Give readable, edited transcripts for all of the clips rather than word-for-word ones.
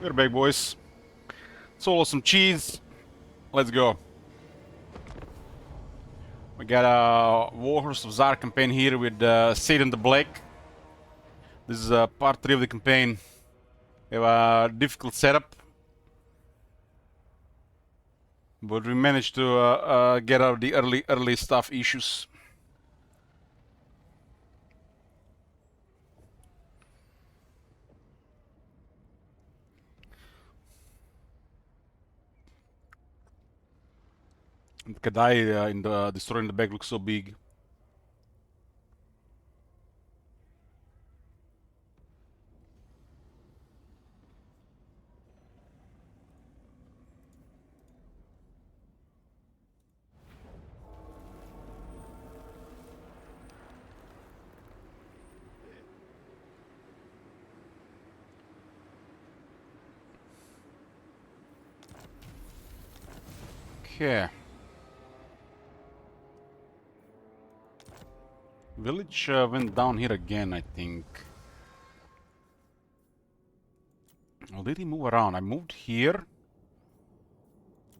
We're back, boys. Solo some cheese. Let's go. We got a Warhost of Zharr campaign here with Satan the Black. This is part 3 of the campaign. We have a difficult setup, but we managed to get out of the early stuff issues. And Kadai in the destroying the bag looks so big. Okay. Village went down here again, I think. Or did he move around? I moved here.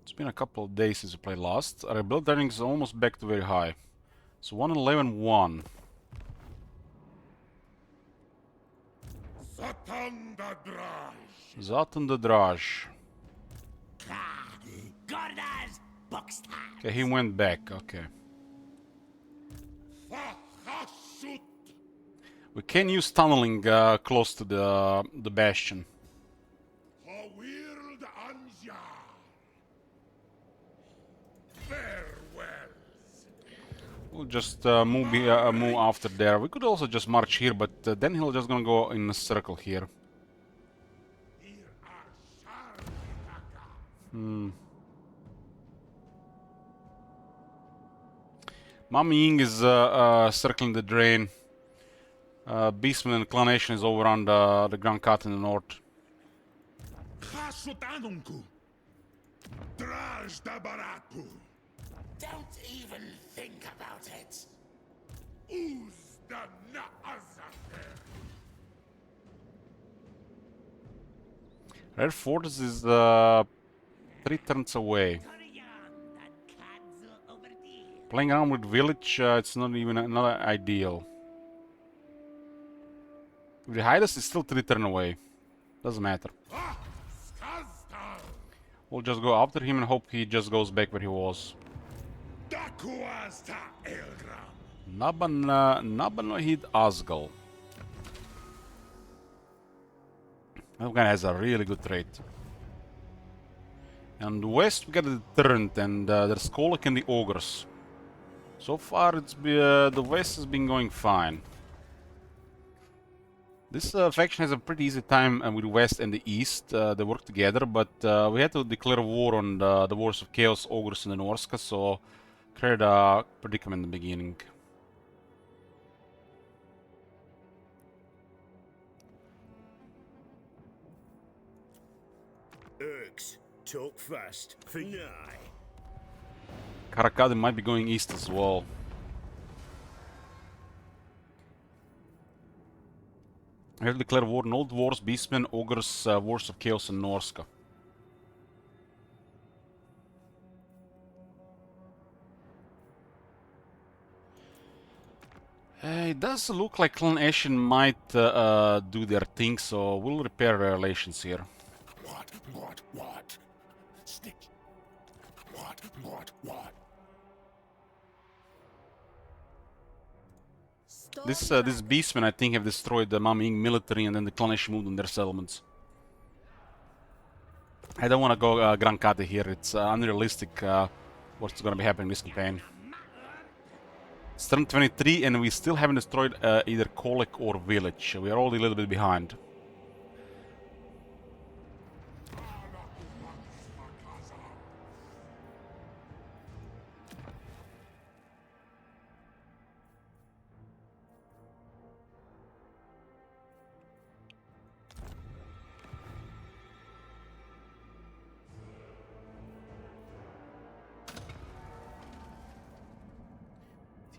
It's been a couple of days since we played last. Our build earnings is almost back to very high. So 111.1. Zatan the Draj. Okay, he went back, okay. We can use tunneling close to the bastion. We'll just move after there. We could also just march here, but then he'll just gonna go in a circle here. Mami Ying is circling the drain. Beastman and Clanation is over on the Grand Cut in the north. Don't even think about it. Red Fortress is 3 turns away. Playing around with village, it's not even not ideal. If they hide us, it's still 3 turns away. Doesn't matter. We'll just go after him and hope he just goes back where he was. Naban hit Asgal. That guy has a really good trait. And west we got the Deterrent and there's Kolek and the Ogres. So far it's the west has been going fine. This faction has a pretty easy time with west and the east. They work together, but we had to declare war on the Wars of Chaos Ogres in the Norska, so created a predicament in the beginning. Urks, talk fast. Finai. Karakadi might be going east as well. We have declared war on Old Wars, Beastmen, Ogres, Wars of Chaos, and Norska. It does look like Clan Ashen might do their thing, so we'll repair relations here. What? Stick. What? This Beastmen, I think, have destroyed the Mami Ying military, and then the Clan Ashen moved on their settlements. I don't want to go Grand Kate here. It's unrealistic what's going to be happening in this campaign. It's turn 23 and we still haven't destroyed either Kolek or village. We are all a little bit behind.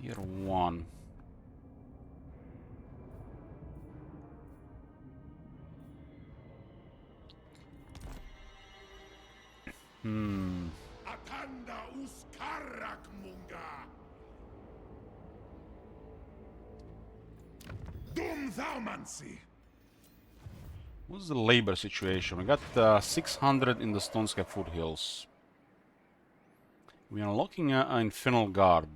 Tier 1. Atanda uskarak munga. Dum thaumancy. What's the labor situation? We got 600 in the Stonescape foothills. We are unlocking an Infernal Guard.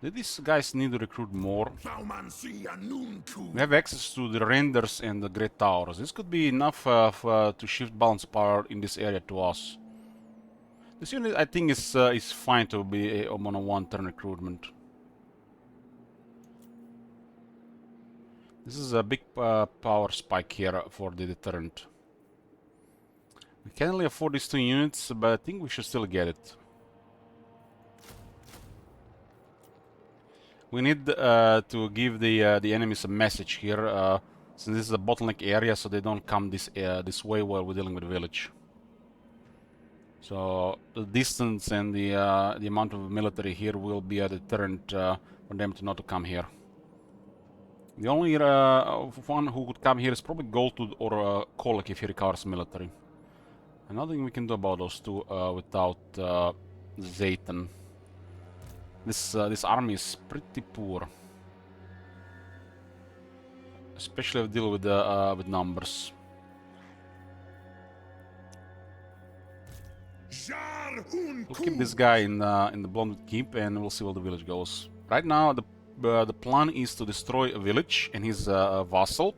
Did these guys need to recruit more? Thaumancy anunku. We have access to the renders and the Great Towers. This could be enough to shift balance power in this area to us. This unit, I think, is fine to be on a one-turn recruitment. This is a big power spike here for the deterrent. We can only afford these 2 units, but I think we should still get it. We need to give the enemies a message here, since this is a bottleneck area, so they don't come this way while we're dealing with the village. So the distance and the amount of military here will be a deterrent for them to not to come here. The only one who could come here is probably Goldtooth or Kolek if he recovers military. And nothing we can do about those two without Zayton. This army is pretty poor, especially if we deal with numbers. Zharr We'll keep this guy in the Blonded Keep, and we'll see where the village goes. Right now, the plan is to destroy a village and his vassal,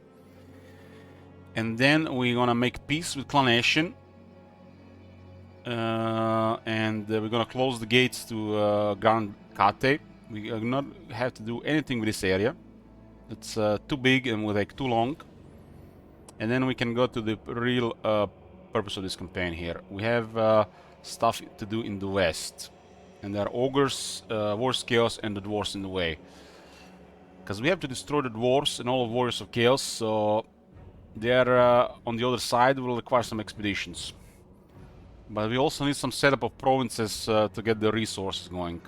and then we're gonna make peace with Clan Ashen. And we're gonna close the gates to Grand Kate. We are not have to do anything with this area. It's too big and will take too long. And then we can go to the real purpose of this campaign here. We have stuff to do in the west. And there are ogres, Warriors of Chaos, and the dwarves in the way. Because we have to destroy the dwarves and all the Warriors of Chaos, so they are on the other side. Will require some expeditions. But we also need some setup of provinces to get the resources going.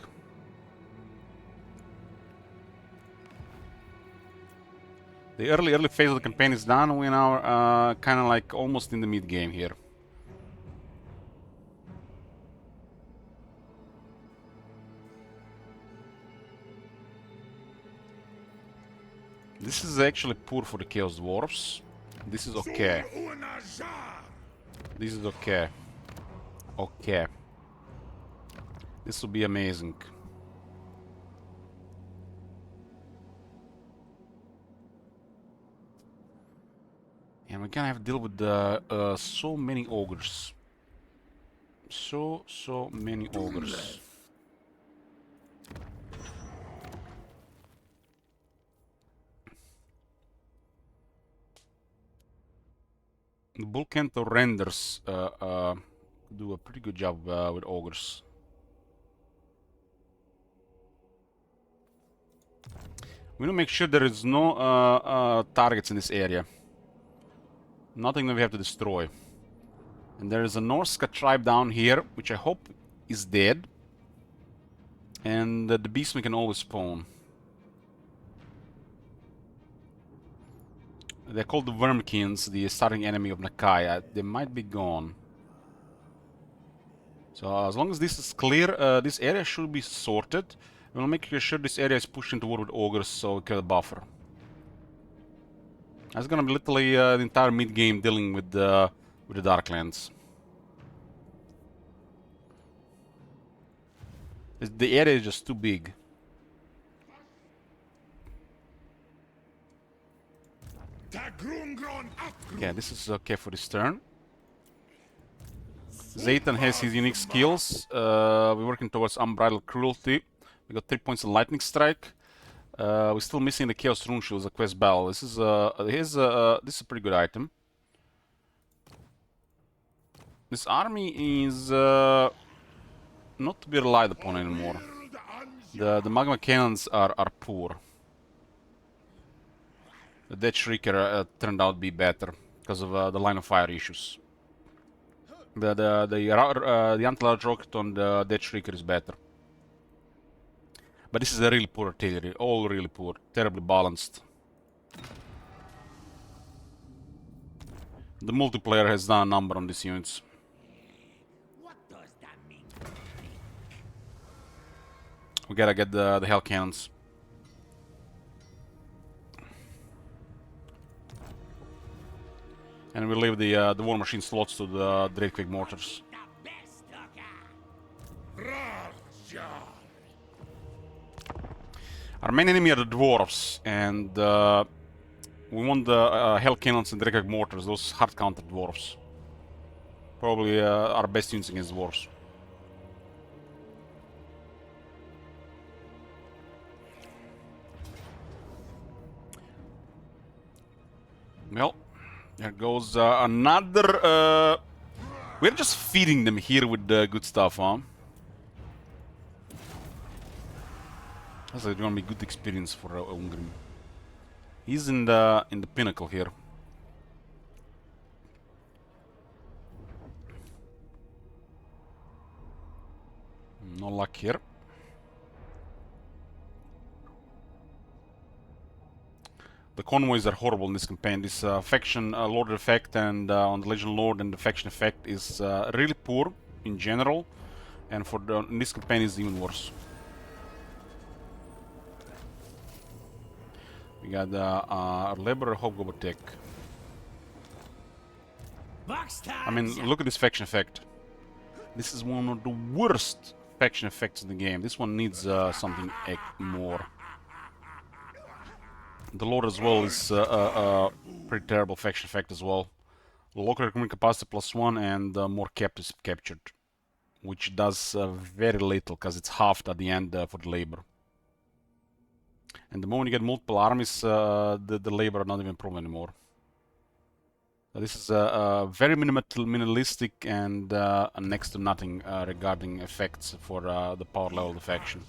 The early phase of the campaign is done. We're now kind of like almost in the mid game here. This is actually poor for the Chaos Dwarfs. This is okay. This is okay. Okay. This will be amazing. And we're gonna have to deal with so many ogres. So many ogres. The Bullcanto renders do a pretty good job with ogres. We want to make sure there is no targets in this area. Nothing that we have to destroy. And there is a Norska tribe down here, which I hope is dead. And the beastmen can always spawn. They're called the Wormkins, the starting enemy of Nakai. They might be gone. So as long as this is clear, this area should be sorted. We'll make sure this area is pushed into war with ogres, so we get a buffer. That's gonna be literally the entire mid game dealing with the Darklands. The area is just too big. Okay, this is okay for this turn. Zayton has his unique skills. We're working towards Unbridled Cruelty. We got 3 points of Lightning Strike. We're still missing the Chaos Rune Shield as a quest battle. This is a pretty good item. This army is not to be relied upon anymore. The magma cannons are poor. The Death Shrieker turned out to be better because of the line of fire issues. The anti-large rocket on the Death Shrieker is better. But this is a really poor artillery, all really poor, terribly balanced. The multiplayer has done a number on these units. What does that mean? We gotta get the hell cannons. And we leave the war machine slots to the Drakequick mortars. The best Zharr. Our main enemy are the dwarves, and we want the hell cannons and Drakequick mortars, those hard counter dwarves. Probably our best units against dwarves. Well, there goes another. We're just feeding them here with the good stuff, huh? That's gonna be a good experience for Ungrim. He's in the pinnacle here. No luck here. The convoys are horrible in this campaign. This faction lord effect and on the Legion Lord and the faction effect is really poor in general, and for in this campaign is even worse. We got our Labor Hobgoblin tech. I mean, look at this faction effect. This is one of the worst faction effects in the game. This one needs something more. The Lord as well is a pretty terrible faction effect as well. Local recruitment capacity +1 and more captives captured, which does very little because it's halved at the end for the labor. And the moment you get multiple armies, the labor are not even a problem anymore. This is very minimalistic and next to nothing regarding effects for the power level of the faction.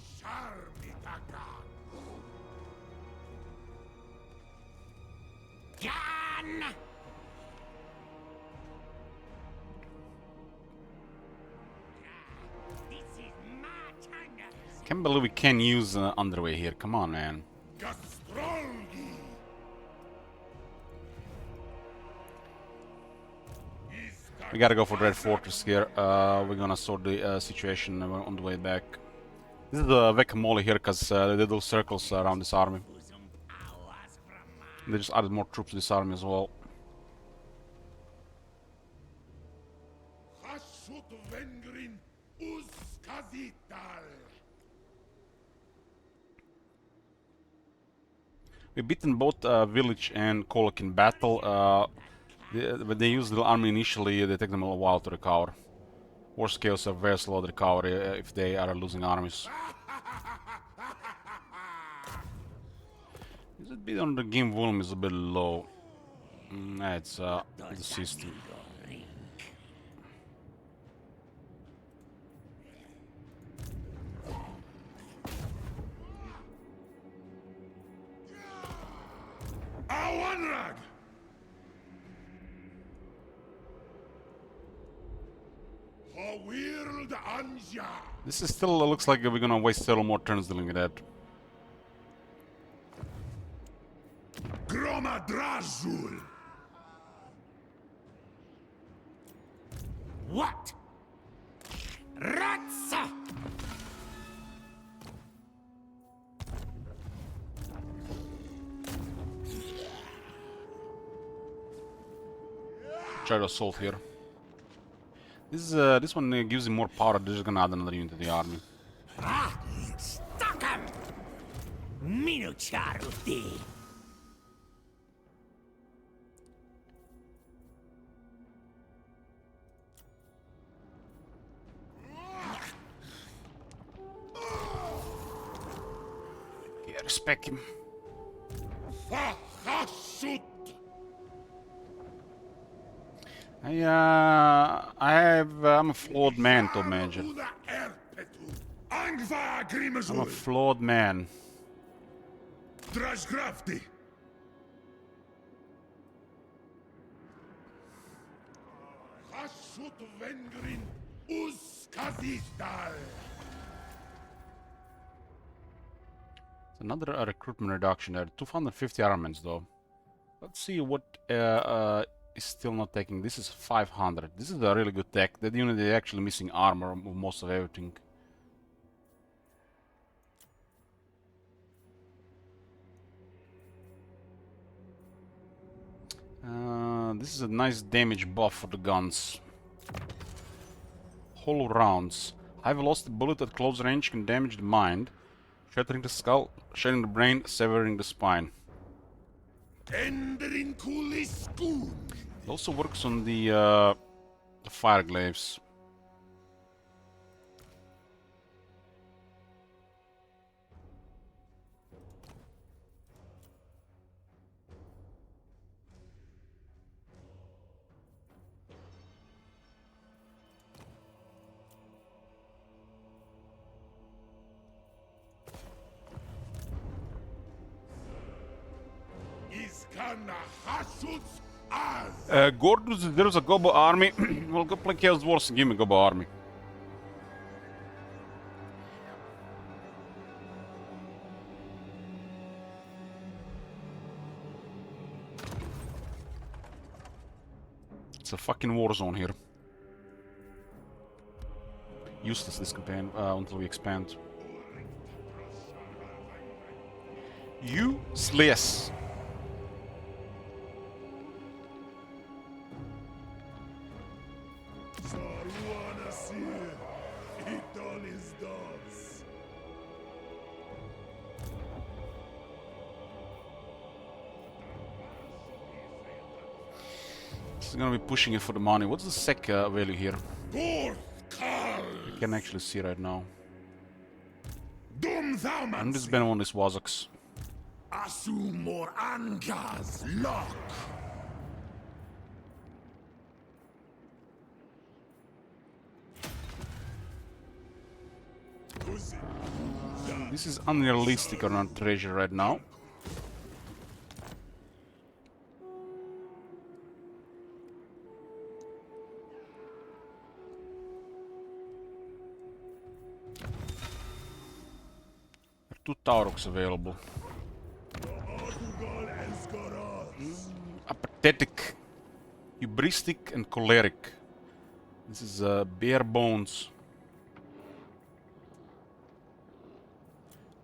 Can't believe we can use underway here. Come on, man. We gotta go for Red Fortress here. We're gonna sort the situation on the way back. This is the Vekamoli here because they did those circles around this army. They just added more troops to this army as well. We've beaten both Village and Kolak in battle. When they use the army initially, they take them a while to recover. War scales are very slow to recover if they are losing armies. Is it bit on the game volume is a bit low? It's the system. This is still looks like we're gonna waste several more turns dealing with that. What? Ratsa! Try to assault here. This one gives him more power. They're just gonna add another unit to the army. Ah! Stuck him! Minucharuti! Yeah, respect him. I'm a flawed man, Top Major. I'm a flawed man. Another recruitment reduction there. 250 armaments though. Let's see what is still not taking. This is 500. This is a really good tech. That unit is actually missing armor of most of everything. This is a nice damage buff for the guns. Hollow rounds. High velocity bullet at close range can damage the mind, shattering the skull, shattering the brain, severing the spine. Endrin kulis skun. It also works on the fire glaives. Iskana hashuts az. Gordus, there's a Gobo army. We'll go play Chaos Wars and give me Gobo army. It's a fucking war zone here. Useless this campaign until we expand. Useless. Saruana sir. Idol is does. This is gonna be pushing it for the money. What's the sec value here? Gorth kal. I can actually see right now. Dum I'm thaumancy. just been on this Wazoks. Asu mor angas lock. This is unrealistic on our treasure right now. There are 2 Tauroks available. Adugal esgoras. Apathetic, hubristic, and choleric. This is bare bones.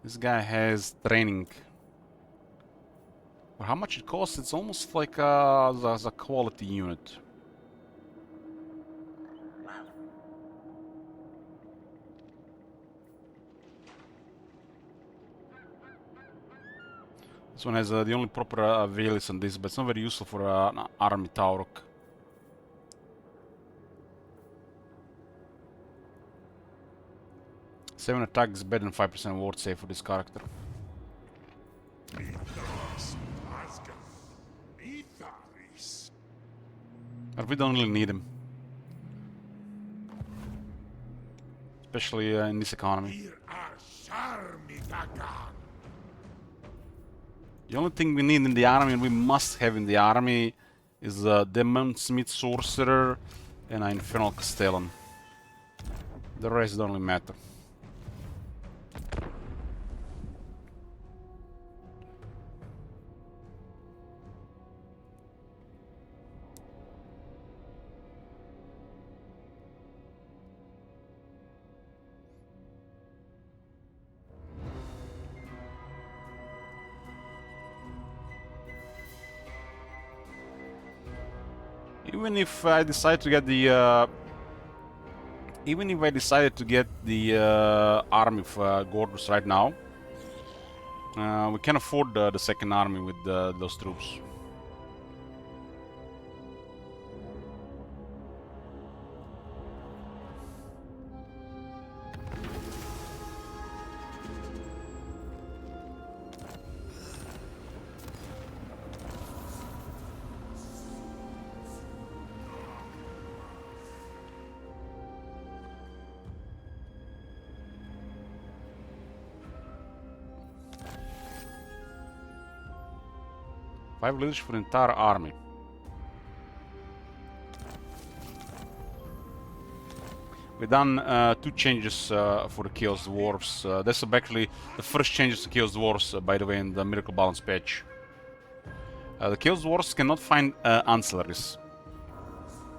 This guy has training. For how much it costs, it's almost like a quality unit. This one has the only proper Velis on this, but it's not very useful for an army Taurok. Seven attack is better than 5% ward save for this character. Mithras. Asga. Itharis. But we don't really need him. Especially in this economy. Ir ashar mitagan. The only thing we need in the army, and we must have in the army, is a Demon Smith Sorcerer and an Infernal Castellan. The rest don't really matter. Even if I decide to get the, even if I decided to get the army of Gordus right now, we can afford the second army with those troops. Five leadership for the entire army. We've done 2 changes for the Chaos Dwarfs. That's actually the first changes to Chaos Dwarfs, by the way, in the Miracle Balance patch. The Chaos Dwarfs cannot find ancillaries.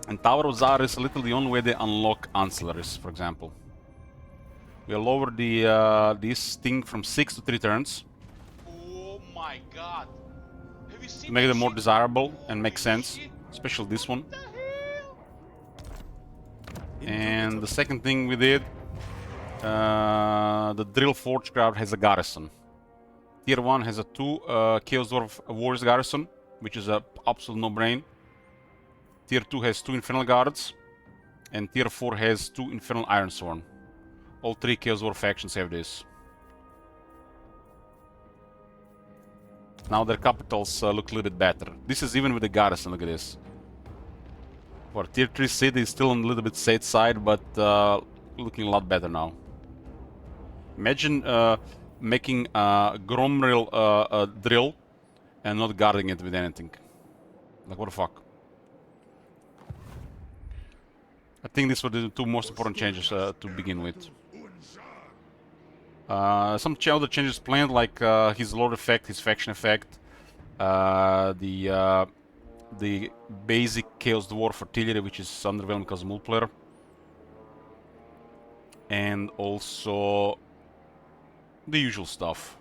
And Tower of Zharr is literally the only way they unlock ancillaries, for example. We'll lower the this thing from 6 to 3 turns. Oh my god. Have you seen To make that them more shit? desirable and make Holy sense, shit. especially this one. What the hell? And the second thing we did, the Drill Forge Craft has a garrison. Tier 1 has a 2 Chaos Dwarf Warriors garrison, which is a absolute no-brain. Tier 2 has 2 Infernal Guards, and Tier 4 has 2 Infernal Ironsworn. All 3 Chaos Dwarf factions have this. Now their capitals look a little bit better. This is even with the garrison, look at this. For Tier 3 city is still on a little bit safe side, but looking a lot better now. Imagine making a Gromril drill and not guarding it with anything. Like, what the fuck? I think these were the 2 most important changes to begin with. Some other changes planned, like his lord effect, his faction effect, the basic Chaos Dwarf artillery, which is underwhelming because of multiplayer, and also the usual stuff.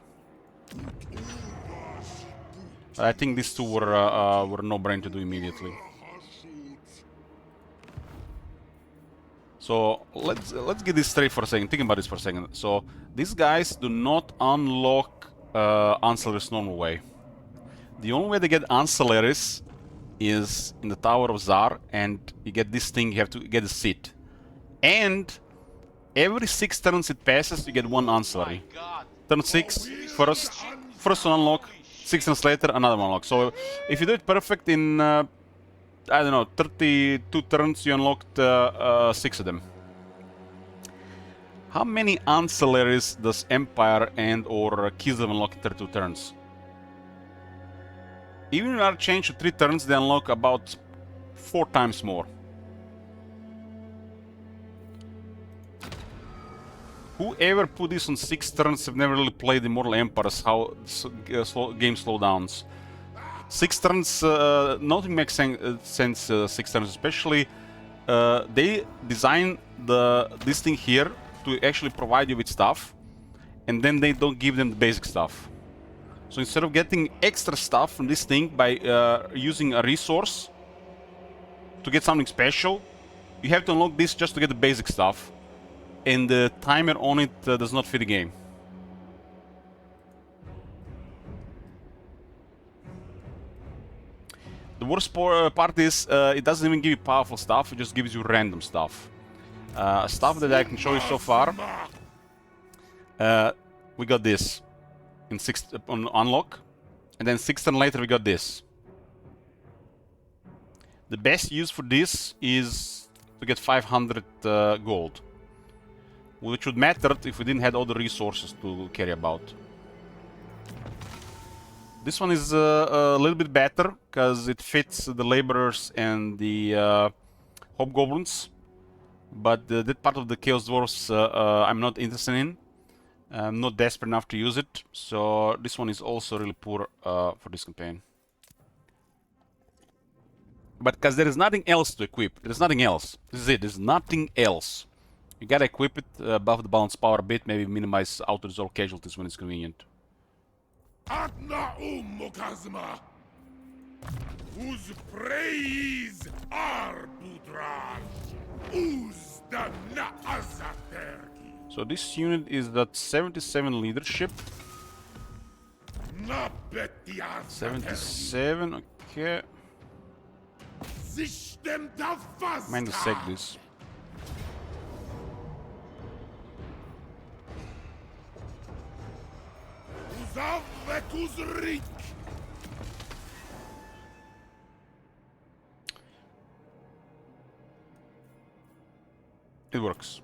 I think these 2 were no-brainer to do immediately. So let's get this straight for a second. Think about this for a second. So these guys do not unlock ancillaries normal way. The only way they get ancillaries is in the Tower of Zharr, and you get this thing. You have to get a seat, and every 6 turns it passes, you get 1 ancillary. Turn 6, first one unlock. 6 turns later, another one unlock. So if you do it perfect in I don't know, 32 turns, you unlocked 6 of them. How many ancillaries does Empire and or Kislev unlock in 32 turns? Even if you are changed to 3 turns, they unlock about 4 times more. Whoever put this on 6 turns have never really played Immortal Empires, how game slowdowns. 6 turns, nothing makes sense 6 turns, especially they design this thing here to actually provide you with stuff, and then they don't give them the basic stuff. So instead of getting extra stuff from this thing by using a resource to get something special, you have to unlock this just to get the basic stuff, and the timer on it does not fit the game. The worst part is it doesn't even give you powerful stuff, it just gives you random stuff. Stuff that I can show you so far. We got this in 6 on unlock, and then 6 turns later we got this. The best use for this is to get 500 gold, which would matter if we didn't have all the resources to carry about. This one is a little bit better because it fits the laborers and the hobgoblins, but that part of the Chaos Dwarfs I'm not interested in. I'm not desperate enough to use it, so this one is also really poor for this campaign. But because there is nothing else to equip, there is nothing else. This is it, there's nothing else. You gotta equip it, buff the balance power a bit, maybe minimize auto-resolve casualties when it's convenient. Atna Mukazma, whose praise are Budran, who's the Naazatergi. So this unit is that 77 leadership. 77, okay. Mind the sec this. It works.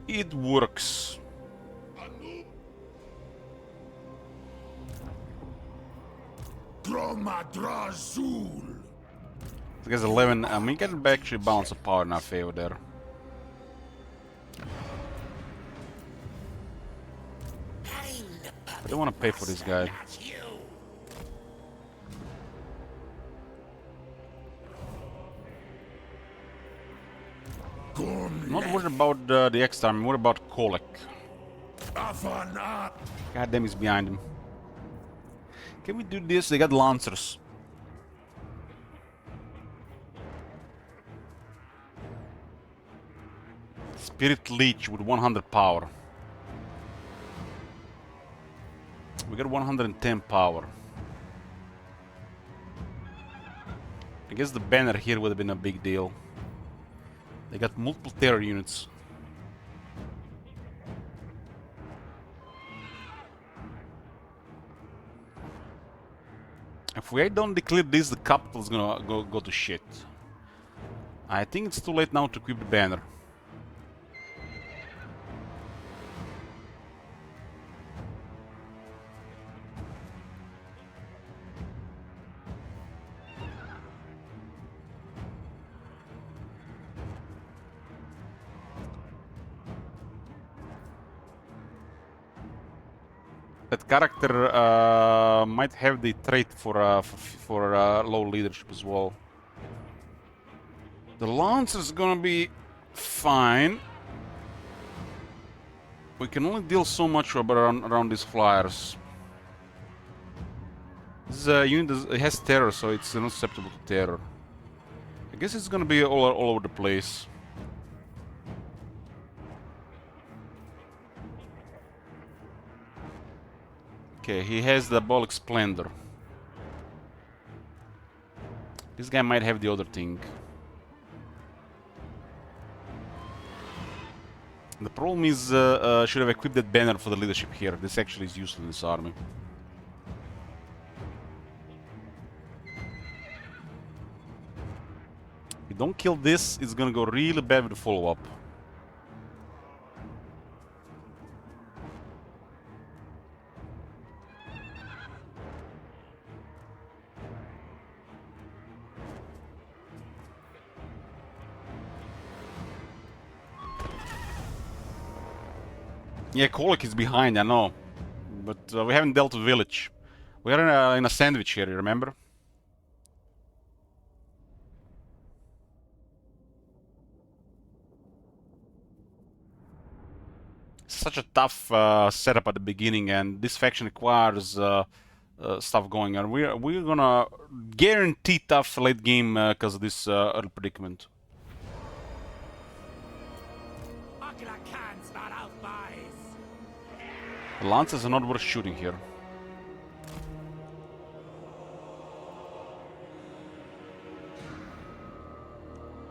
It works. This guy's 11. We can actually balance the power in our favor there. I don't want to pay for this guy. Not worried about the extra, I'm worried about Kolek. God damn, he's behind him. Can we do this? They got lancers. Spirit Leech with 100 power. We got 110 power. I guess the banner here would have been a big deal. They got multiple terror units. If we don't declare this, the capital's gonna go to shit. I think it's too late now to equip the banner. That character might have the trait for low leadership as well. The Lancer's gonna be fine. We can only deal so much around these flyers. This unit has terror, so it's not susceptible to terror. I guess it's gonna be all over the place. Okay, he has the Diabolic Splendor. This guy might have the other thing. The problem is, should have equipped that banner for the leadership here. This actually is useful in this army. If you don't kill this, it's gonna go really bad with the follow-up. Yeah, Kolek is behind, I know. But we haven't dealt with village. We are in a sandwich here, you remember? Such a tough setup at the beginning, and this faction requires stuff going on. We're gonna guarantee tough late game because of this early predicament. The Lancers are not worth shooting here.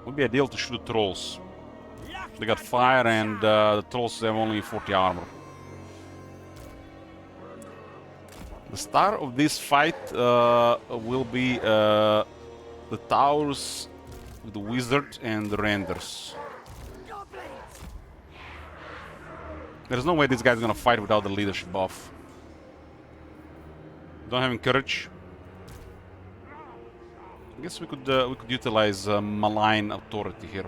Would be ideal to shoot the trolls. They got fire and the trolls have only 40 armor. The star of this fight will be the towers with the wizard and the renders. There's no way this guy's gonna fight without the leadership buff. Don't have any courage. I guess we could utilize malign authority here.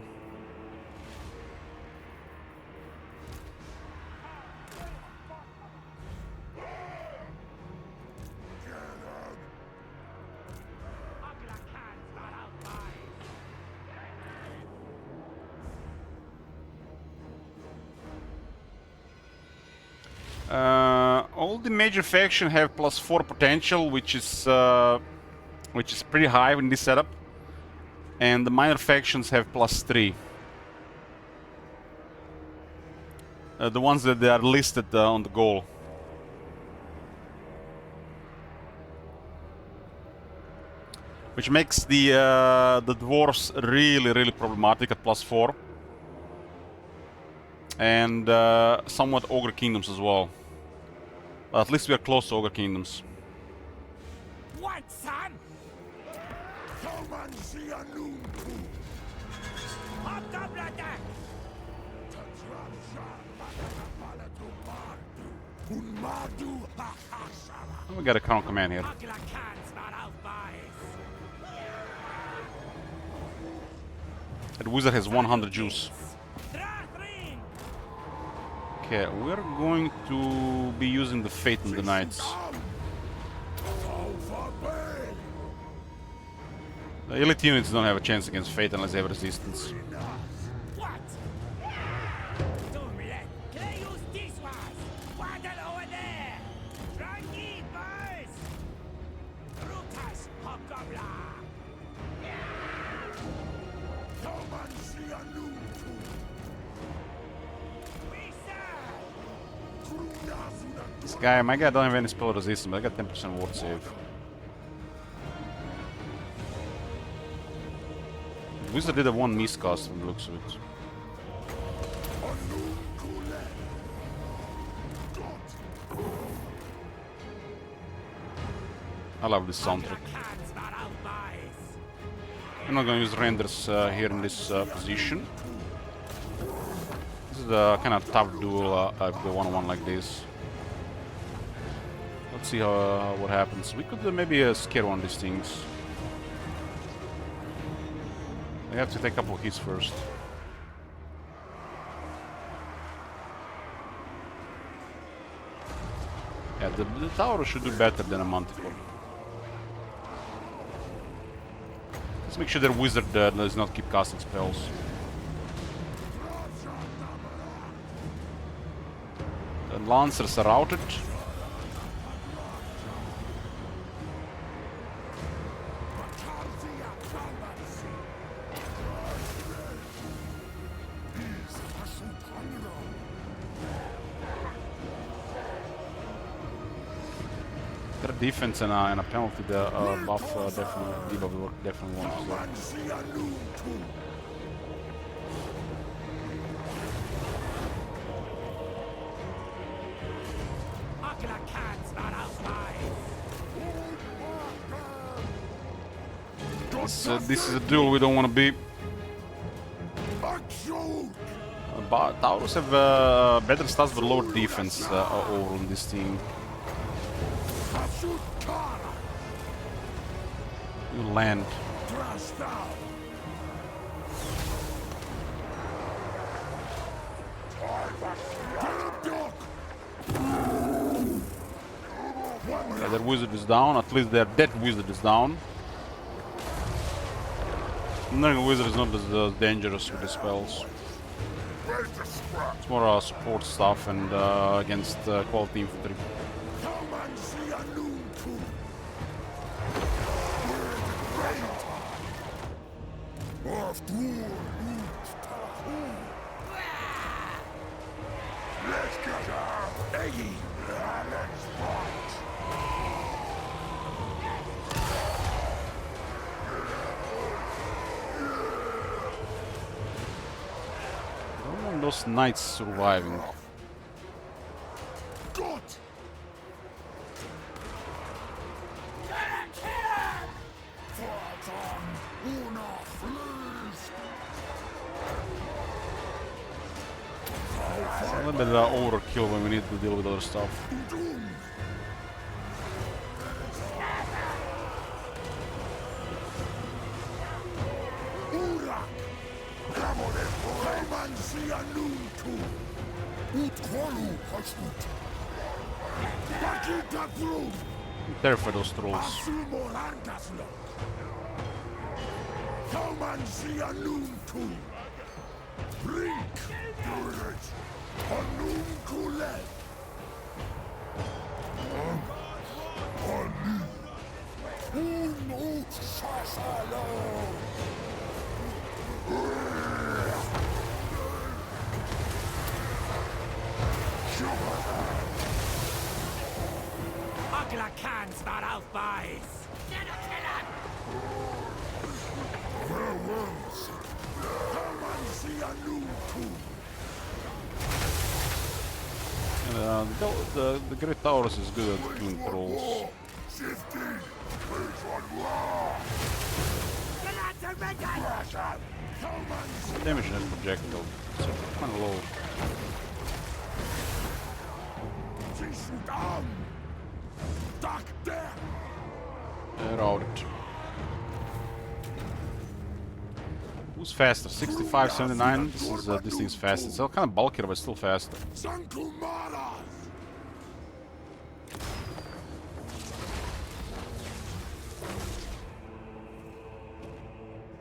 All the major factions have +4 potential, which is pretty high in this setup, and the minor factions have +3. The ones that they are listed on the goal. Which makes the dwarves really problematic at +4. And somewhat Ogre Kingdoms as well. But at least we are close to Ogre Kingdoms. What, son? We got a crown command here. That wizard has 100 juice. Okay, we're going to be using the Fate in the Knights. The elite units don't have a chance against Fate unless they have resistance. This guy, my guy don't have any spell resistance, but I got 10% ward save. Wizard did a one miscast from the looks of it. I love this soundtrack. I'm not gonna use renders here in this position. This is a kind of tough duel if we one-on-one like this. Let's see what happens. We could maybe scare one of these things. I have to take a couple hits first. Yeah, the tower should do better than a Manticore. Let's make sure their wizard does not keep casting spells. The lancers are routed. Their defense and a penalty, the buff definitely won't use. This is a duel we don't want to be. But Taurus have better stats but lower defense overall in this team. You land. Yeah, their wizard is down. At least their dead wizard is down. The wizard is not as dangerous with the spells. It's more support stuff and against quality infantry. Those knights surviving. It's a little bit overkill when we need to deal with other stuff. There for those trolls. The Great Taurus is good at killing trolls. Damage and projectile. So kind of low. Routed. Who's faster? 65, 79? This thing's fast. It's kind of bulkier, but still faster.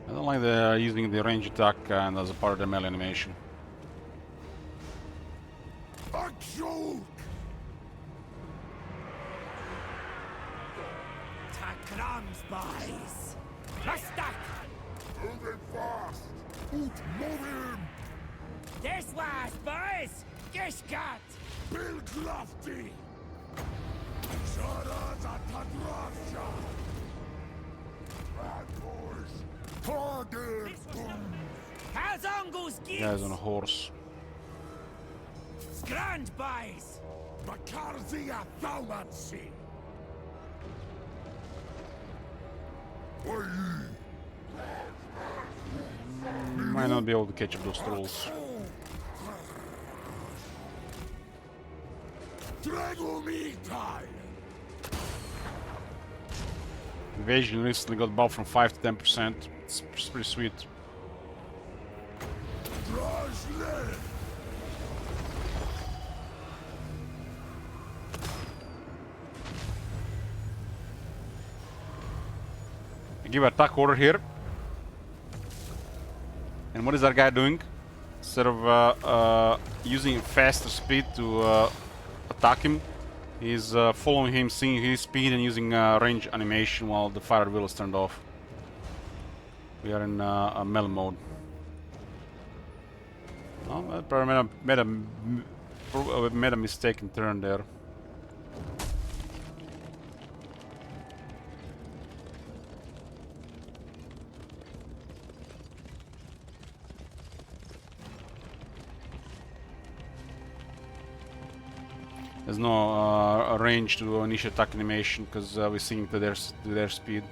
I don't like the using the range attack and as a part of the melee animation. Moving fast! Moving! This was, boys! Geschgat! Bill Lofty! Kazangus Guys on a horse. Grand buys! Makarzia Thaumansi! Might not be able to catch up those trolls. Evasion recently got buffed from 5 to 10%. It's pretty sweet. I give an attack order here. And what is our guy doing? Instead of using faster speed to attack him, he's following him, seeing his speed, and using range animation while the fire wheel is turned off. We are in a melee mode. Oh, I probably made a mistaken turn there. There's no range to initiate attack animation because we're seeing to their speed.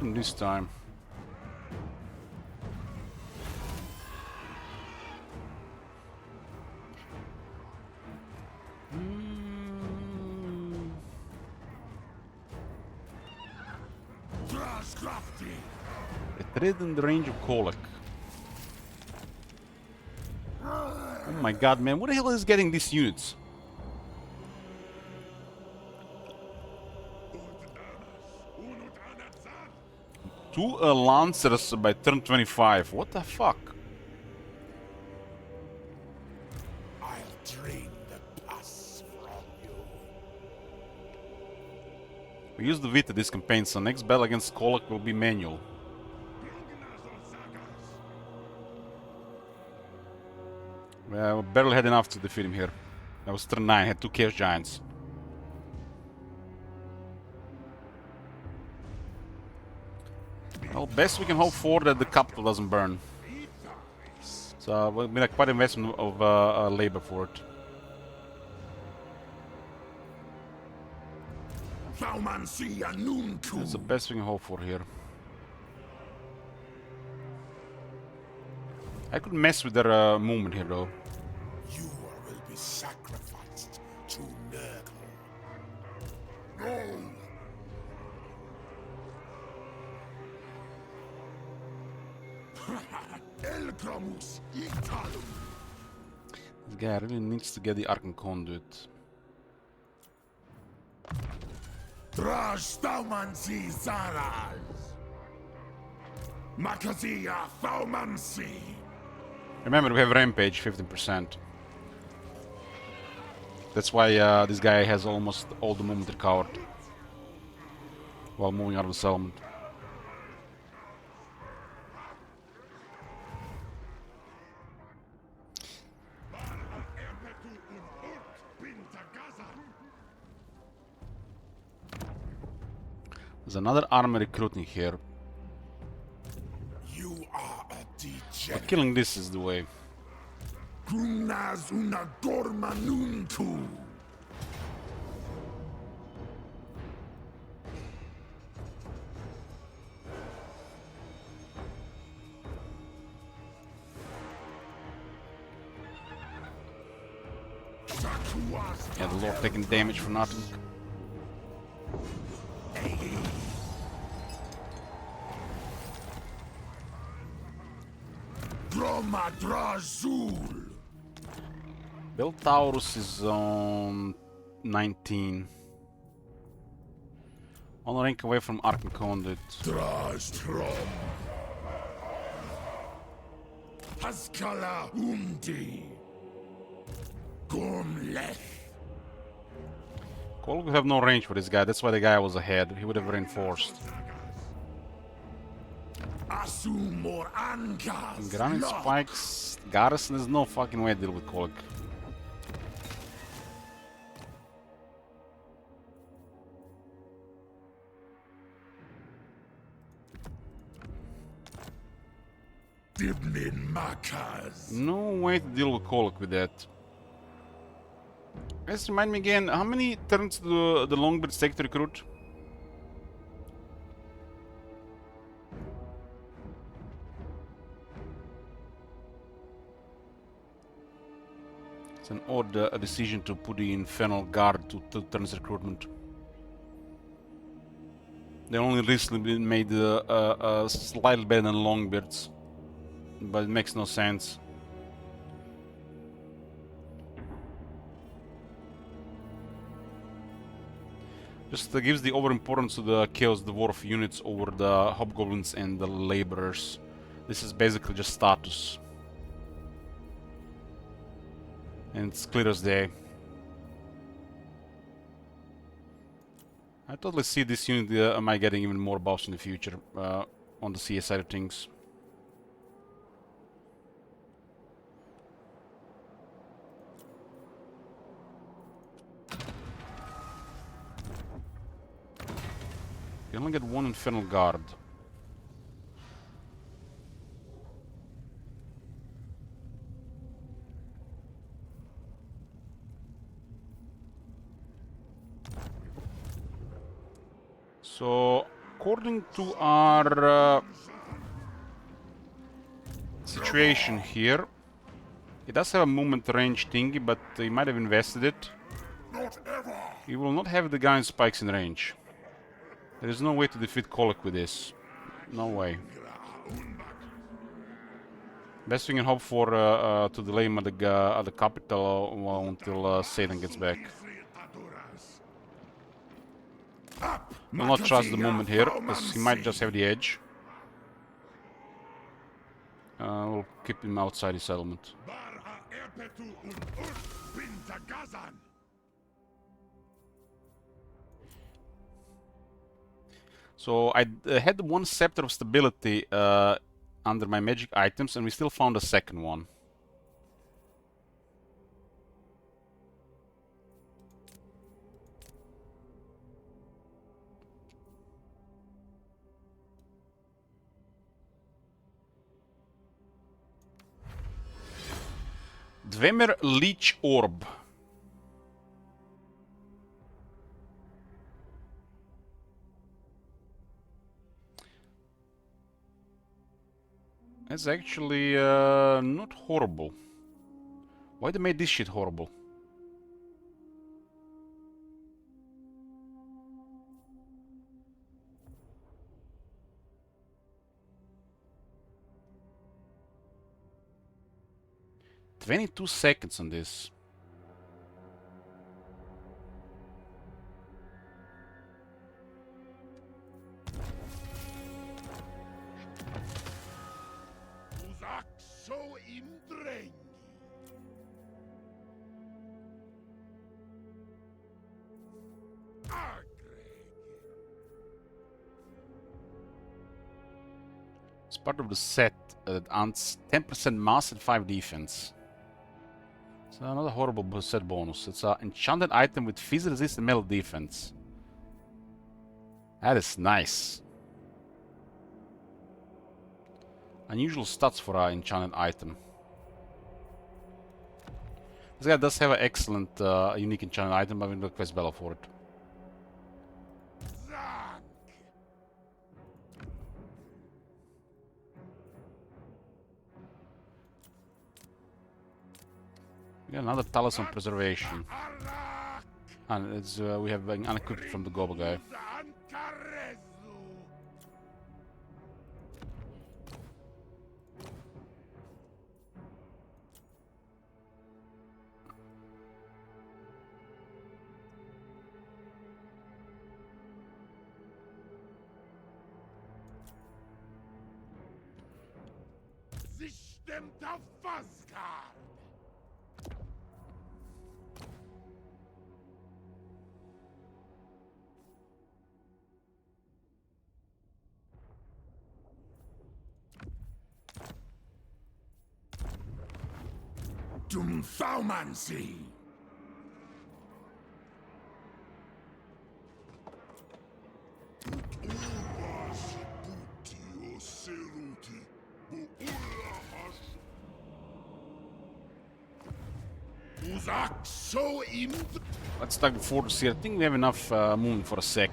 This time. A thread in the range of Kolek. Oh my god, man, what the hell is getting these units? Two Lancers by turn 25. What the fuck? I'll drain the pus from you. We use the Vita this campaign, so next battle against Kolek will be manual. Well, barely had enough to defeat him here. That was turn 9, had 2 Chaos Giants. Well, best we can hope for that the capital doesn't burn. So we'll be quite an investment of labor for it. That's the best we can hope for here. I could mess with their movement here though. You will be sacrificed to Nurgle. No! Elgramus Italum! This guy really needs to get the Archon Conduit. Drastaumansi Zaraz! Makazia Thaumansi! Remember, we have Rampage 15%. That's why this guy has almost all the movement recovered while moving out of the settlement. There's another army recruiting here. You are a But degenerate. killing this is the way. Grunaz una gormanuntu. Yeah, the Lord taking damage for nothing. Dromadrazul. Beltaurus is on 19. On rank away from Arcan Conduit. Drastrom. Haskala umdi. Gomleth. Cole would have no range for this guy, that's why the guy was ahead. He would have reinforced. Asumor angas. Granite spikes. Garrison, there's no fucking way to deal with Kolik. Dibnin makas. No way to deal with Kolik with that. Guys, remind me again, how many turns do the Longbeards take to recruit? It's an odd decision to put the Infernal Guard to 2 turns recruitment. They only recently been made slightly better than Longbeards, but it makes no sense. Just gives the overimportance to the Chaos Dwarf units over the Hobgoblins and the Laborers. This is basically just status. And it's clear as day. I totally see this unit am I getting even more buffs in the future on the CS side of things. You only get 1 Infernal Guard. So, according to our situation here, he does have a movement range thingy, but he might have invested it. Not ever. He will not have the guy in spikes in range. There is no way to defeat Kolik with this. No way. Best we can hope for to delay him at the capital until Satan gets back. Will not trust the movement here, because he might just have the edge. We'll keep him outside his settlement. So I had 1 Scepter of Stability under my magic items, and we still found a second one. Dwemer Leech Orb. That's actually not horrible. Why they made this shit horrible? "22 seconds on this. So indreng. It's part of the set that adds 10% mass and 5 defense. It's another horrible set bonus. It's an enchanted item with fizz resist and metal defense. That is nice. Unusual stats for an enchanted item. This guy does have an excellent unique enchanted item, but we need quest battle for it. Zank. We got another talisman preservation. Arak. And it's we have an unequipped from the Goba guy. Zankarezu. System of Fazgard. Dumthaumancy. Uzak so imd. Let's stack the fortress here. I think we have enough movement for a sec.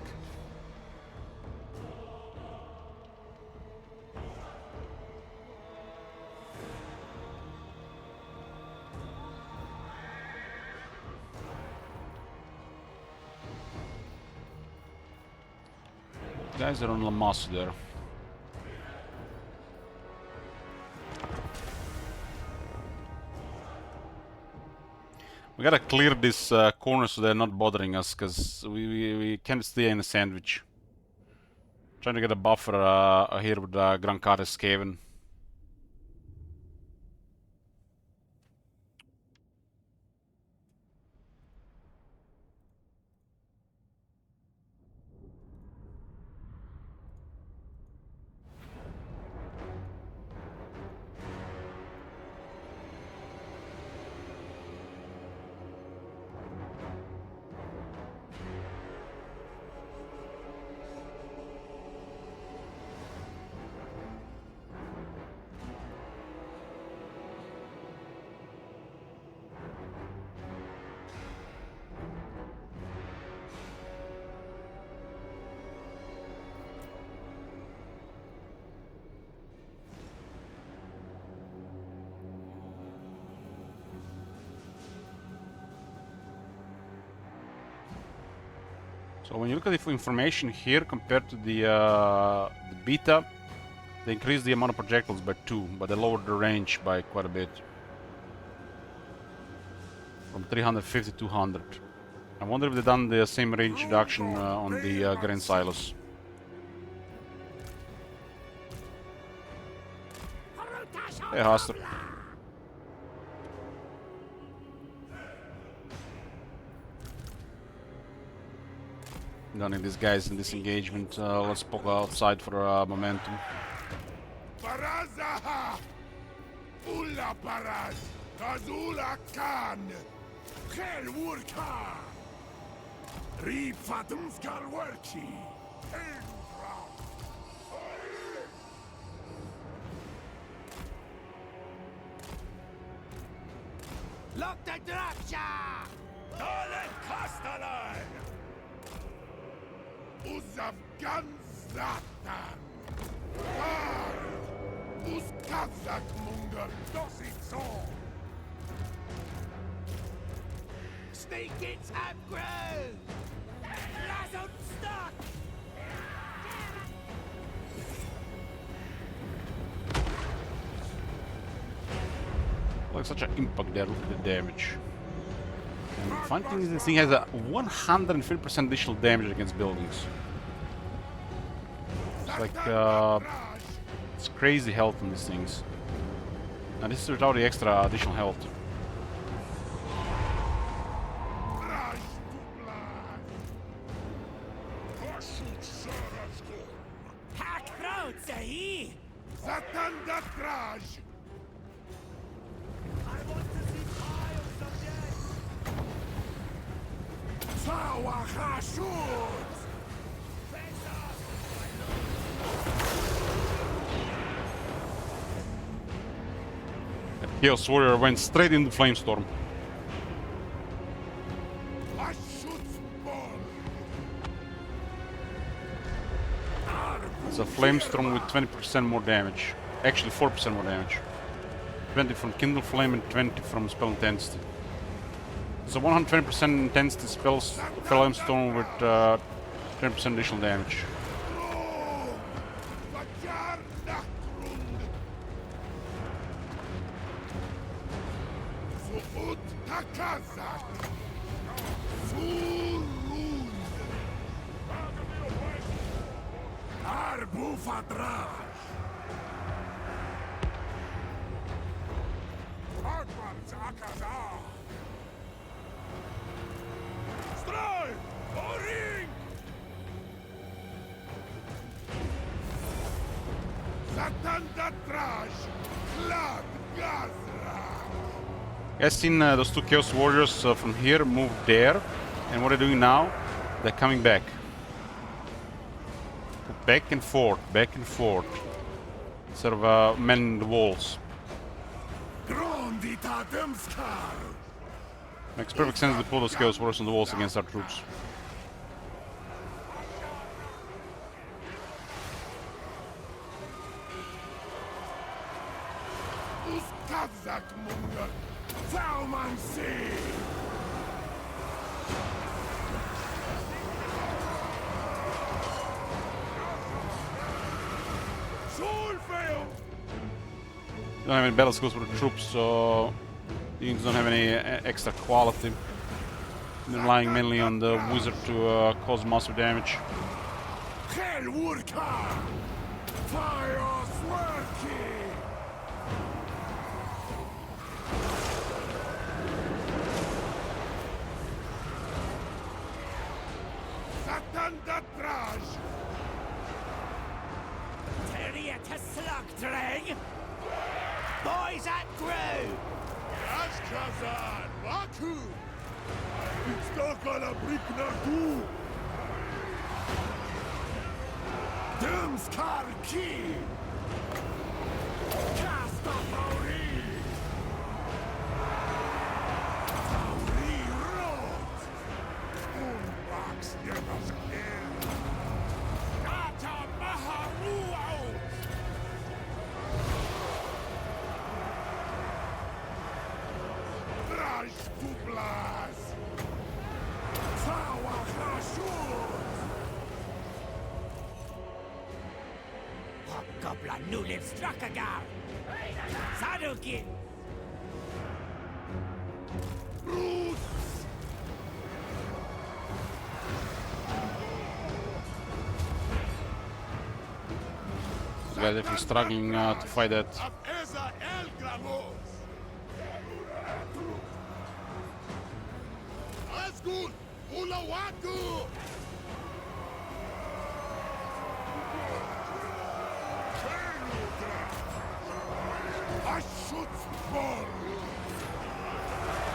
Guys are on Lamas there. We gotta clear this corner so they're not bothering us, because we can't stay in a sandwich. Trying to get a buffer here with Grancate's Caven. So when you look at the information here compared to the beta, they increased the amount of projectiles by 2, but they lowered the range by quite a bit. From 350 to 200. I wonder if they've done the same range reduction on the Grand Silos. Hey, Haster. Don't need these guys in this engagement. Let's poke outside for momentum. Barazaha. Ulla Baraz. Kazula Khan. Kel Wurka. Rifatum Skalwerchi. Look the Dracha! Dale Kastalai. Uzafganzatan. Uskazak Munger. Dositso. Sneak its have grown! Lazzled stuck! Like such an impact there, look at the damage. And the fun thing is this thing has a 150% additional damage against buildings. It's like, it's crazy health on these things. And this is without the extra additional health. Raj Dublas. Kashut Saraskor. Hack proud, say Zatanda Kraj. I want to see piles of dead! Sawa Hashut. Fesa! Chaos Warrior went straight into Flamestorm. I should spawn. It's a Flamestorm with 20% more damage. Actually 4% more damage. 20 from Kindle Flame and 20 from Spell Intensity. It's a 120% intensity spells Flamestorm with 10% additional damage. Rome! The Zharr Nachtrund! Suut Takazak! Surun! Arbu Fadraj! Hogwarts Akazar! Stroj! Oring! Satanda Trash! Glad Gazra! I've seen those two Chaos Warriors from here move there, and what they're doing now, they're coming back. Back and forth, sort of mending the walls. Grondita Demskar! Makes perfect sense to pull those Chaos Warriors on the walls against our troops. Uskazak Munger! Zaumansi! Solfeo! Don't have any battle skills for the troops, so units don't have any extra quality. They're relying mainly on the wizard to cause massive damage. Helwurka! Fire Swerky! Satanda Trash! Terrier to slug drang. Boys at crew. Ashkazan! Baku! Istokala Briknardu! Dumskar Ki! Cast of Mauri! Mauri Road! Umbax Yevaskir! Gata Maharuau! Trash Dublas! Sawa Rashur! Gobla Nuliv Strakagar. Sadukin. Bruce! These guys are definitely struggling to fight that. Apeza El Gramos! Asgul! Ulawaku! Ashutbol!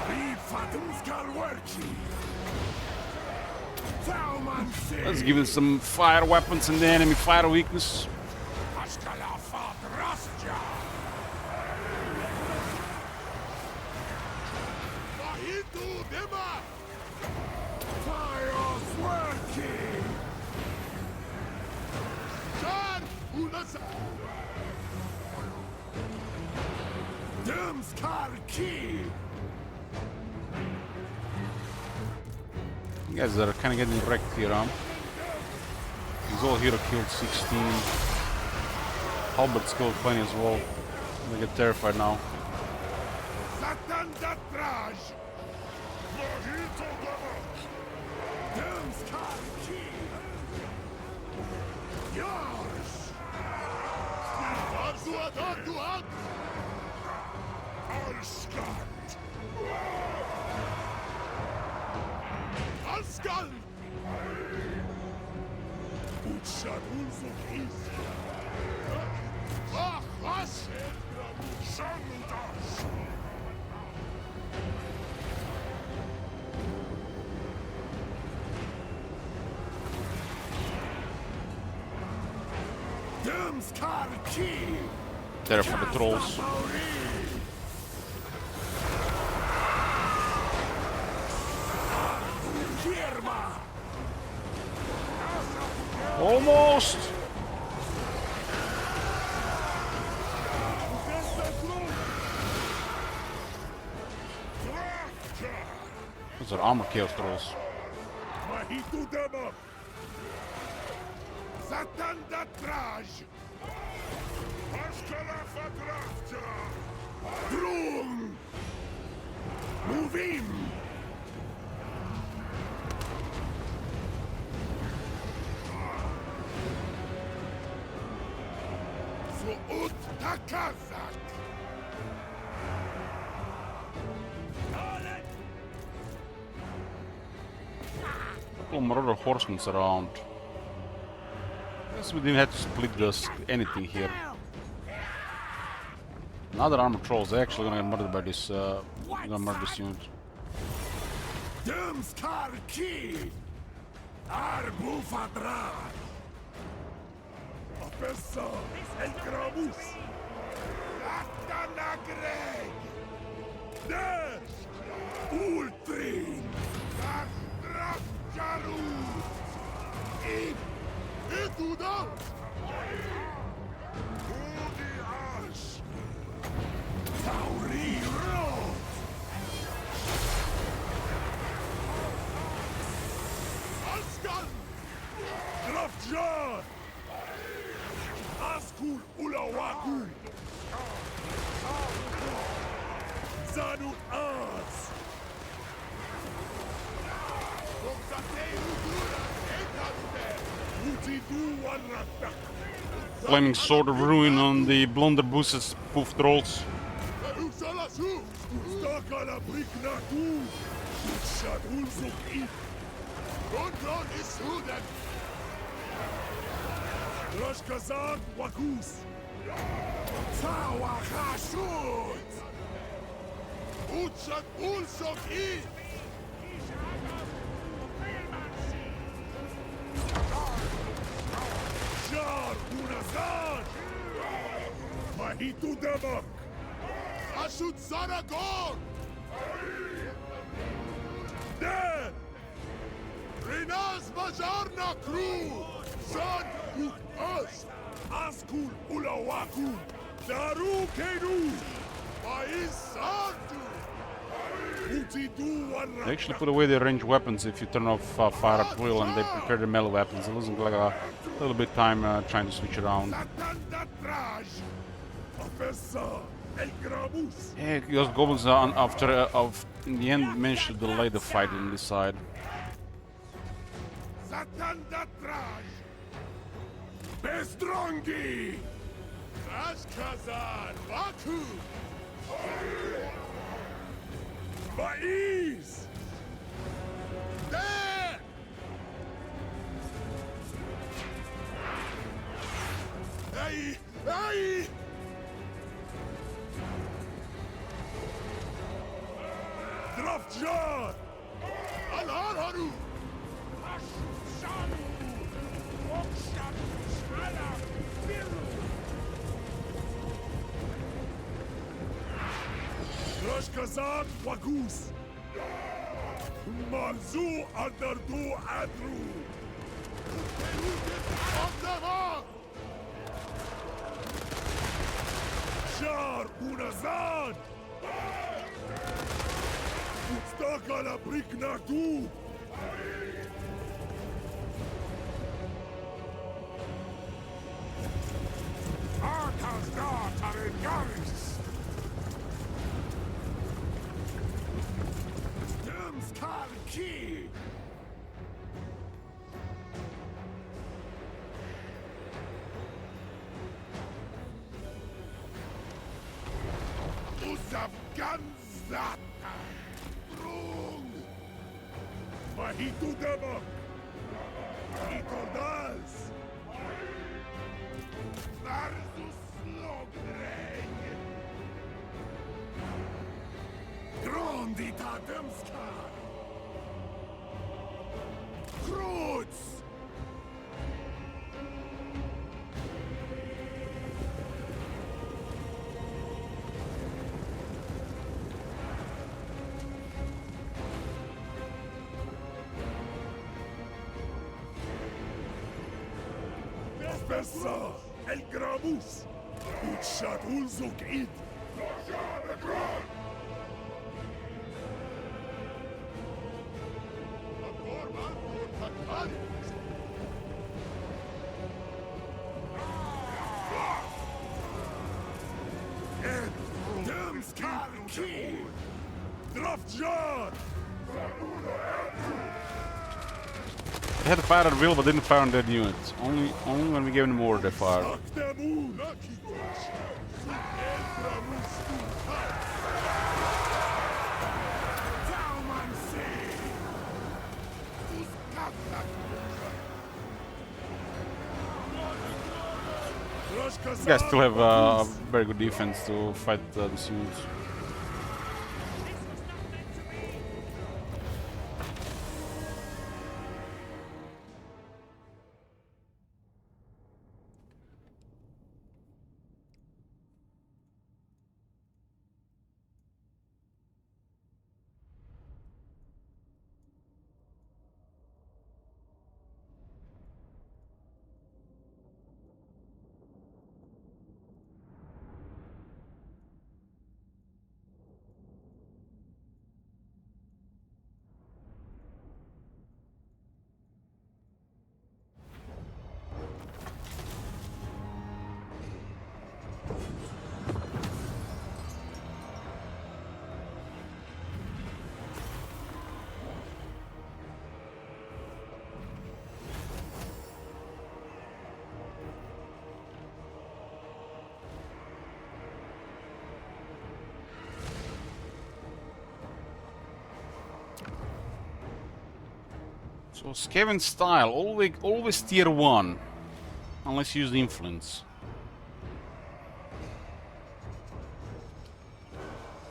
Be Fatumskal Werchi! Zaumansi! Let's give it some fire weapons and the enemy fire weakness. Ashkalafat Rasja! Mahitu Dema! Fire Swerky! Zharr Unasa! Dumskar Ki! You guys are kind of getting wrecked here, huh? He's all hero killed 16. Halbert's killed plenty as well. I get terrified now. Satanda Trash! Mahito Dema! Dumskar Ki! Yars! Arzuat! Alskart! Alskal! Utschad Ulfukis! Ach, was? Sandas! Dumskar Ki! There for the trolls. Firma! Almost! Those are armor chaos trolls. Mahitu Demok! Satan da Traj! Pashkala Fadrafta! Drum! Move in! Su'ut Takazak! Couple more other horsemen around. Guess we didn't have to split anything here. Another armor trolls. They're actually gonna get murdered by this. Gonna murder this unit. Dömskar Ki! Arbu Fadrar! Apessa! El Gramus! Atanagreg! Desh! Ultrin! Jarut! Ituda! Udi Ash! Tauri Rot! Askan! Grafjar! Askul Ulawaku! Zanu Az! Flaming sword of ruin on the blunderbusses poof trolls. Roshkazan Wakus! Tawa Hashut! Utshat Ulsoki! Zharr Unazan! Mahitu Demok! Ashut Zaragon! Dead! Rinaz Bajarna Crew! Zan Uk Us! Askul Ulawaku! Daru Kenu! Mais Santu! They actually put away their ranged weapons if you turn off fire at will, and they prepare their melee weapons. They're losing like a little bit of time trying to switch around. Yeah, those goblins in the end managed to delay the fight on this side. Bestrongi! Ashkazan Baku! Baiz! There! Hey! Hey! Drafjar! Al-Harharu! Roshkazan Wagus! Manzu Adardu Adru! Zharr Unazan! Ustakala Briknatu! Arkazdar Tarengaris! Dömskar Ki! Usafganzata! Rung! Mahitu Demok! Itodals! Narzus Logreg! Grondita Dömskar! Krutz! Kassa, El Gramus, Utshat Ulzuk Id. Demskar Ki, Zharr. They had fire at will, but didn't fire on dead units. Only when we gave them more, they fired. You guys still have a very good defense to fight these units. So Skaven style, always tier 1. Unless you use the influence.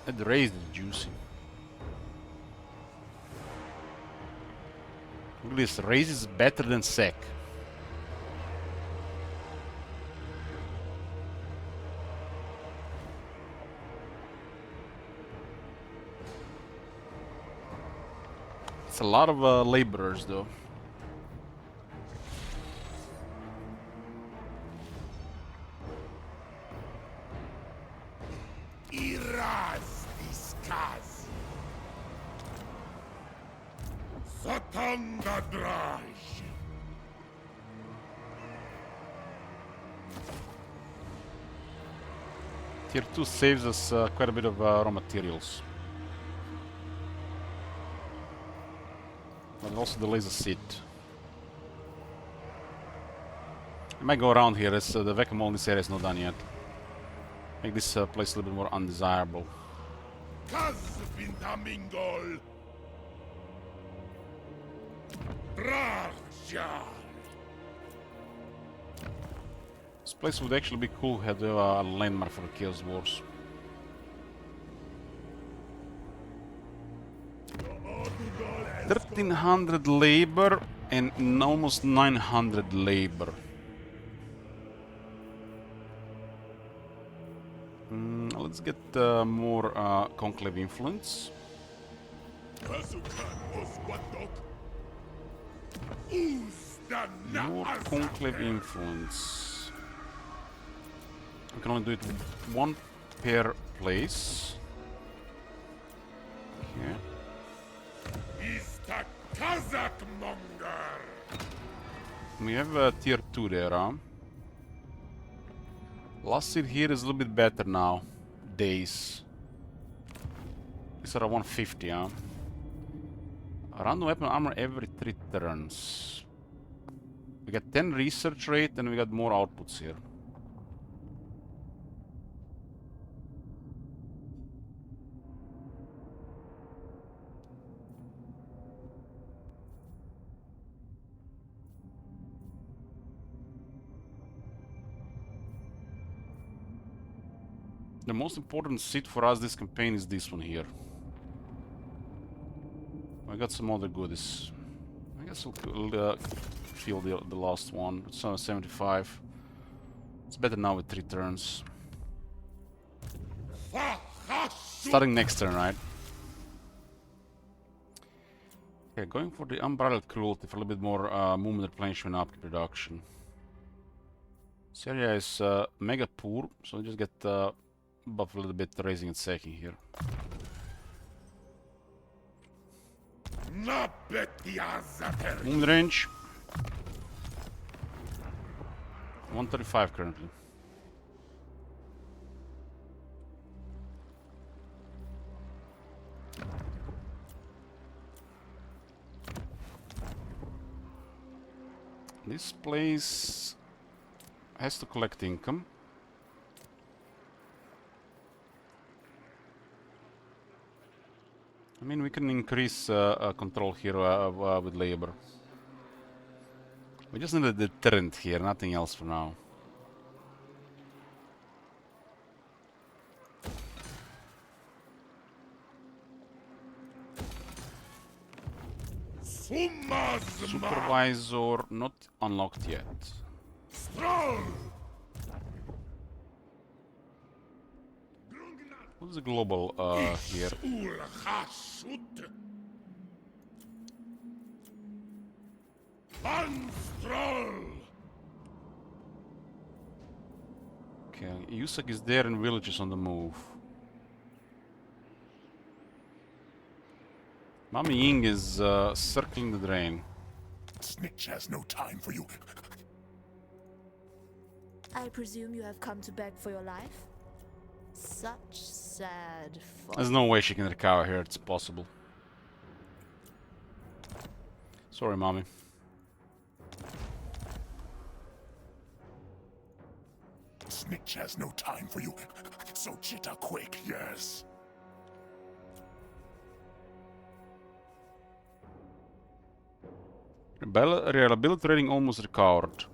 That raise is juicy. Look at this, raise is better than sec. It's a lot of laborers though. Iraz Diskas. Satanga Draj. Tier 2 saves us quite a bit of raw materials. But it also delays a sit. I might go around here as the vacuum in this area is not done yet. Make this place a little bit more undesirable. Kazvintamingol. Drarjar. This place would actually be cool had a landmark for the Chaos Wars. Odugal 1300 labor and almost 900 labor. Let's get more conclave influence. Kasukan Oswadok. Uzdana More conclave influence. We can only do it with one per place. Okay. Ista Kazak Monger. We have tier 2 there, huh? Last seed here is a little bit better now. Days. These are 150, huh? Random weapon armor every 3 turns. We got 10 research rate and we got more outputs here. The most important seed for us this campaign is this one here. I got some other goodies. I guess we'll fill the last one. It's 75. It's better now with 3 turns. Starting next turn, right? Okay, going for the unbridled cruelty for a little bit more movement replenishment upkeep reduction. This area is mega poor, so we just get buff a little bit, raising and sacking here. Movement range 135 currently. This place has to collect income. I mean, we can increase control here with labor. We just need a deterrent here, nothing else for now. Supervisor not unlocked yet. What's the global here? Okay, Yusak is there and village is on the move. Mami Ying is circling the drain. Snitch has no time for you. I presume you have come to beg for your life? Such sad fun. There's no way she can recover here, it's possible. Sorry, mommy. Snitch has no time for you. So chitta quick, yes. Reliability rating almost recovered.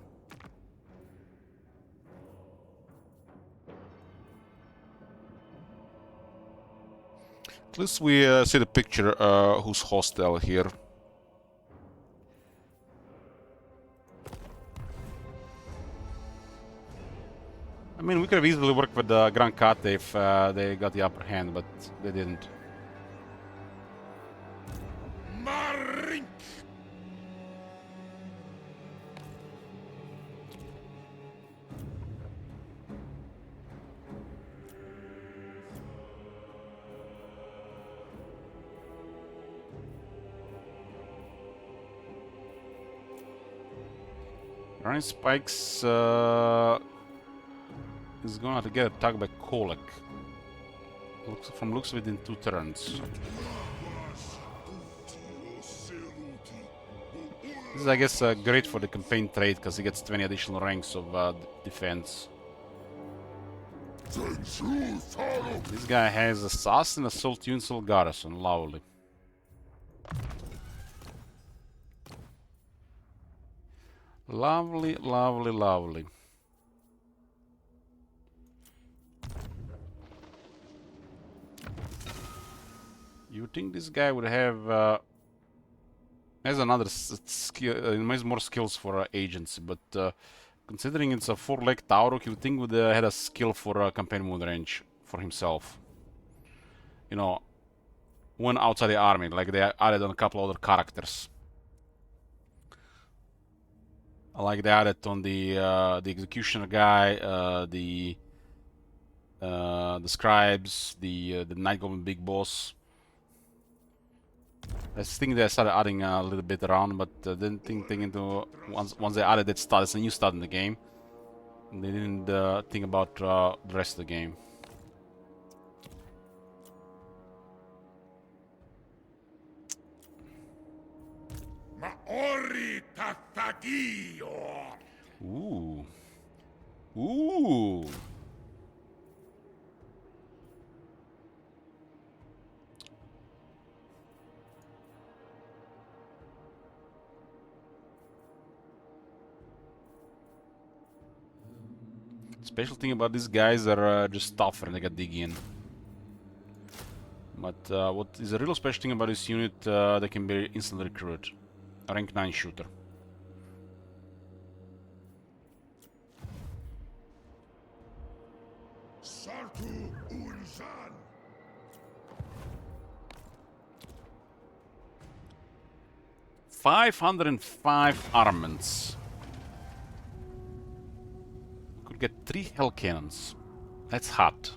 At least we see the picture who's hostile here. I mean, we could have easily worked with Gran Kate if they got the upper hand, but they didn't. Marink! Ryan Spikes is gonna have to get attacked by Kolek. From looks within 2 turns. This is, I guess, great for the campaign trade because he gets 20 additional ranks of defense. This guy has Assassin, Assault, Unsel, Garrison. Lovely. Lovely, lovely, lovely. You think this guy would have has another skill, has more skills for agency, but considering it's a 4-leg Taurok, you would think would had a skill for campaign moon range for himself. You know, one outside the army, like they added on a couple other characters. Like they added on the executioner guy, the scribes, the Night Goblin Big Boss. I think they started adding a little bit around, but didn't think into once they added that stat, it's a new stat in the game. They didn't think about the rest of the game. Maori Tatagio! Ooh. Ooh. Special thing about these guys are just tougher and they got dig in. But what is a real special thing about this unit, they can be instantly recruited. A rank 9 shooter. Sartu Unzan! 505 armaments. Get 3 hell cannons. That's hot.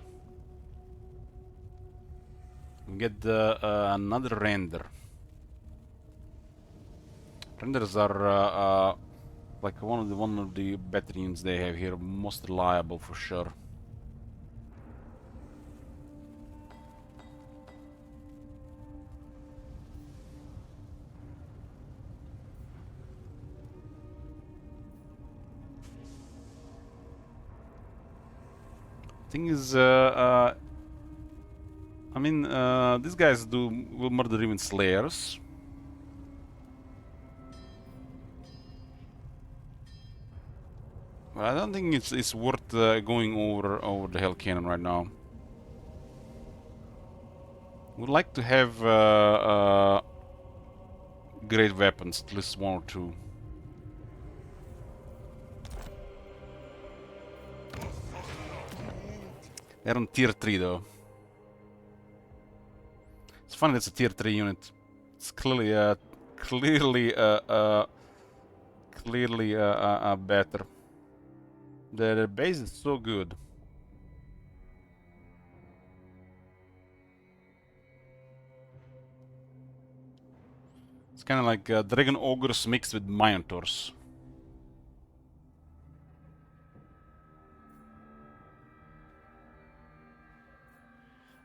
We get another render. Renders are like one of the better units they have here, most reliable for sure. Thing is, I mean, these guys will murder even slayers. But I don't think it's worth going over the hell cannon right now. Would like to have great weapons, at least 1 or 2. They're on tier 3 though. It's funny that's a tier 3 unit. It's clearly better. The base is so good. It's kind of like Dragon Ogres mixed with Minotaurs.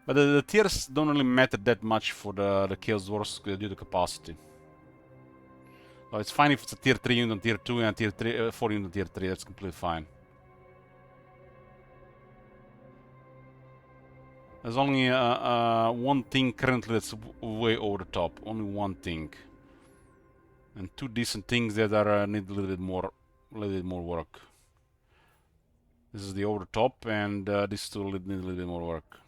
But the tiers don't really matter that much for the Chaos Dwarfs due to capacity. So it's fine if it's a tier 3 unit on tier 2 and a tier 4 unit on tier 3, that's completely fine. There's only one thing currently that's way over the top. Only one thing. And 2 decent things that are need a little bit more work. This is the over the top, and these 2 need a little bit more work.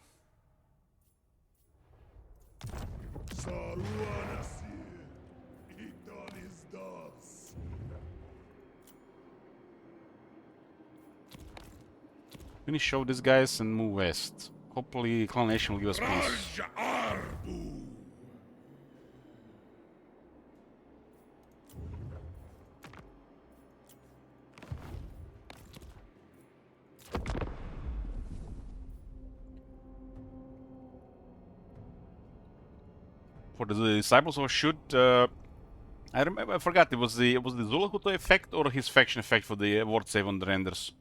Finish off these guys and move west. Hopefully, Clan Nation will give us peace. For the disciples of shoot, I forgot it was the Zulahuto effect or his faction effect for the ward save on the renders.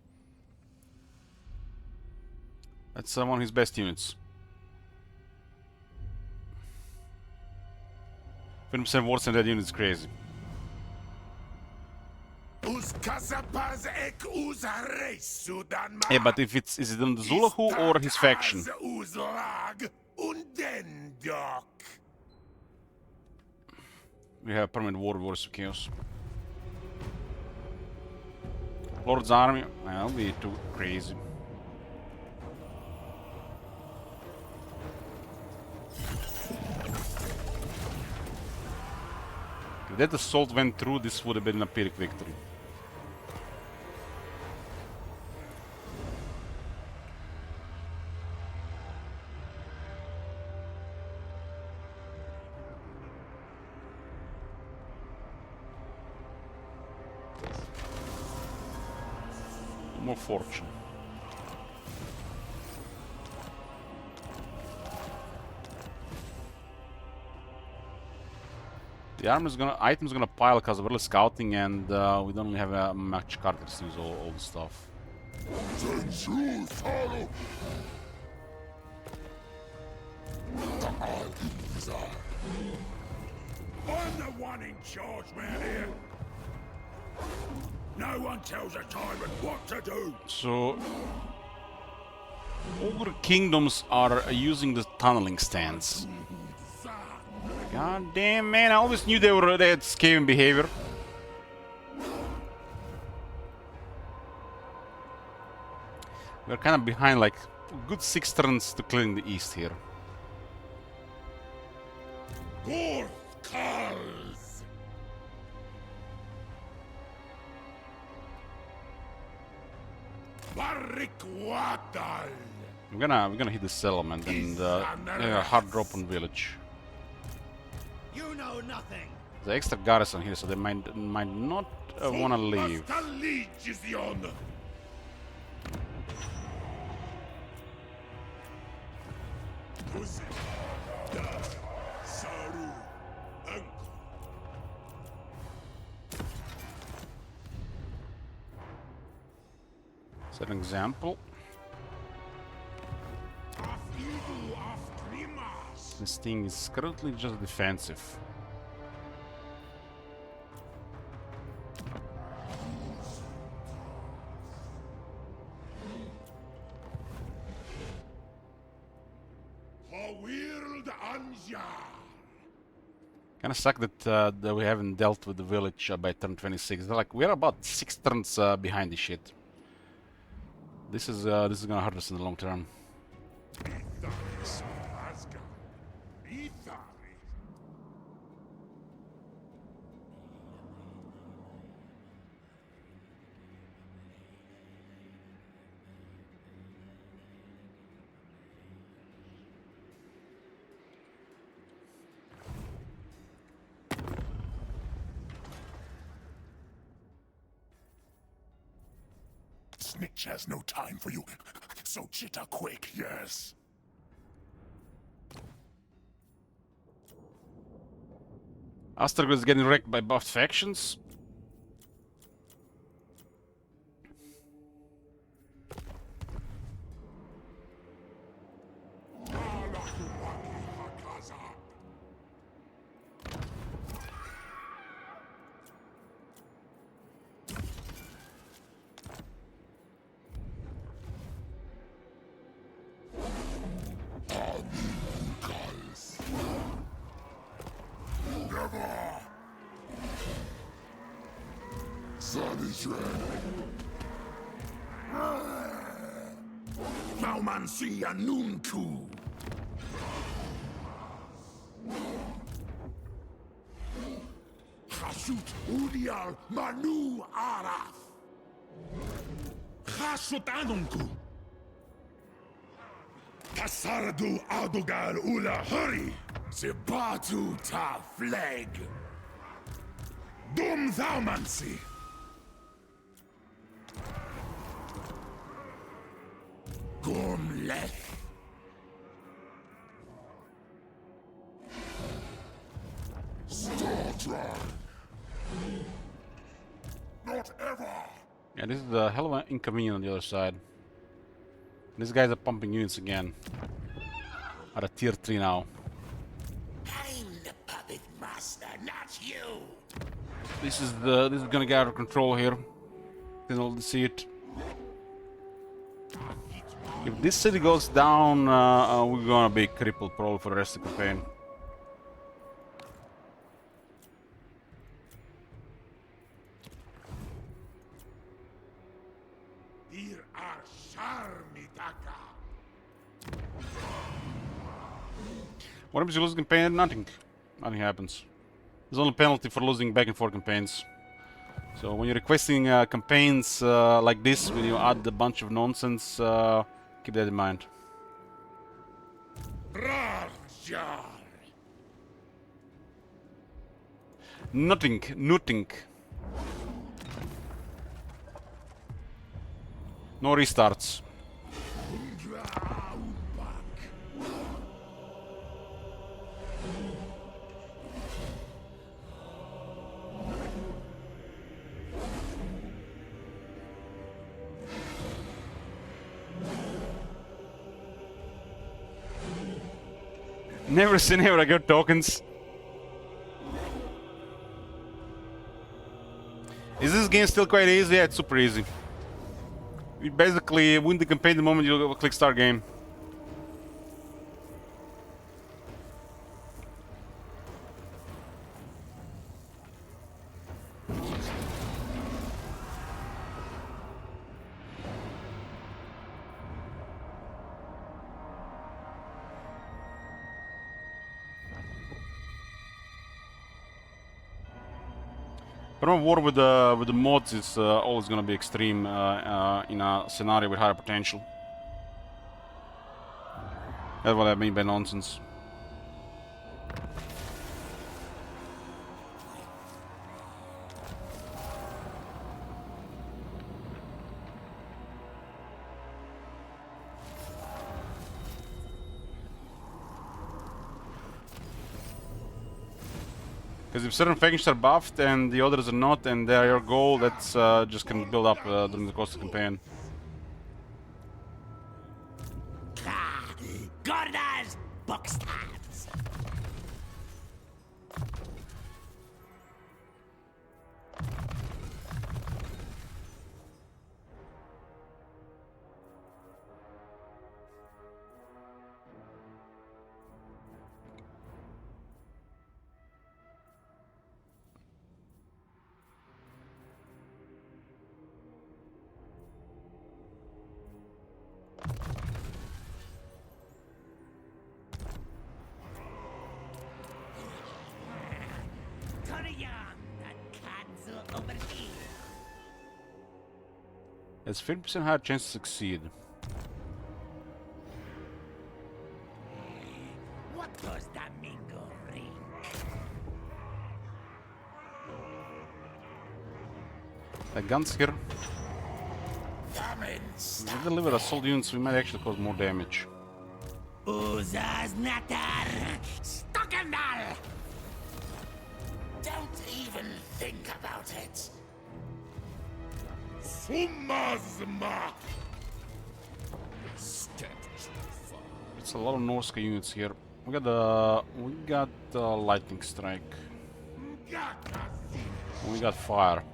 That's one of his best units. 50% ward save that unit is crazy. Yeah, but if is it on the Zulahu or his faction? We have permanent war of chaos. Lord's army, well, be too crazy. If that assault went through, this would have been a Pyrrhic victory. More fortune. The item's gonna pile because of early scouting, and we don't really have much cartridges to use all the stuff. I'm the one in charge round here. No one tells a tyrant what to do. So, Ogre Kingdoms are using the tunneling stance. God damn, man, I always knew they had scaven behavior. We're kind of behind, like, a good 6 turns to clearing the east here. We're gonna hit the settlement and a hard drop on village. You know nothing. The extra garrison here, so they might not wanna leave. Saru. Set an example. This thing is currently just defensive. Kinda suck that we haven't dealt with the village by turn 26. Like we're about 6 turns behind this shit. This is gonna hurt us in the long term. Snitch has no time for you, so chitter quick, yes. Astergrid is getting wrecked by buffed factions. Naumansia Nunku. Hasut Udial Manu Araf. Hasut Anunku. Tasardu Adugal Ula Hurry. Zibatu Ta Flag. Dum Thaumansi. Gumleth. Star Not ever. Yeah, this is a hell of an inconvenience on the other side. These guys are pumping units again. At a tier 3 now. I'm the puppet master, not you. This is gonna get out of control here. Can all see it. If this city goes down, we're gonna be crippled probably for the rest of the campaign. Here are Sharmitaka. What happens if you lose a campaign? Nothing. Nothing happens. There's only penalty for losing back and forth campaigns. So when you're requesting campaigns like this, when you add a bunch of nonsense, keep that in mind. Zharr. Nothing. No restarts. Never seen here I got tokens. Is this game still quite easy? Yeah, it's super easy. You basically win the campaign the moment you click start game. But on war with the mods is always gonna be extreme in a scenario with higher potential. That's what I mean by nonsense. Because if certain factions are buffed and the others are not, and they are your goal, that's just can build up during the course of the campaign. Gordas Buckstabs. Has 50% higher chance to succeed. What does that mingo ring? The guns here. If we deliver assault units, we might actually cause more damage. Uzas natar Stockendal. Don't even think about it. Sumazma! Step too far. It's a lot of Norska units here. We got lightning strike. We got fire.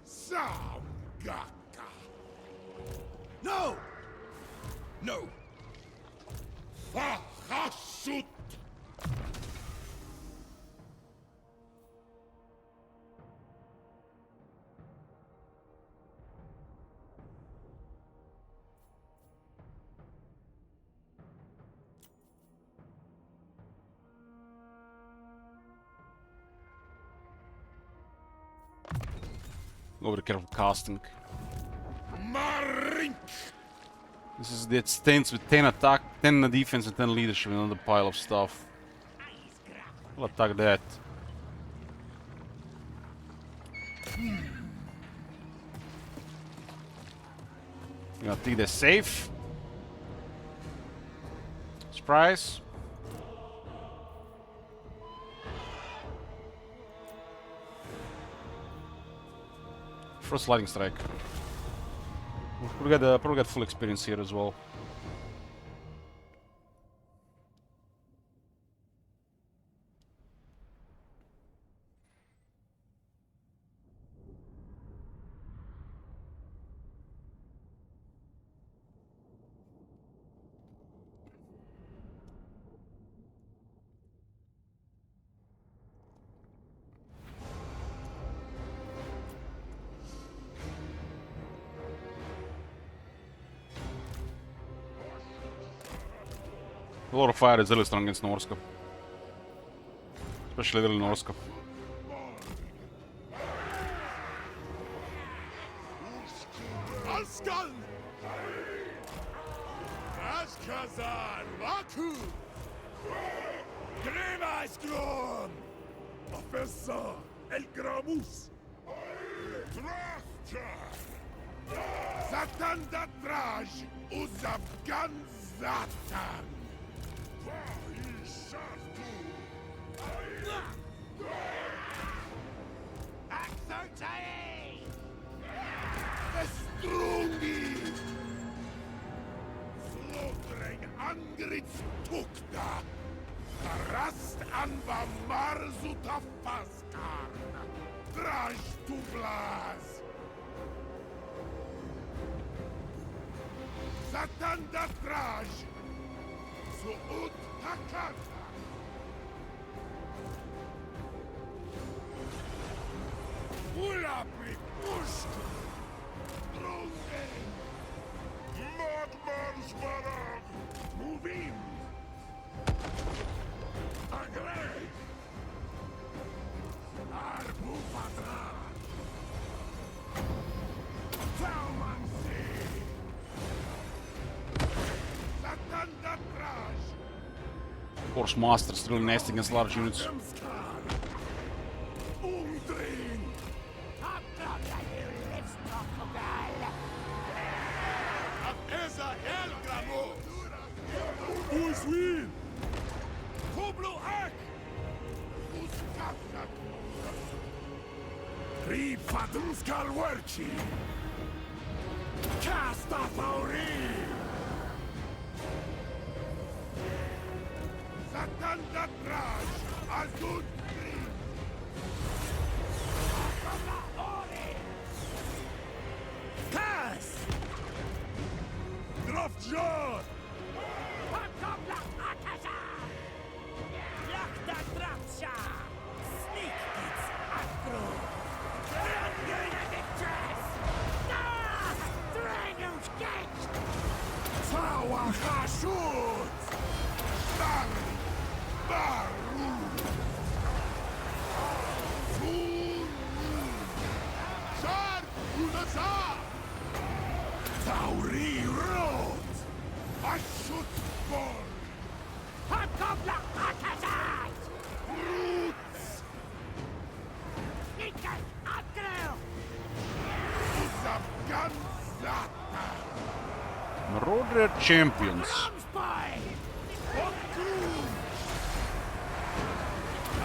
Samgaka! No! No! Fahasut! Go be careful casting. Marink! This is the stance with 10 attack, 10 defense, and 10 leadership, and another pile of stuff. We'll attack that. You gonna take the safe. Surprise. First lightning strike. We'll probably get full experience here as well. A lot of fire is really strong against Norska. Especially little Norska. Askan! Ashkazan! Vaku! Gremaskron! Professor El Gramus! Drafter! Satan Datraj! Uzabgan Zatan! Axotai! Strungi! Slaughtering Angrids Tukta! Rast Anva Marzuta Faskarn! Draj tu Blaz! Satan da Draj! Suut Takata! Ulapi Pushka! Drunge! Madman's Barag! Move in! Agree! Horse Master's really nasty against large units. Zharr! Cała Hashut! Baru! Zharr! Unasa! Tauri Road! Hashut Bor! Roots! Uzafganzata! Marauder champions.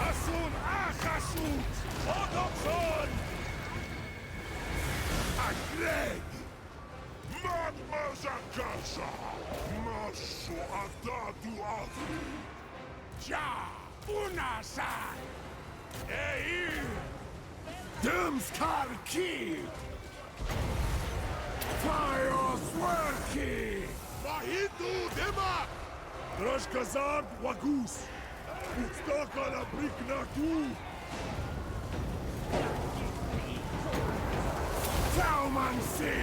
Asun Achashut! Odokson! Agreg! Madmazakasa! Masu Adadu Adri! Ja! Unasa! Eir! Dömskar Kid! Fios Werki! Mahitu Dema! Troshkazard Wagus! Utstokala Briknatu! Taumansi!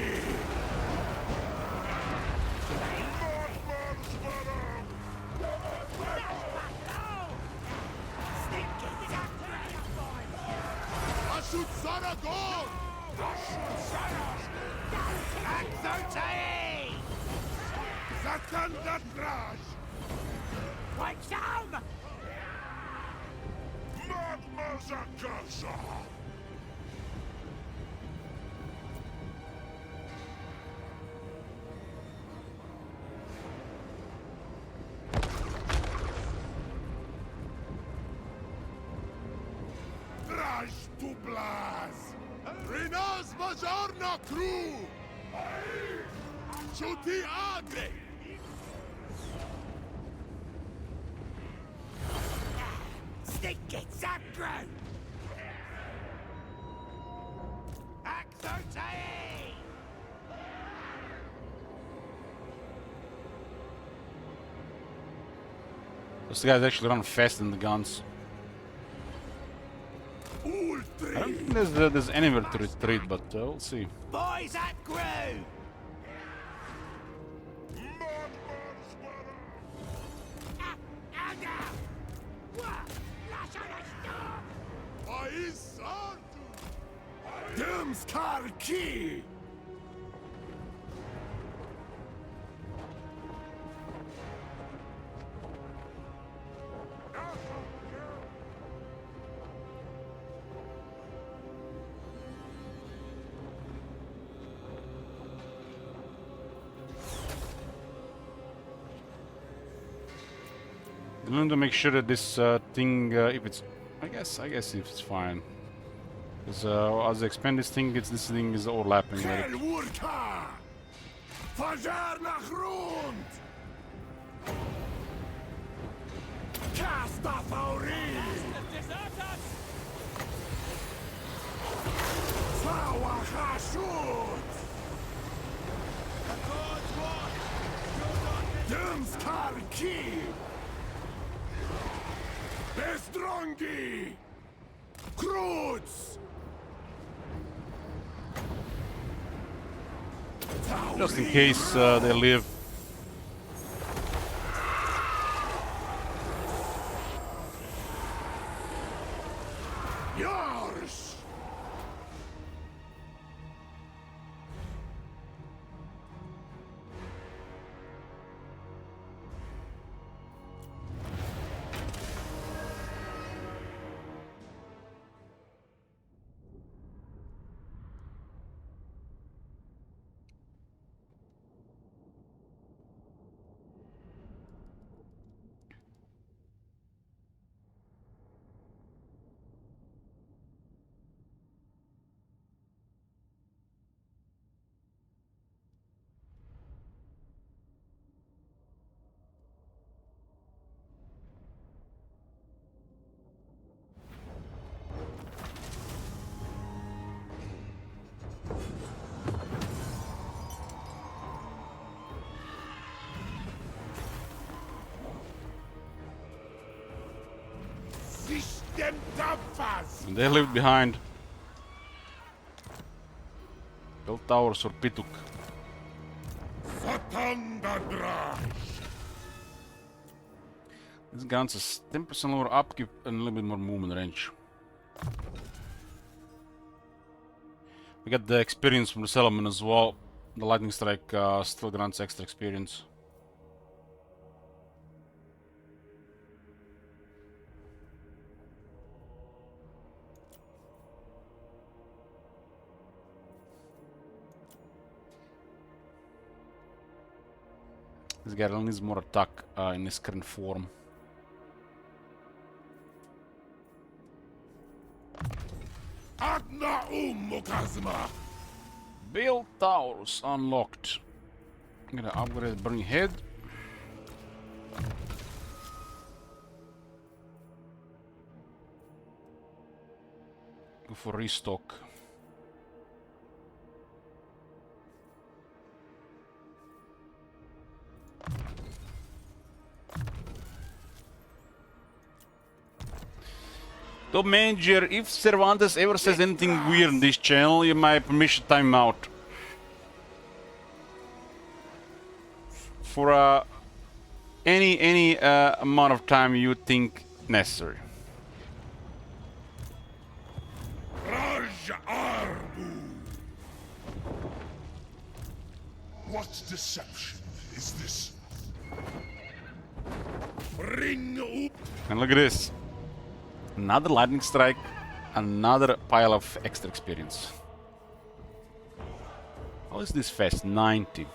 Ashut Saragon! Ashut Saragon! Zakandatrash! Madmazakasa! Trash to blaz! Rinas Mazarna crew! Shuti Agre! Those guys actually run fast in the guns. I Ultri! don't think there's anywhere to retreat, but we'll see. Boys at crew! Dömskar Ki! I want to make sure that this thing, if it's, I guess if it's fine. Because as I expand this thing is overlapping. Like, Helwurka! Fajar nach rund! Kasta Fauri! Cała Hashut! Dömskar Ki! Bestrongi! Kruz! just in case they live. Yours! System Tapas! And they leave behind. Build towers or Pituk. Fatandadra! This grants us 10% lower upkeep and a little bit more movement range. We got the experience from the settlement as well. The lightning strike still grants extra experience. This guy needs more attack in his current form. Adna Mukazma! Build towers unlocked. I'm gonna upgrade Burning Head. Go for restock. Top Manager, if Cervantes ever says anything weird in this channel, you might permission time out. For any amount of time you think necessary. Raj Arbu! What deception is this? Ring up! And look at this. Another lightning strike, another pile of extra experience. How is this fast? 90.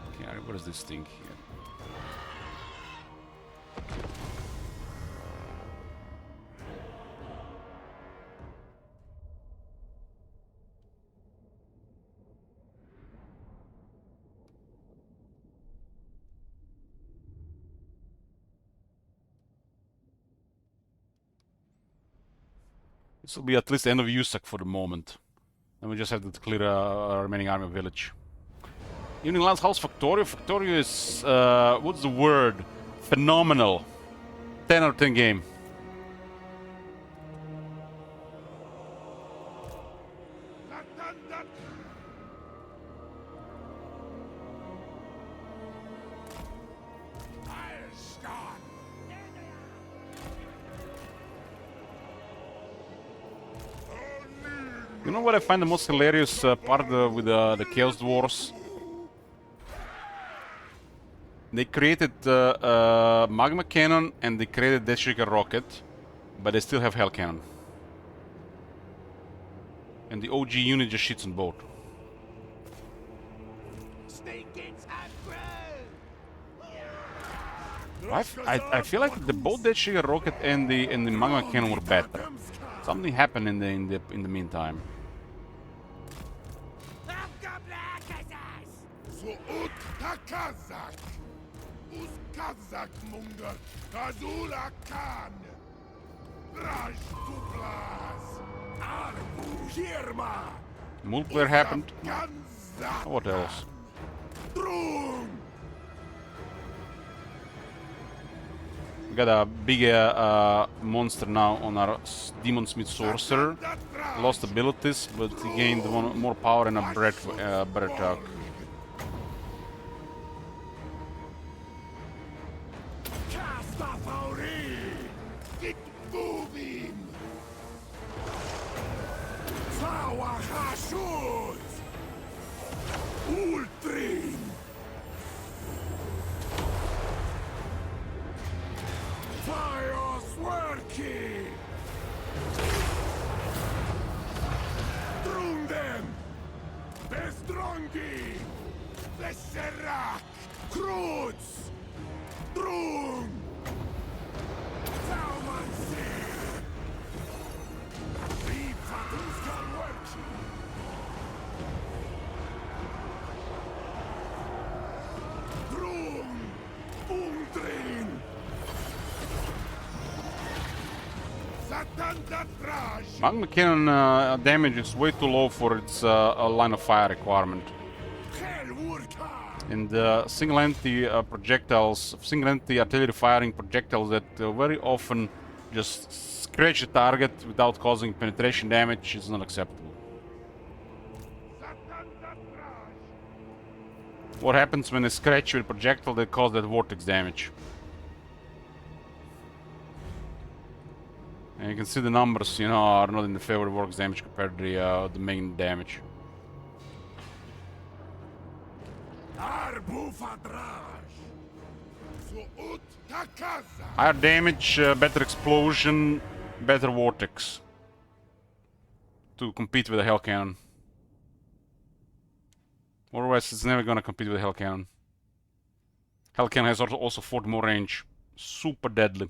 Okay, what is this thing here? This will be at least the end of Yusak for the moment. Then we just have to clear our remaining army of village. Evening Lands House Factorio. Factorio is, what's the word? Phenomenal. 10 out of 10 game. You know what I find the most hilarious part with the Chaos Dwarfs? They created Magma Cannon and they created Deathshaker Rocket, but they still have Hell Cannon. And the OG unit just shits on both. I feel like the both Deathshaker Rocket and the Magma Cannon were better. Something happened in the meantime. Suut Takazak! Uskazak Munger! Kazula Khan! Raj Duplas! Arbu Hirma! Multiplayer happened. What else? Drung! We got a big monster now on our Demon Smith Sorcerer. Lost abilities, but he gained more power and a better attack. Ultrim! Fire Swerky! Drung them! Bestrongi! Besserak! Kruz! Drung! Taumansi! Viva Tuskalwerki! Drung! Undrin! Magma Cannon damage is way too low for its line of fire requirement. And single entity projectiles, single entity artillery firing projectiles that very often just scratch the target without causing penetration damage is not acceptable. What happens when they scratch with a projectile that causes that vortex damage? And you can see the numbers, you know, are not in the favor of vortex damage compared to the main damage. Higher damage, better explosion, better vortex. To compete with the Hell Cannon. Otherwise, it's never gonna compete with the Hell Cannon. Hell Cannon has also 40 more range. Super deadly.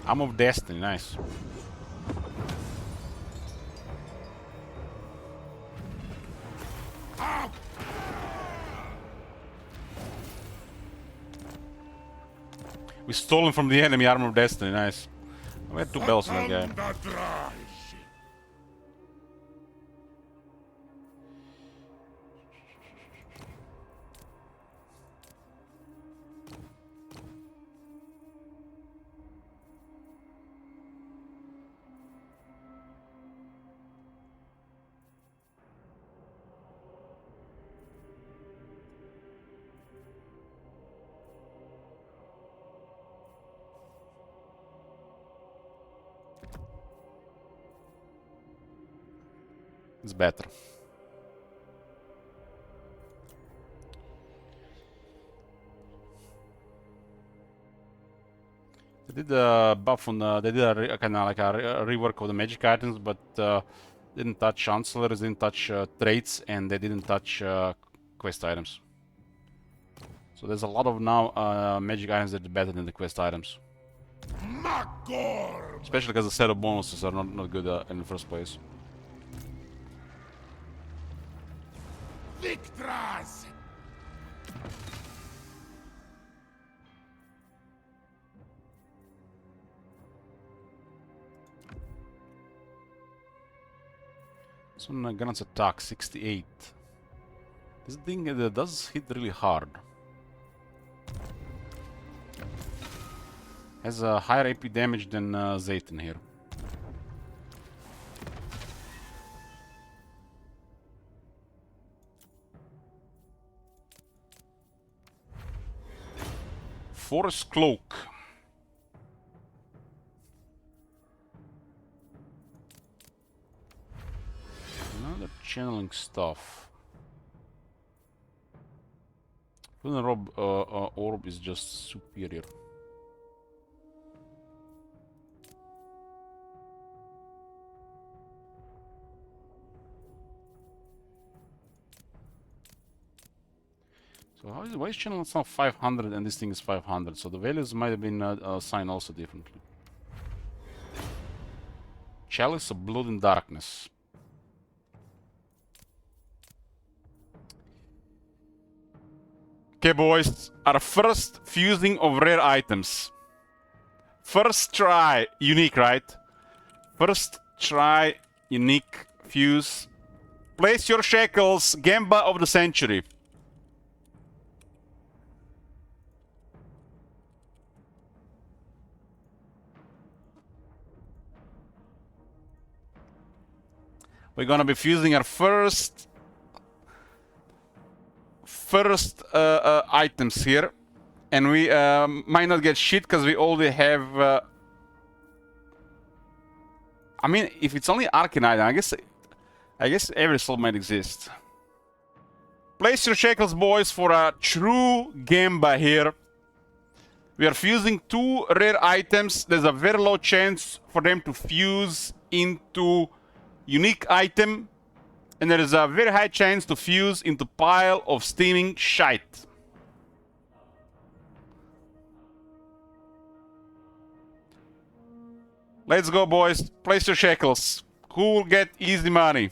Arm of Destiny, nice. We stolen from the enemy Armor of Destiny, nice. We had 2 bells on that guy. It's better. They did a buff on they did a kind of like a rework of the magic items, but didn't touch chancelleries, didn't touch traits, and they didn't touch quest items. So there's a lot of now magic items that are better than the quest items. Especially because the set of bonuses are not good in the first place. Victras! So guns attack 68. This thing does hit really hard. Has a higher AP damage than Zayton here. Forest Cloak. Another channeling stuff. Rob Orb is just superior. So why is channel now 500 and this thing is 500? So the values might have been assigned also differently. Chalice of Blood and Darkness. Okay, boys, our first fusing of rare items. First try, unique, right? First try, unique fuse. Place your shackles, Gamba of the Century. We're gonna be fusing our first items here, and we might not get shit because we already have. I mean, if it's only Arcane item, I guess every soul might exist. Place your shackles, boys, for a true Gamba here. We are fusing 2 rare items. There's a very low chance for them to fuse into unique item, and there is a very high chance to fuse into pile of steaming shite. Let's go, boys. Place your shackles. Who will get easy money?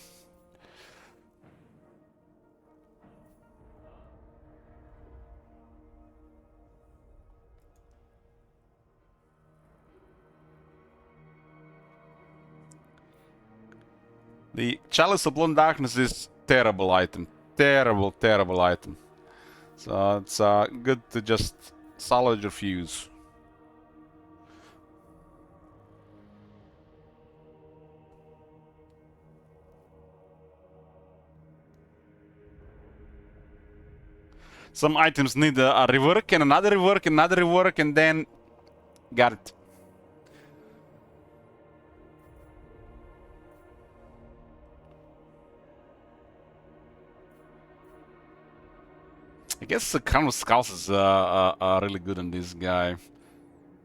The Chalice of Blood Darkness is terrible item. Terrible, terrible item. So it's good to just salvage your fuse. Some items need a rework and another rework and another rework and then got it. I guess the Crown of Skulls is really good on this guy.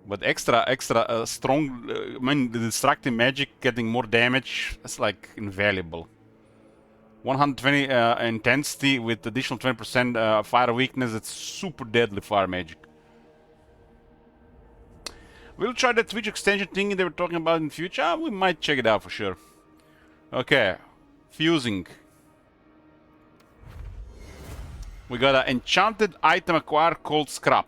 But extra strong, I mean, the destructive magic getting more damage, that's like invaluable. 120 intensity with additional 20% fire weakness, it's super deadly fire magic. We'll try the Twitch extension thing they were talking about in the future. We might check it out for sure. Okay, fusing. We got an enchanted item acquired called Scrap.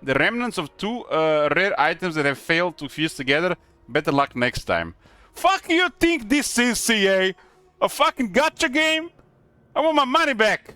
The remnants of two rare items that have failed to fuse together. Better luck next time. Fuck you think this is, CA? A fucking gacha game? I want my money back.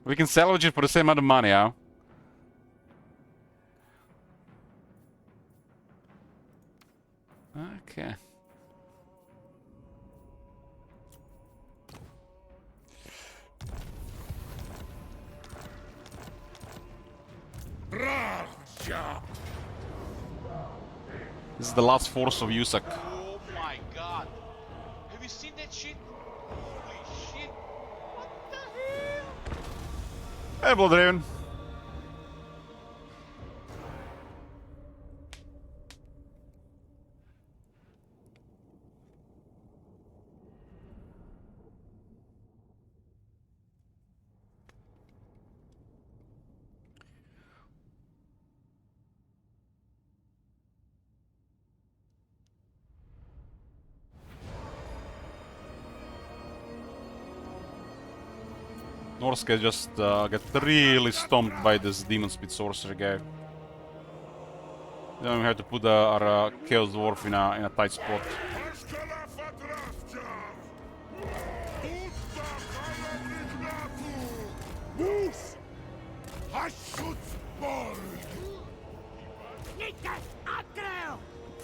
We can salvage it for the same amount of money, huh? Okay. This is the last force of Yusak. Oh my god. Have you seen that shit? Holy shit. What the hell? Hey, Bloodraven. Norske just got really stomped by this Demon Speed Sorcerer guy. Then we have to put our Chaos Dwarf in a tight spot.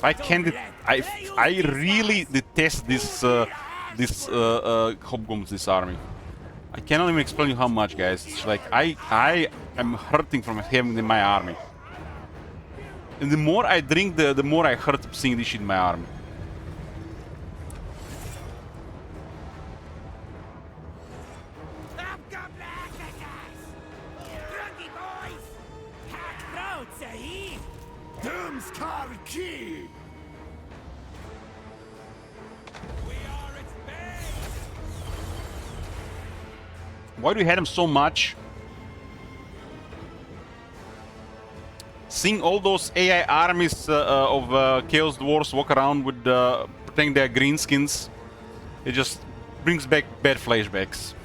I can't. I really detest this Hobgoblins, this army. I cannot even explain you how much, guys. It's like I am hurting from having them in my army. And the more I drink, the more I hurt seeing this shit in my army. Why do you hate him so much? Seeing all those AI armies of Chaos Dwarves walk around with pretending they're green skins, it just brings back bad flashbacks.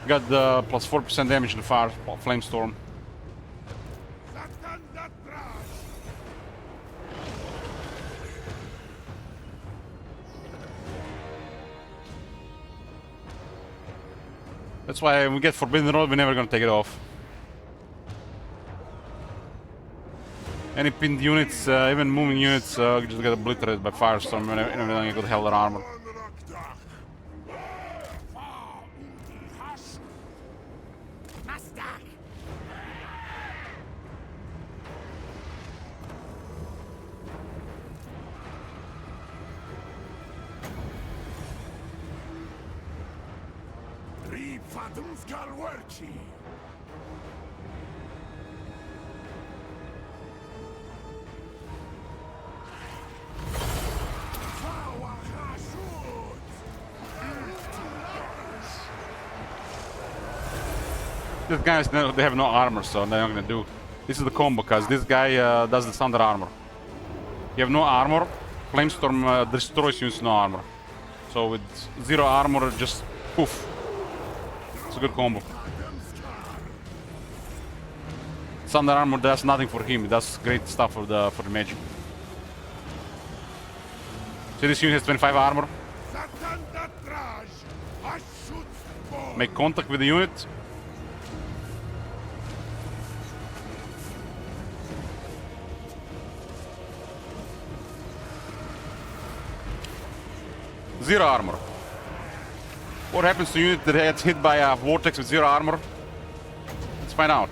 Got plus 4% damage in the fire, flame storm. That's why when we get Forbidden Road, we're never gonna take it off. Any pinned units, even moving units, just get obliterated by Firestorm and everything got hell armor. These guys, they have no armor, so they're not gonna do. This is the combo, because this guy does the standard armor. You have no armor, Flamestorm destroys you with no armor. So with 0 armor, just poof. It's a good combo. Standard armor does nothing for him, it does great stuff for the magic. So this unit has 25 armor. Make contact with the unit. Zero armor. What happens to unit that gets hit by a vortex with 0 armor? Let's find out.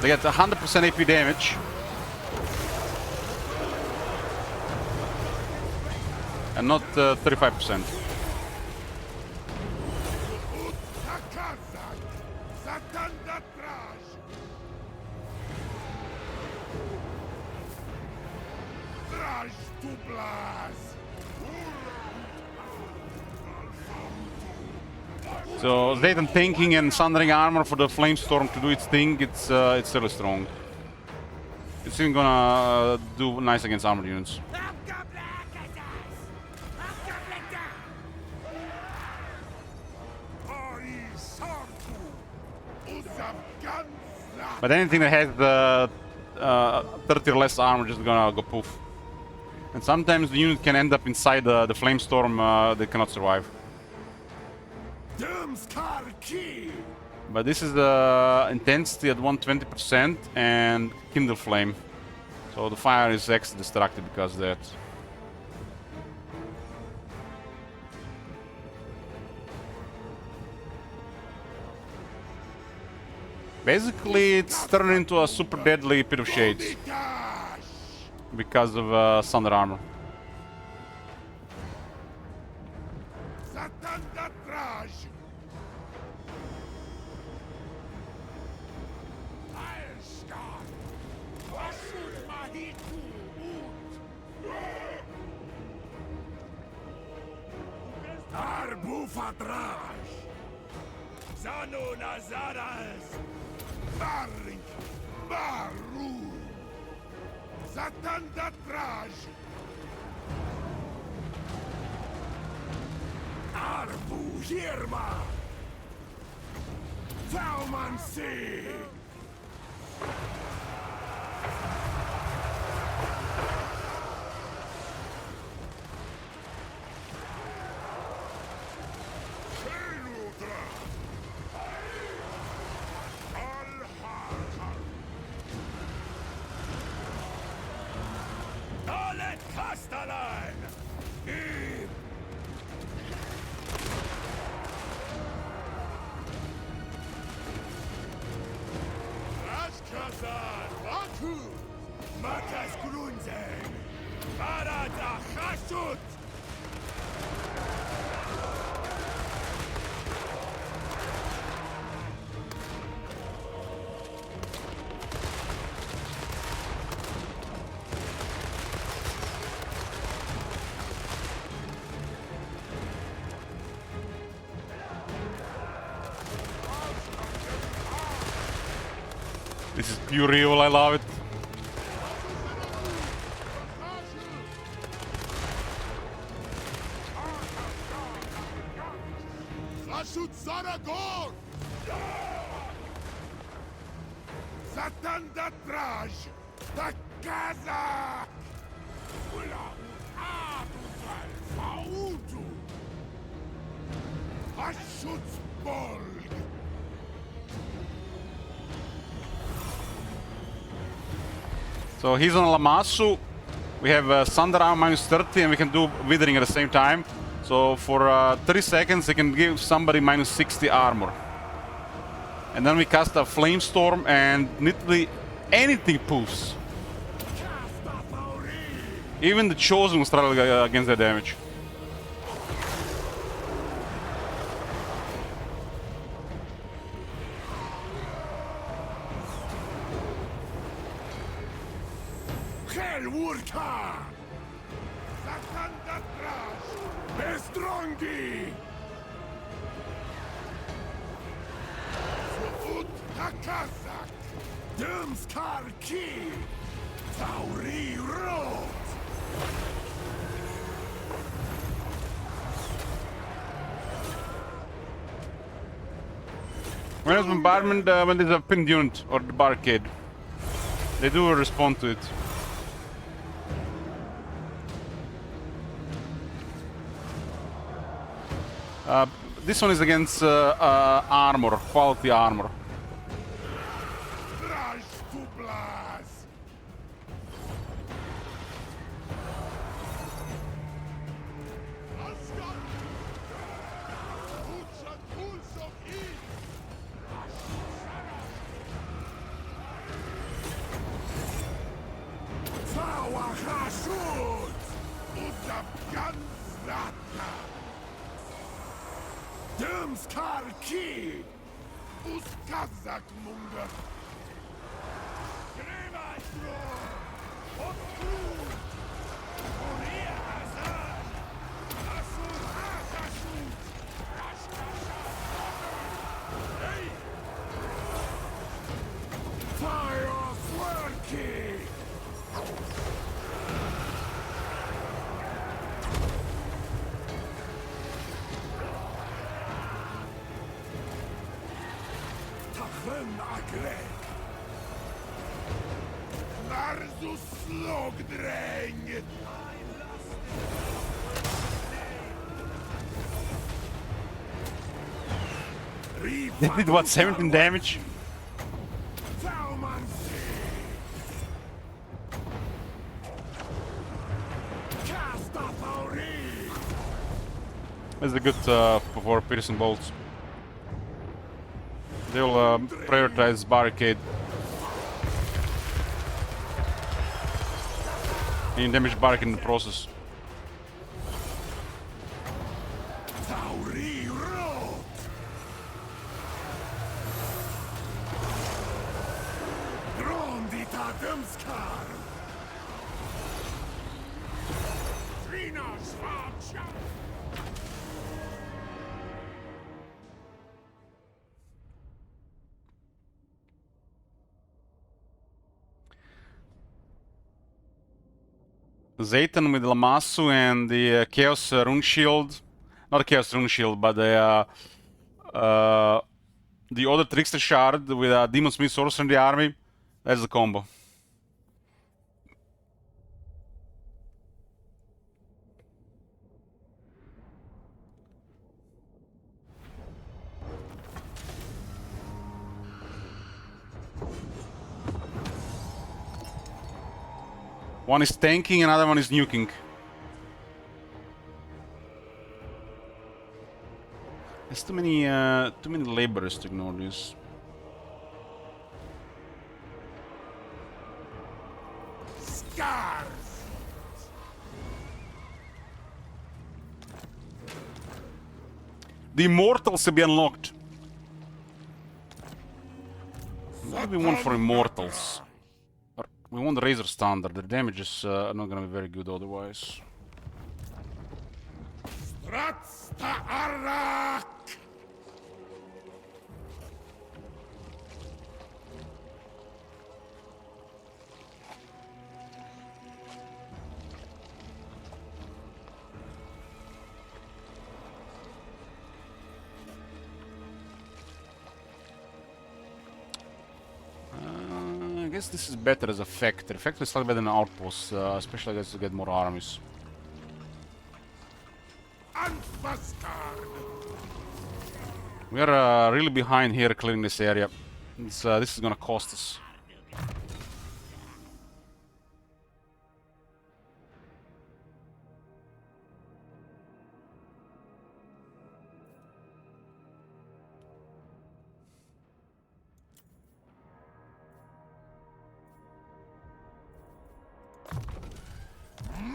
They get 100% AP damage. And not 35%. So Zayton tanking and sundering armor for the Flamestorm to do its thing, it's really strong. It's even gonna do nice against armored units. But anything that has 30 or less armor just gonna go poof. And sometimes the unit can end up inside the Flamestorm, they cannot survive. But this is the intensity at 120% and Kindle Flame. So the fire is extra destructive because of that. Basically, it's turned into a super deadly Pit of Shades because of Thunder Armor. Zanu Nazaras Barik Baru Zatanda Traj Arbu Hirma Valmansi This is pure evil, I love it. Hashut Zaragor! Zatanda Traj! Takaza! Ula Adugal Faudu! Hashut Bolg! So he's on Lamasu. We have Sandara minus 30 and we can do Withering at the same time. So for 30 seconds he can give somebody minus 60 armor. And then we cast a Flamestorm and literally anything poofs. Even the Chosen will struggle against that damage. Helwurka! Zatanda Traj! Bestrongi! Fuut Takazak! Dömskar Ki! Tauri Rot! When it's bombardment, when there's a pinned unit or the barricade, they do respond to it. This one is against armor, quality armor. Traj Tublas! Asgard! Ucha Tulsov East! Cała Hashut! Utapjanzlata! Dömskar Ki! Uskazak Munga! Grevaj Bror! Otkud! Korea Hazan! Asur Hashut! Hey! Fire Swerki! Tachren Agreg! Narzus Slogdräng! They did what, 17 damage? Taumansi! Kastafauri! That's a good for piercing bolts. They'll prioritize barricade. And damage barricade in the process. Tauri Rot! Grondita Dömskar! Trina Schwabscha! Zayton with Lamasu and the Chaos Rune Shield. Not the Chaos Rune Shield, but the other Trickster Shard with a Demon Smith Sorcerer in the army. That's the combo. One is tanking, another one is nuking. There's too many laborers to ignore this. Scars! The Immortals to be unlocked. Maybe one for Immortals. Or we want the Razor Standard. The damage is not gonna be very good otherwise. Stratsta Arak! guess this is better as a factory. Factory is slightly better than an outpost, especially as you get more armies. Unfastard! We are really behind here clearing this area. This is gonna cost us.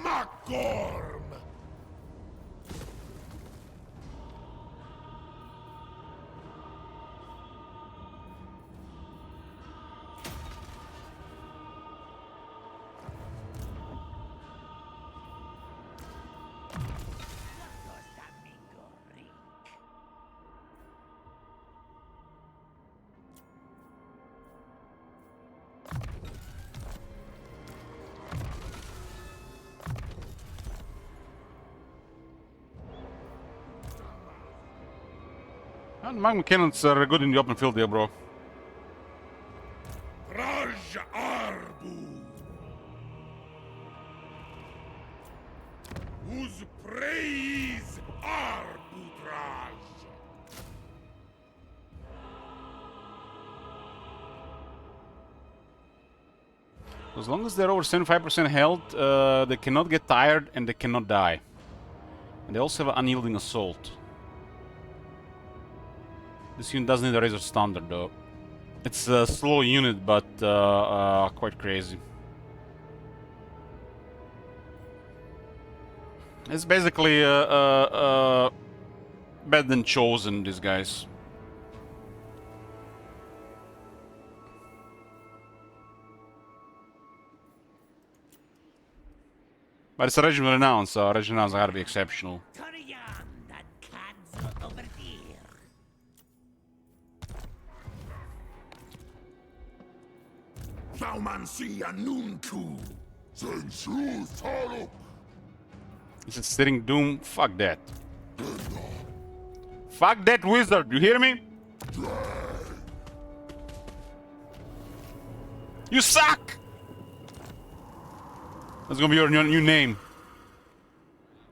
Magorm! And magma cannons are good in the open field here, bro. Raj Arbu! Whose praise Arbutraj! As long as they're over 75% health, they cannot get tired and they cannot die. And they also have an unyielding assault. This unit doesn't need a razor standard though. It's a slow unit, but quite crazy. It's basically better than chosen, these guys. But it's a regional renown, so regional renowns gotta be exceptional. that cad's over here. Thaumansi Anunku. Sensu Tharup. Is it sitting doom? Fuck that. Fuck that wizard, you hear me? You suck! That's gonna be your new name.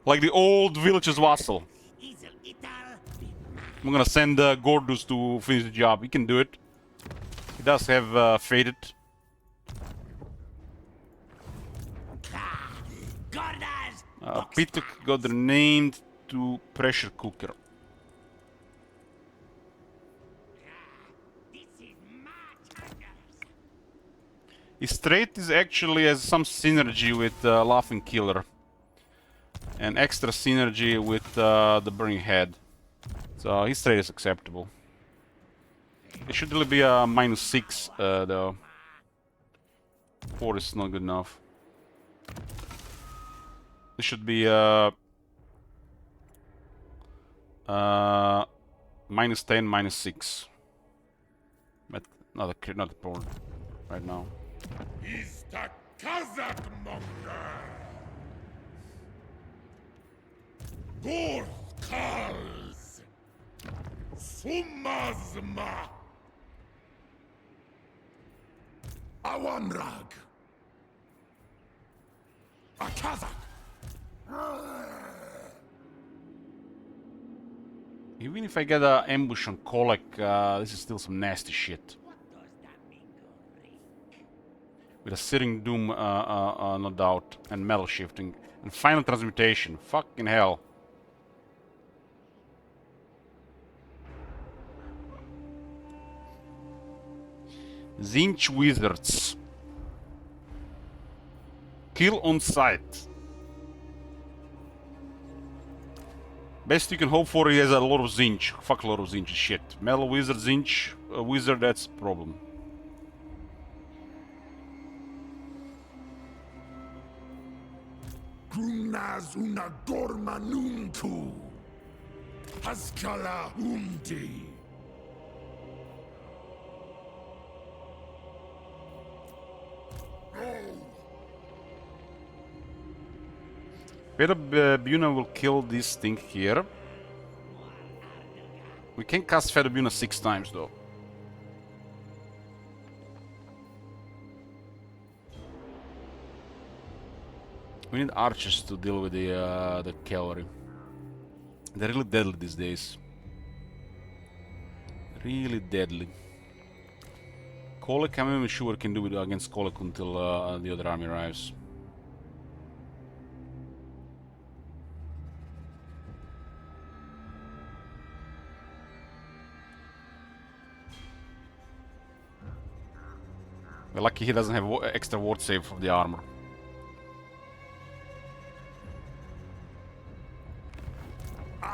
Like the old village's vassal. I'm gonna send Gordus to finish the job. He can do it. He does have Faded. Pituk got renamed to Pressure Cooker. His trait is actually has some synergy with Laughing Killer. And extra synergy with the Burning Head. So his trait is acceptable. It should really be a -6 though. 4 is not good enough. This should be -10, -6. But not a problem right now. He's the Kazakh monger! Gorth calls! Sumazma! Awanrag. A Kazakh. Even if I get an ambush on Kolek, this is still some nasty shit. With a Searing Doom, no doubt, and Metal Shifting. And Final Transmutation. Fucking hell. Zinch Wizards. Kill on sight. Best you can hope for, he has a lot of Zinch. Fuck a lot of Zinch shit. Metal Wizard, Zinch, Wizard, that's a problem. Grumnaz una dorma nunku. Haskala umdi. Fedobuna will kill this thing here. We can cast Fedobuna 6 times though. We need archers to deal with the cavalry. They're really deadly these days. Really deadly. Kolek, I'm not even sure what we can do against Kolek until the other army arrives. We're lucky he doesn't have extra ward save for the armor.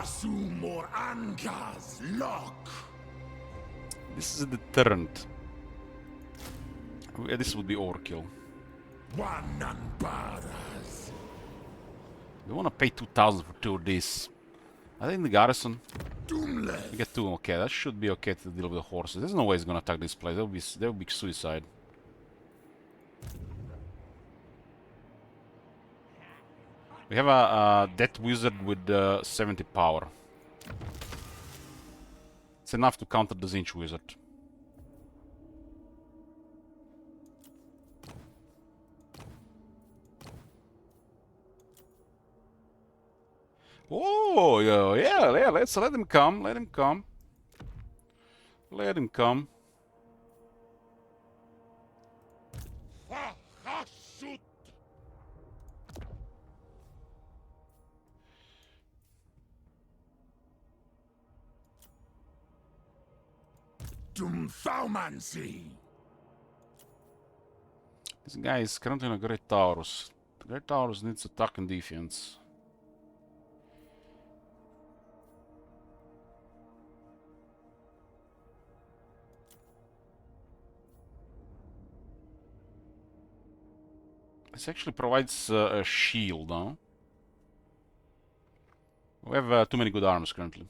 Assume more Angas, lock. This is a deterrent. This would be overkill. One Nambaras. We want to pay 2,000 for 2 of these. I think the garrison. Doomless. We get 2. Okay, that should be okay to deal with the horses. There's no way he's gonna attack this place. That would be suicide. We have a Death Wizard with 70 power. It's enough to counter the Zinch Wizard. Oh, yeah, let's let him come, let him come. Let him come. Doomthaumancy. This guy is currently on a Great Taurus. The Great Taurus needs attack and defense. This actually provides a shield, huh? We have too many good arms currently.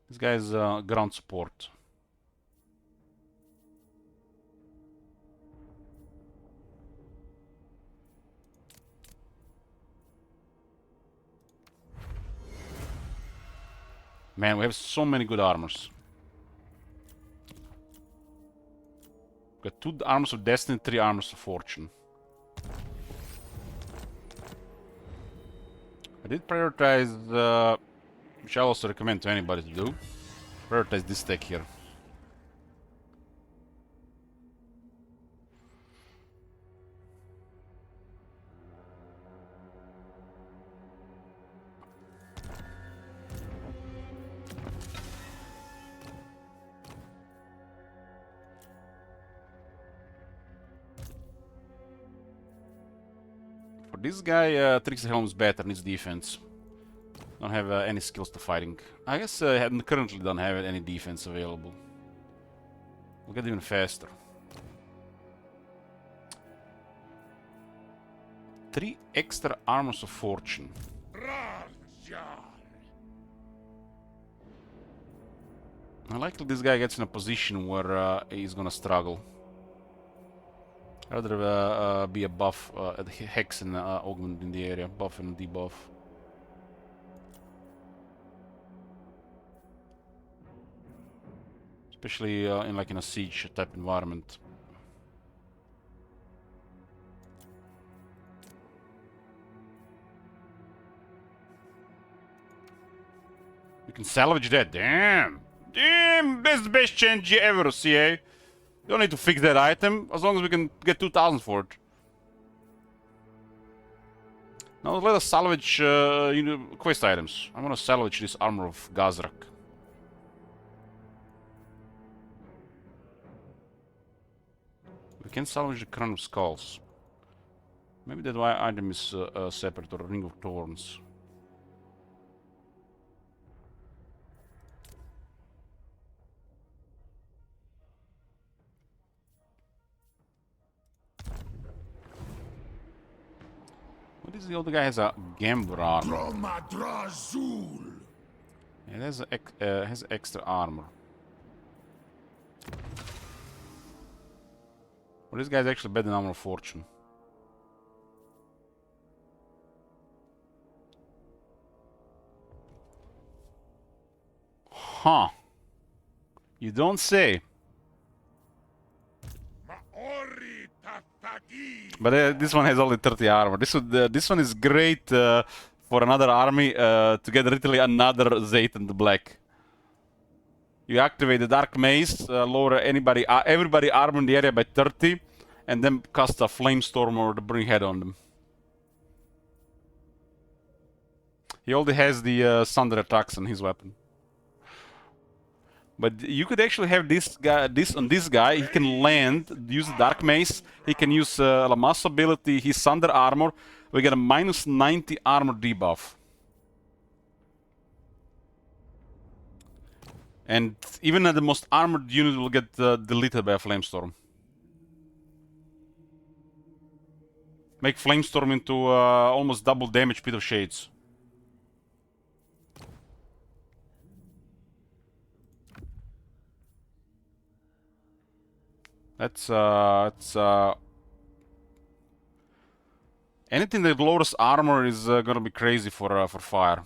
This guy is ground support. Man, we have so many good armors. Got 2 armors of destiny, 3 armors of fortune. I did prioritize, which I also recommend to anybody to do. Prioritize this tech here. For this guy, Trickster Helm is better, needs defense. Don't have any skills to fighting. I guess currently don't have any defense available. We'll get even faster. 3 extra armors of fortune. Likely this guy gets in a position where he's gonna struggle. I'd rather be a buff, hex and augment in the area, buff and debuff. Especially in a siege type environment. You can salvage that. Damn! Damn! That's the best change you ever see, eh? You don't need to fix that item, as long as we can get 2,000 for it. Now let us salvage quest items. I want to salvage this armor of Gazrak. We can salvage the Crown of Skulls. Maybe that item is separate, or Ring of Thorns. What is the other guy? Has a Gambler armor. It has extra armor. Well, this guy's actually better than Armor of Fortune. Huh. You don't say. Maori Tatagi. But this one has only 30 armor. This one is great for another army to get literally another Zayt in the black. You activate the Dark Mace, lower everybody armor in the area by 30, and then cast a Flamestorm or the Burning Head on them. He already has the Thunder attacks on his weapon. But you could actually have this guy, this guy. He can land, use the Dark Mace. He can use Lamass ability, his Thunder armor. We get a minus 90 armor debuff. And even the most armored unit will get deleted by a Flamestorm. Make Flamestorm into almost double damage Pit of Shades. That's anything that lowers armor is gonna be crazy for fire.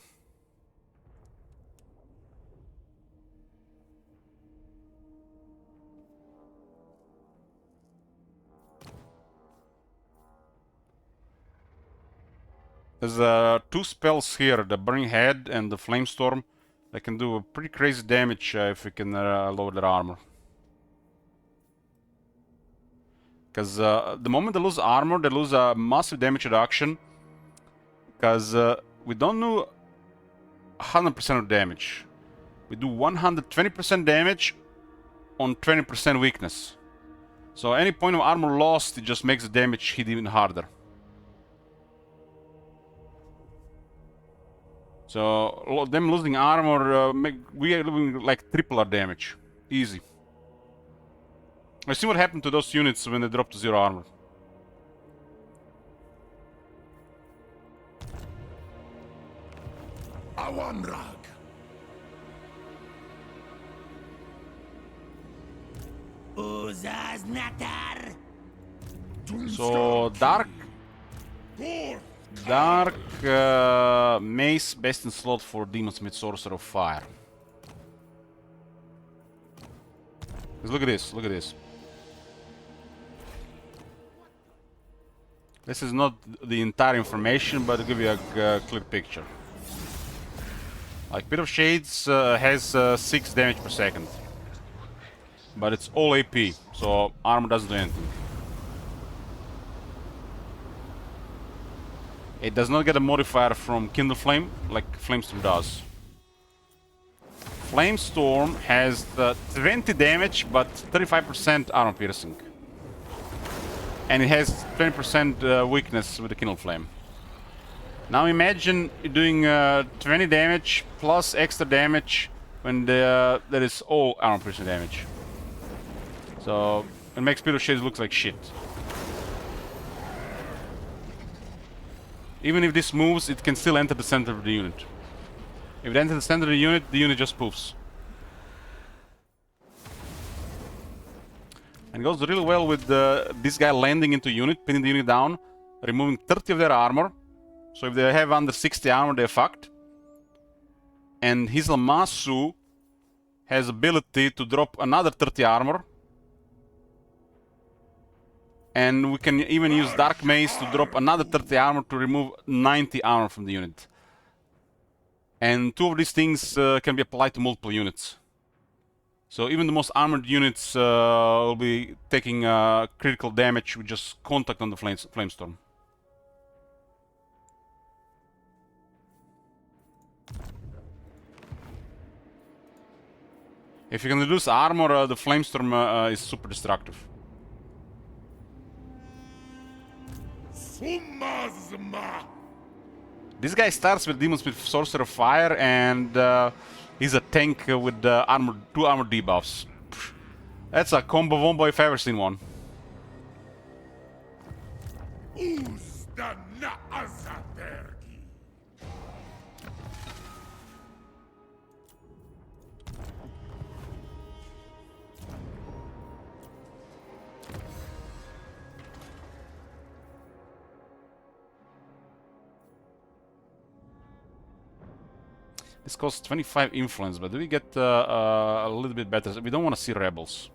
There's two spells here, the Burning Head and the Flamestorm. They can do pretty crazy damage if we can lower their armor. Because the moment they lose armor, they lose a massive damage reduction. Because we don't do 100% of damage. We do 120% damage on 20% weakness. So any point of armor lost, it just makes the damage hit even harder. So them losing armor, we are doing like triple our damage. Easy. I see what happened to those units when they dropped to 0 armor. Awanrag. Uzaz Natar. So Dark Mace, best in slot for Demonsmith, Sorcerer of Fire. Look at this, look at this. This is not the entire information, but I'll give you a clear picture. Like, Pit of Shades has 6 damage per second. But it's all AP, so armor doesn't do anything. It does not get a modifier from Kindle Flame, like Flamestorm does. Flamestorm has 20 damage, but 35% armor piercing. And it has 20% weakness with the Kindle Flame. Now imagine doing 20 damage plus extra damage when there is all armor piercing damage. So it makes Pit of Shades look like shit. Even if this moves, it can still enter the center of the unit. If it enters the center of the unit just poofs. And it goes really well with this guy landing into unit, pinning the unit down, removing 30 of their armor. So if they have under 60 armor, they're fucked. And his Lamassu has ability to drop another 30 armor. And we can even use Dark Mace to drop another 30 armor to remove 90 armor from the unit. And 2 of these things can be applied to multiple units. So even the most armored units will be taking critical damage with just contact on the Flamestorm. If you can reduce armor, the Flamestorm is super destructive. Sumazma. This guy starts with Demons with Sorcerer of Fire, and he's a tank with 2 armor debuffs. That's a combo wombo if I've ever seen one. Uzda na azabergi. This costs 25 influence, but do we get a little bit better? We don't want to see rebels.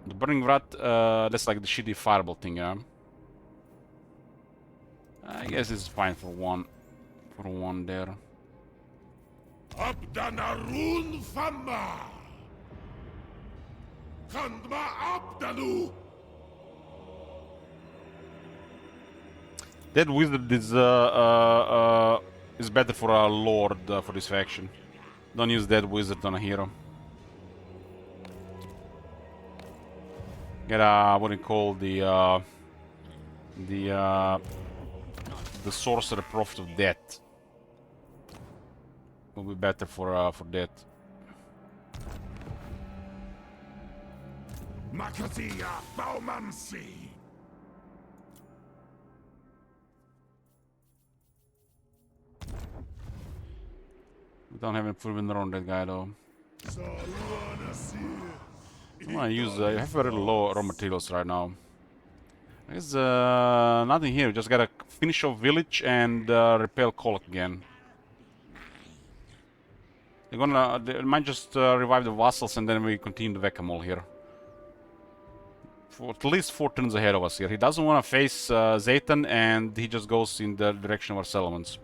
The Burning Wrath, that's like the shitty fireball thing, yeah? I guess it's fine for one there. Abdanarun Fama! Kandma Abdanu! That wizard is better for a lord for this faction. Don't use that wizard on a hero. Get what do you call the sorcerer prophet of death. Will be better for that. Makatia Baumansi! We don't have any proven on that guy though. I want to use. I have very low raw materials right now. There's nothing here. We just gotta finish off village and repel Kolak again. They might just revive the vassals and then we continue the whack-a-mole here. For at least 4 turns ahead of us here. He doesn't want to face Zaytan and he just goes in the direction of our settlements.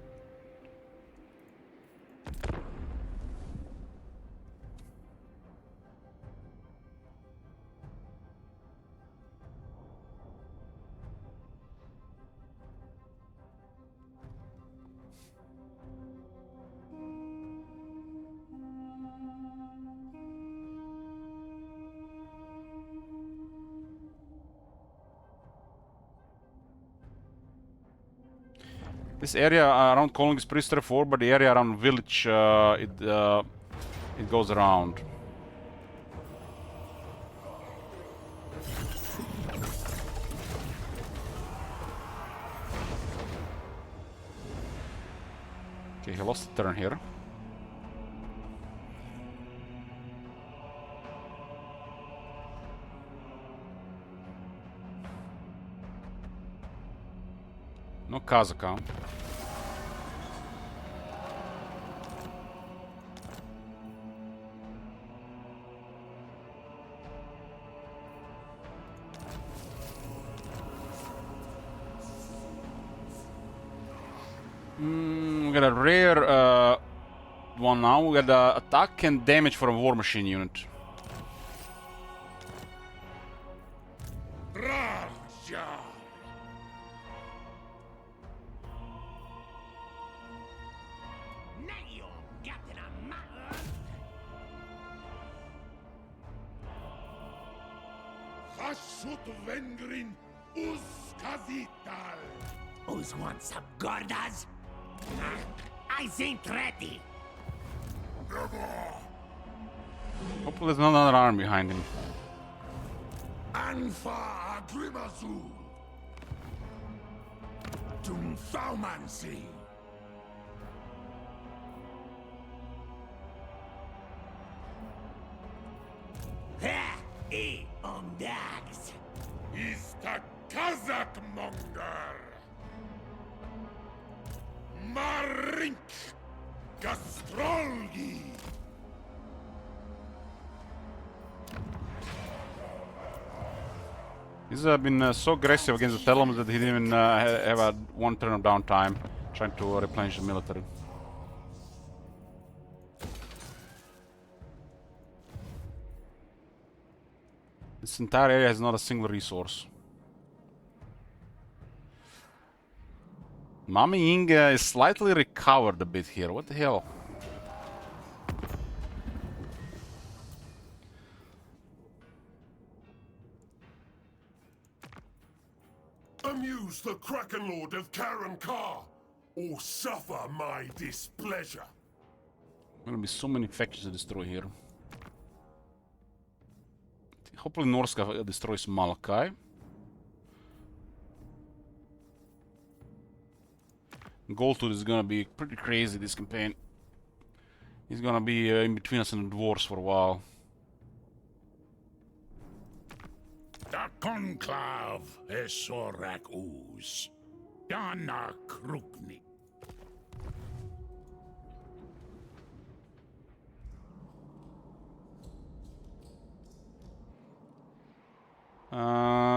This area around Kolung is pretty straightforward, but the area around village, it goes around. Okay, he lost the turn here. No Kazakhstan. We got a rare one now. We got attack and damage for a war machine unit. Raja! Nayo, Captain Amata. Hashut Vengrin Uskazital! Who's want some gordas? I ain't ready. Hopefully there's not another army behind him. Anfa Agrimazu! Tumthaumansi! Ha! E Omdags. Is the Kazakh monger! Marink Gastrolgi! He's been so aggressive against the Telums that he didn't even have a 1 turn of downtime trying to replenish the military. This entire area has not a single resource. Mami Inga is slightly recovered a bit here. What the hell? Amuse the Kraken Lord of Karen Kar, or suffer my displeasure. Gonna be so many factions to destroy here. Hopefully Norska destroys Malakai. Goldtooth is gonna be pretty crazy this campaign. He's gonna be in between us and the dwarves for a while. The Conclave esorak us. Yana krukni.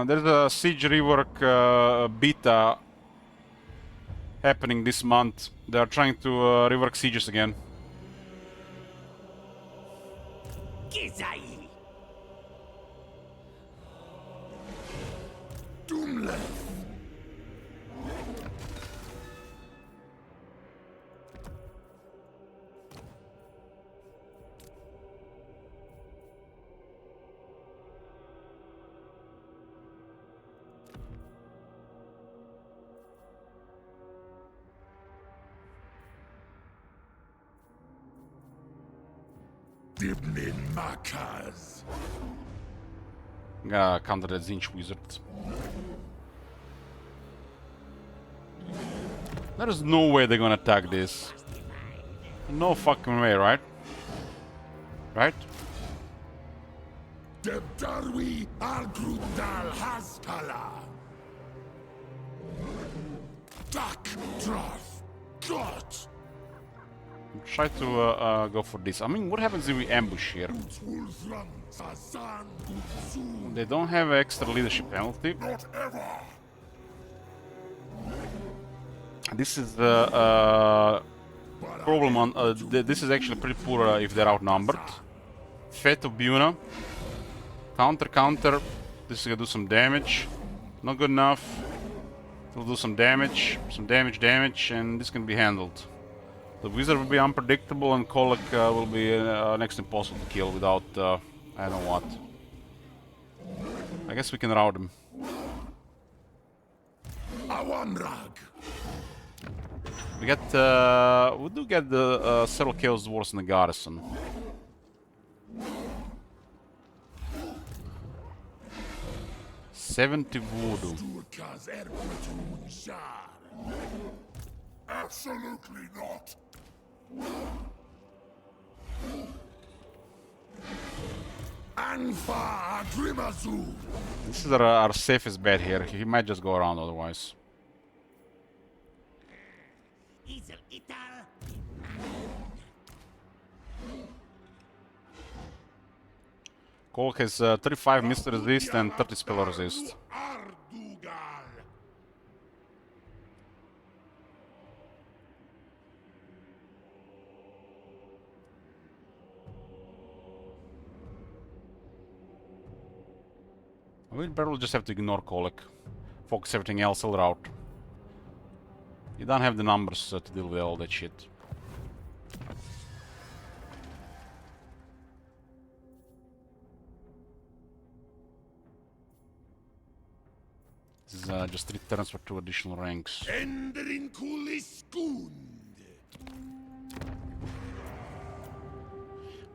There's a siege rework beta happening this month. They are trying to rework sieges again. Gizai! Doomle. Dibnin Makaz. Gotta counter that Zinch wizard. There is no way they're gonna attack this. No fucking way, right? Right? Debdarwi Algrundal Haspala. Dak Droth. God. Try to go for this. I mean, what happens if we ambush here? Ulfram Sazan Utsu. They don't have extra leadership penalty. Not ever. This is the problem on... this is actually pretty poor if they're outnumbered. Fate of Buna. Counter, counter. This is gonna do some damage. Not good enough. It'll do some damage, damage, and this can be handled. The wizard will be unpredictable, and Kolek will be next to impossible to kill without, I don't know what. I guess we can rout him. Awanrag. We get, we do get the several Chaos Dwarves in the garrison. $70 voodoo. Sturkas Erpetun Zharr. Absolutely not. Anfa Adrimazu. This is our safest bet here. He might just go around otherwise. Isel Ital! Kolek has 35 mist resist and 30 spell resist. Ardugal. We'll probably just have to ignore Kolek. Focus everything else all route. You don't have the numbers to deal with all that shit. This is just 3 turns for 2 additional ranks. Endrin Kuliskund.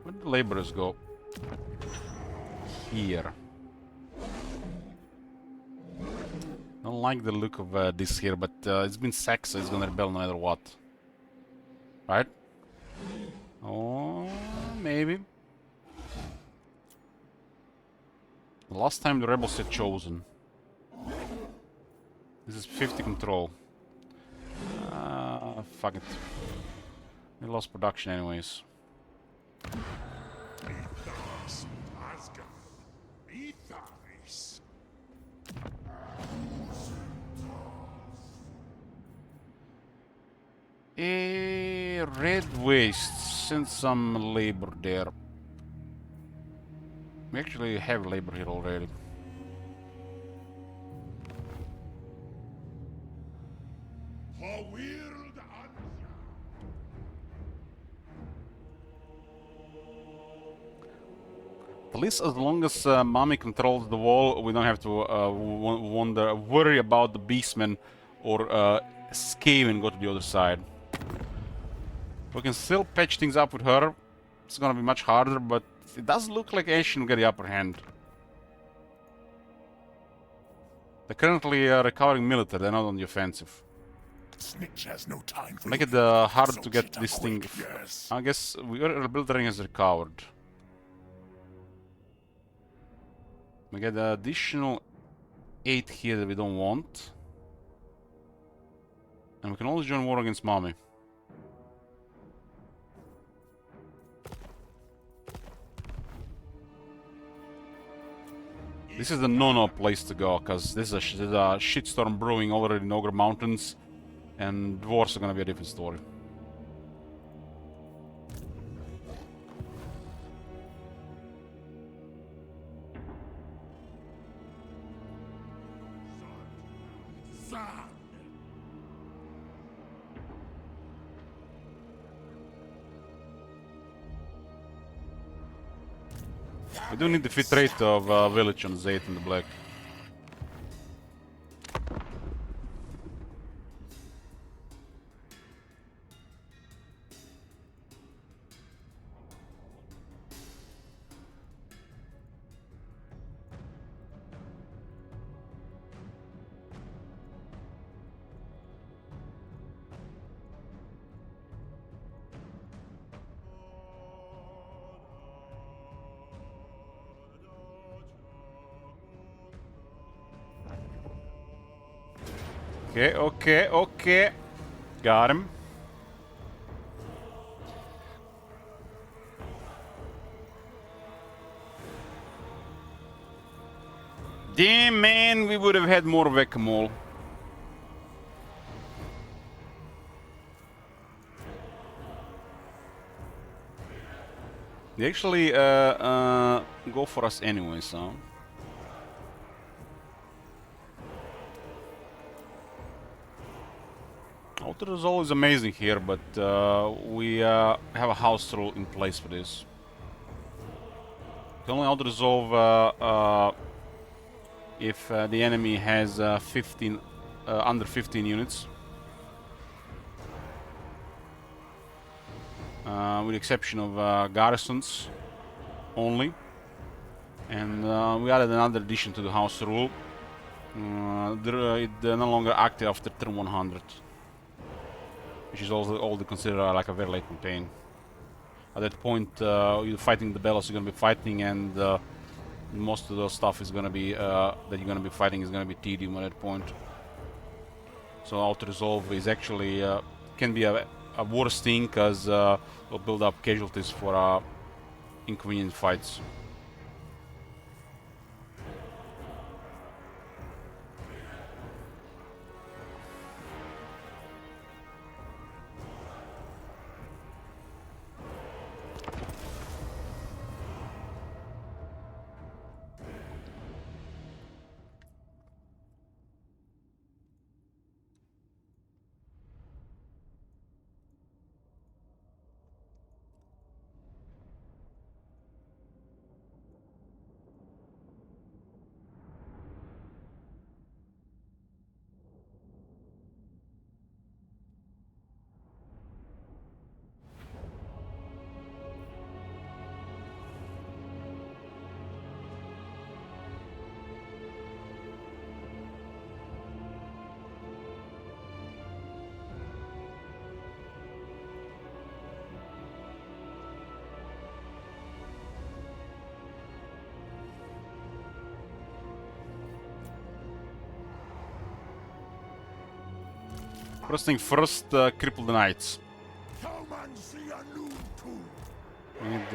Where did the laborers go? Here. Don't like the look of this here, but it's been sacked, so it's gonna rebel no matter what. Right? Oh, maybe. The last time the rebels had chosen. This is 50 control. Fuck it. We lost production anyways. Ethos. Asgard. Ethos. Red Waste. Send some labor there. We actually have labor here already. Hawird Anja. At least as long as Mami controls the wall, we don't have to worry about the beastmen or escape and go to the other side. We can still patch things up with her. It's gonna be much harder, but it does look like Ashen will get the upper hand. They're currently recovering military, they're not on the offensive. Snitch has no time for Make you. it harder So to get cheetah this thing. quick, yes. I guess our military has recovered. We get additional 8 here that we don't want. And we can always join war against Mommy. This is the no-no place to go, because there's a shitstorm brewing already in Ogre Mountains, and dwarves are gonna be a different story. Zharr! We do need the fit rate of village on Zayt in the black. Okay, okay, okay. Got him. Damn, man, we would have had more whack-a-mole. They actually go for us anyway, so... Auto resolve is amazing here, but we have a house rule in place for this. You can only auto resolve if the enemy has 15 under 15 units, with the exception of garrisons only. And we added another addition to the house rule. It's no longer active after turn 100. Which is also considered like a very late campaign. At that point, you're fighting the battles you're gonna be fighting, and most of the stuff is gonna be that you're gonna be fighting is gonna be tedium at that point. So auto resolve is actually can be a worse thing, because it'll build up casualties for inconvenient fights. First thing first, cripple the knights. We need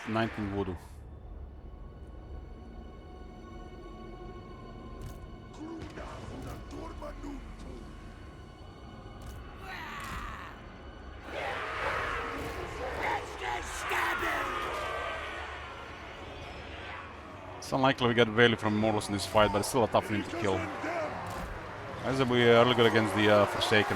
19 voodoo. It's unlikely we get value from Immortals in this fight, but it's still a tough one to kill. As we are really good against the Forsaken.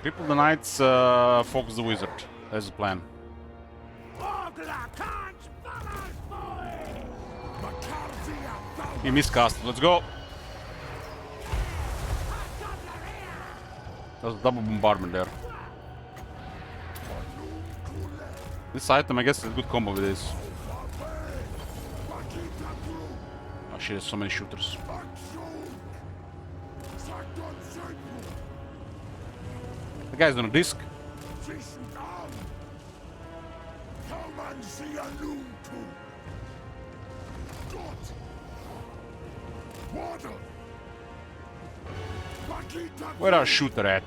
Cripple the knights, focus the wizard. That's the plan. He miscast. Let's go. That's a double bombardment there. This item, I guess, is a good combo with this. shit, so many shooters. The guy's on a disc. Where our shooter at?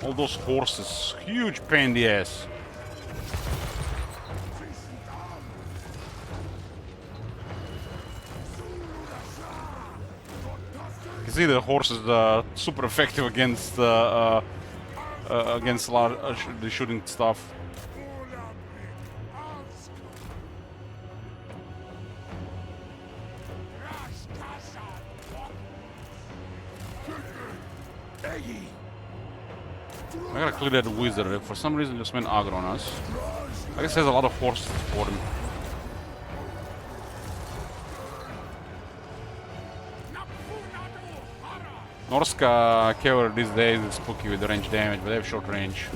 All those horses. Huge pain in the ass. You can see the horse is super effective against the shooting stuff. I gotta clear that wizard. For some reason, just went aggro on us. I guess there's a lot of horses for him. Norska cavalry these days is spooky with the range damage, but they have short range.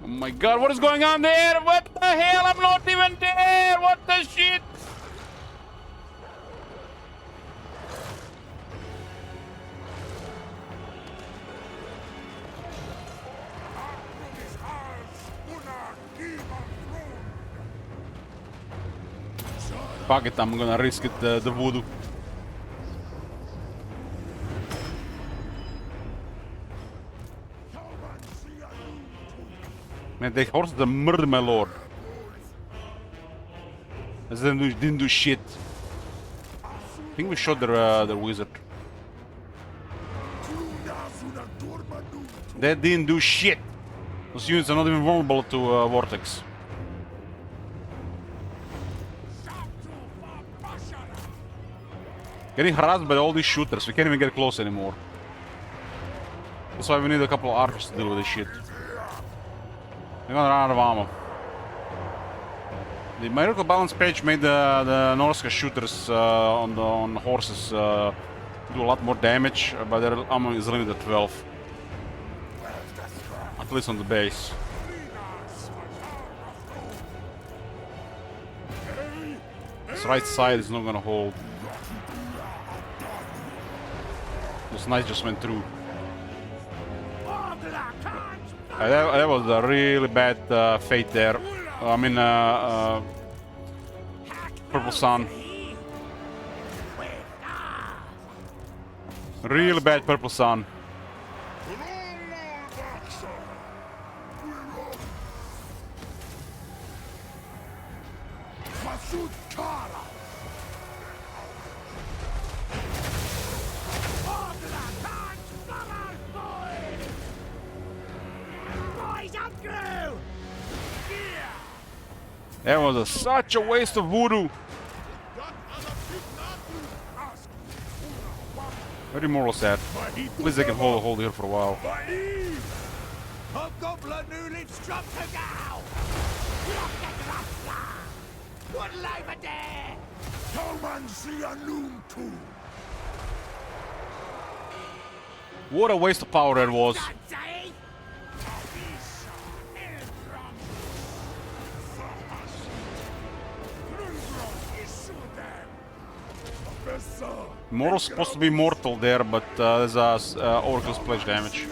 Oh my god, what is going on there? What the hell? I'm not even there! What the shit? Fuck it, I'm gonna risk it, the voodoo. Man, the horse murdered my lord. As they didn't do shit. I think we shot their wizard. They didn't do shit. Those units are not even vulnerable to Vortex. Getting harassed by all these shooters. We can't even get close anymore. That's why we need a couple of archers to deal with this shit. We're gonna run out of ammo. The Miracle Balance page made the Norska shooters on horses do a lot more damage, but their ammo is limited to 12. At least on the base. This right side is not gonna hold. Those knights just went through. That was a really bad fate there. I mean, Purple Sun. Really bad Purple Sun. That was such a waste of voodoo. Very moral sad. At least they can hold here for a while. What a waste of power that was. Moral's supposed to be mortal there, but there's Oracle's pledge damage.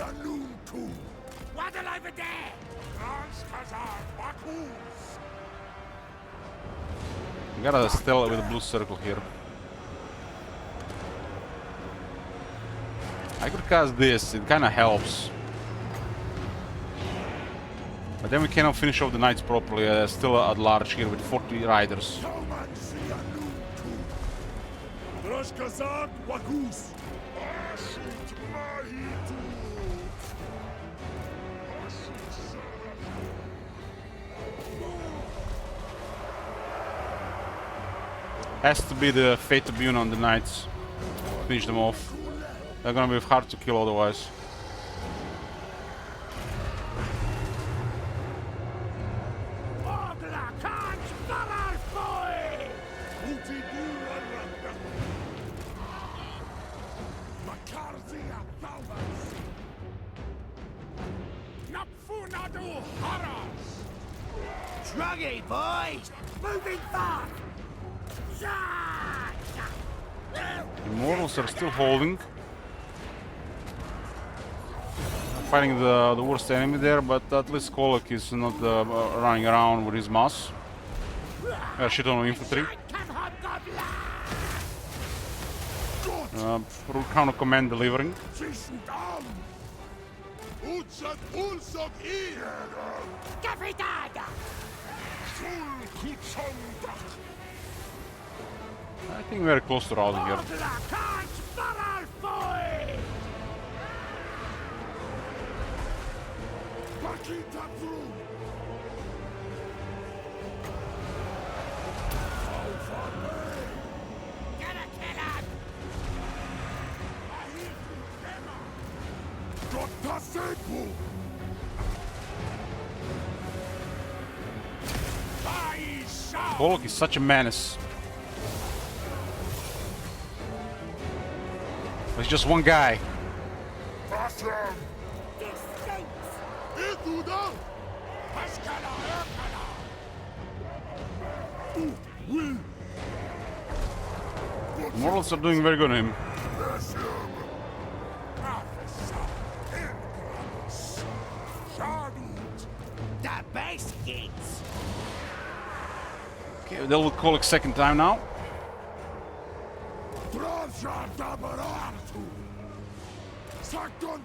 You gotta steal with a blue circle here. I could cast this, it kinda helps. But then we cannot finish off the knights properly, still at large here with 40 riders. Has to be the fate to be on the knights. Finish them off. They're gonna be hard to kill otherwise. Shruggy, boys! Moving fast! Zharr! Immortals are still holding. Fighting the worst enemy there, but at least Kolek is not running around with his mass. Shit on infantry. Counter command delivering. I think we're close to routing here. Kolek is such a menace. There's just one guy. Mortals are doing very good on him. The best kids! Okay, they'll with Kolek second time now. Sakton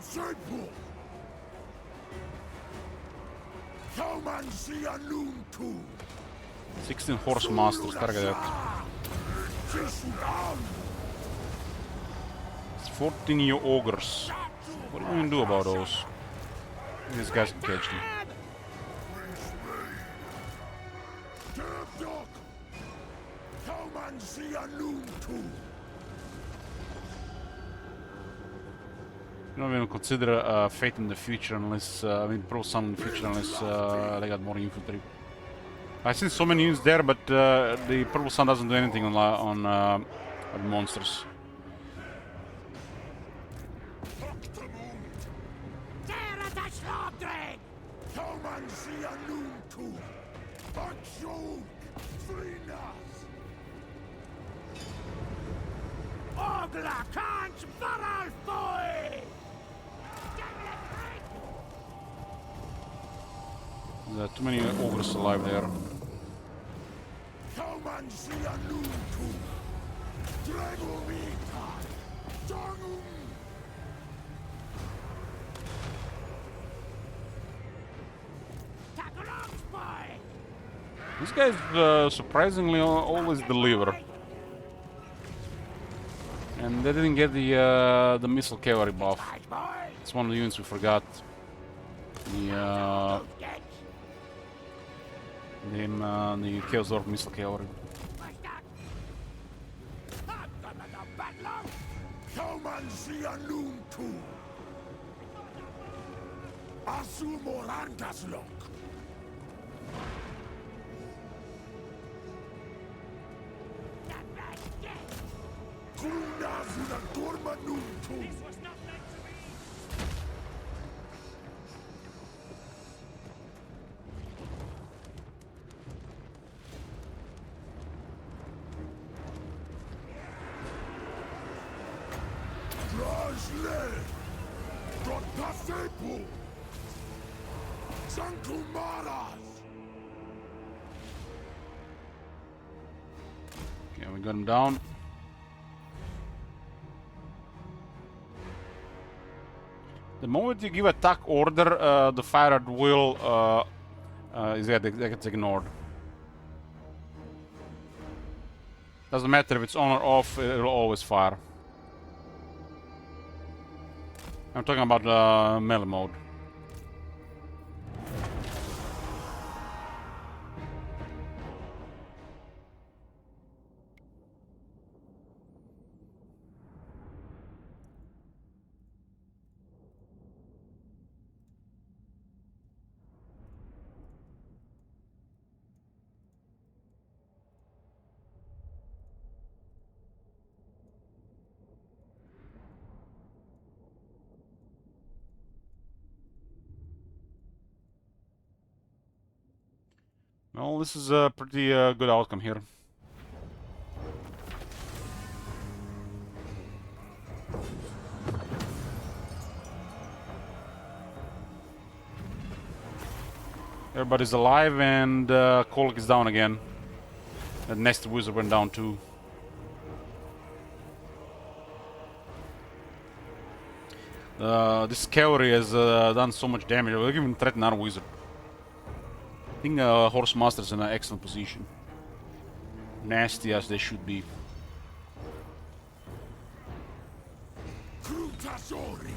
16 horse masters targeted. It's 14 new ogres. What are you gonna do about those? These guys can catch them. You don't even consider fate in the future unless, I mean, pro summon in the future unless they got more infantry. I've seen so many units there, but the purple sun doesn't do anything on monsters. There are too many ogres alive there. These guys surprisingly always deliver. And they didn't get the missile cavalry buff. It's one of the units we forgot. The Chaos Dwarf missile cavalry. Okay, we got him down. The moment you give attack order, the fire at will gets ignored. Doesn't matter if it's on or off, it'll always fire. I'm talking about melee mode. Well, this is a pretty good outcome here. Everybody's alive and Kolek is down again. The Nested Wizard went down too. This cavalry has done so much damage. We'll even threaten our wizard. I think Horse Master's in an excellent position. Nasty as they should be. Crutasori.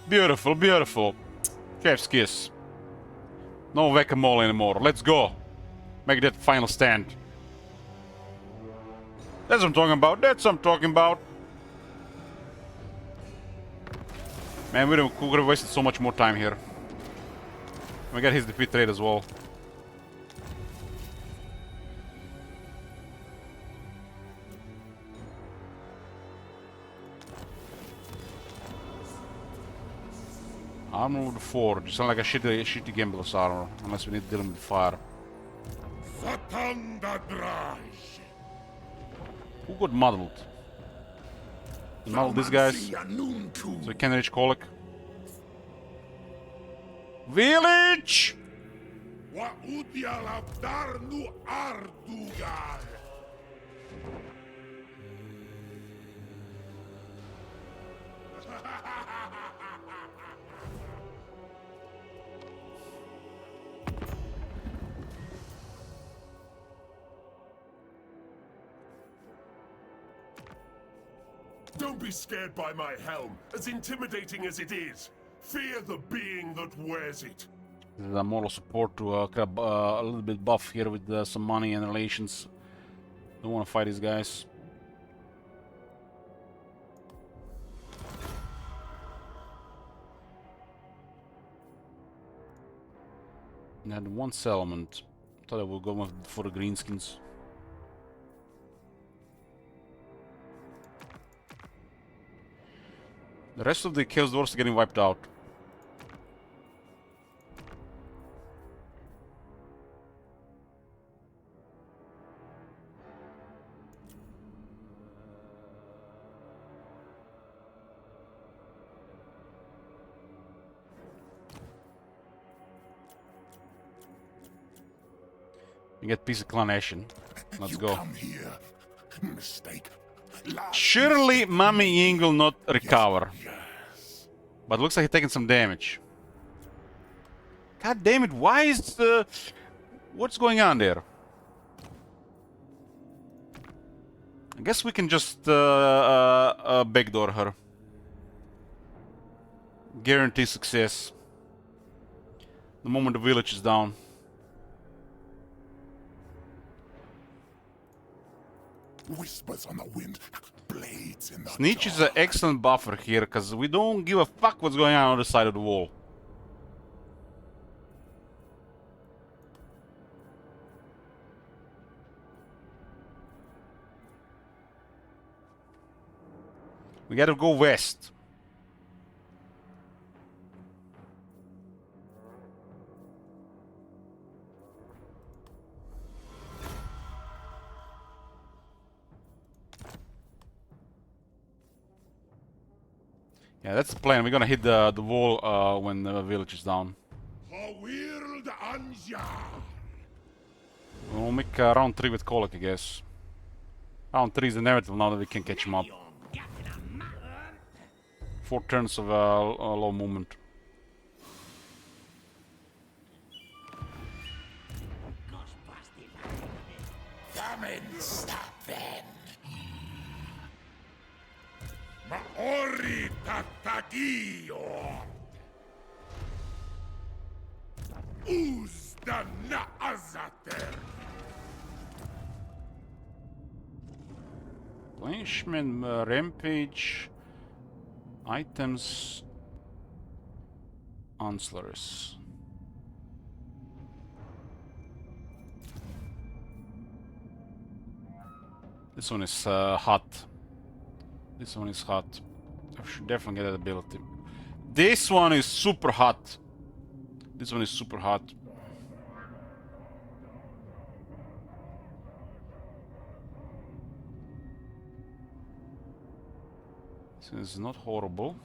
Beautiful, beautiful. Chef's kiss. No whack-a-mole anymore. Let's go. Make that final stand. That's what I'm talking about. That's what I'm talking about. Man, we could have wasted so much more time here. We got his defeat rate as well. Armor with 4. You sound like a shitty gambler's armor. Unless we need to deal with fire. Fatanda Draj. Who got muddled? You muddled these guys? So we can reach Kolek. Village! Wa udial avdarnu ardugal. Don't be scared by my helm, as intimidating as it is. Fear the being that wears it. This is a moral support to grab a little bit buff here with some money and relations. Don't want to fight these guys. And had one settlement. Thought I would go for the greenskins. The rest of the Chaos Dwarfs are getting wiped out. You get piece of clanation. Let's You go. come here. Mistake. Last Surely Mummy Ying will not recover. Yes. But looks like he's taking some damage. God damn it, why is the... What's going on there? I guess we can just backdoor her. Guarantee success. The moment the village is down. Whispers on the wind. Blades in the Snitch is jaw. an excellent buffer here, because we don't give a fuck what's going on the other side of the wall. We gotta go west. Yeah, that's the plan. We're gonna hit the wall when the village is down. Hawird Anja. We'll make round 3 with Kolek, I guess. Round 3 is inevitable now that we can catch him up. 4 turns of low movement. Come and stop them. Maori Tatagio. Uzda na Azater. Blanchman, Rampage, items, Onslaughers. This one is hot. This one is hot. Should definitely get that ability. This one is super hot. This one is super hot. So it's not horrible.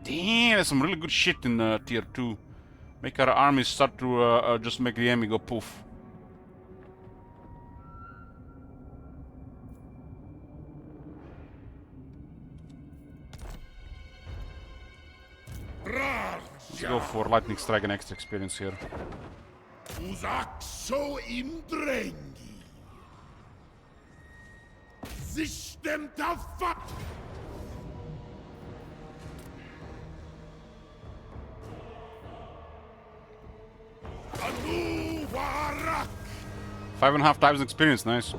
Damn, there's some really good shit in tier 2. Make our armies start to just make the enemy go poof. Let's go for lightning strike and extra experience here. Usaxo indrengi. System da fuck. Anu warak. 5.5 times experience, nice.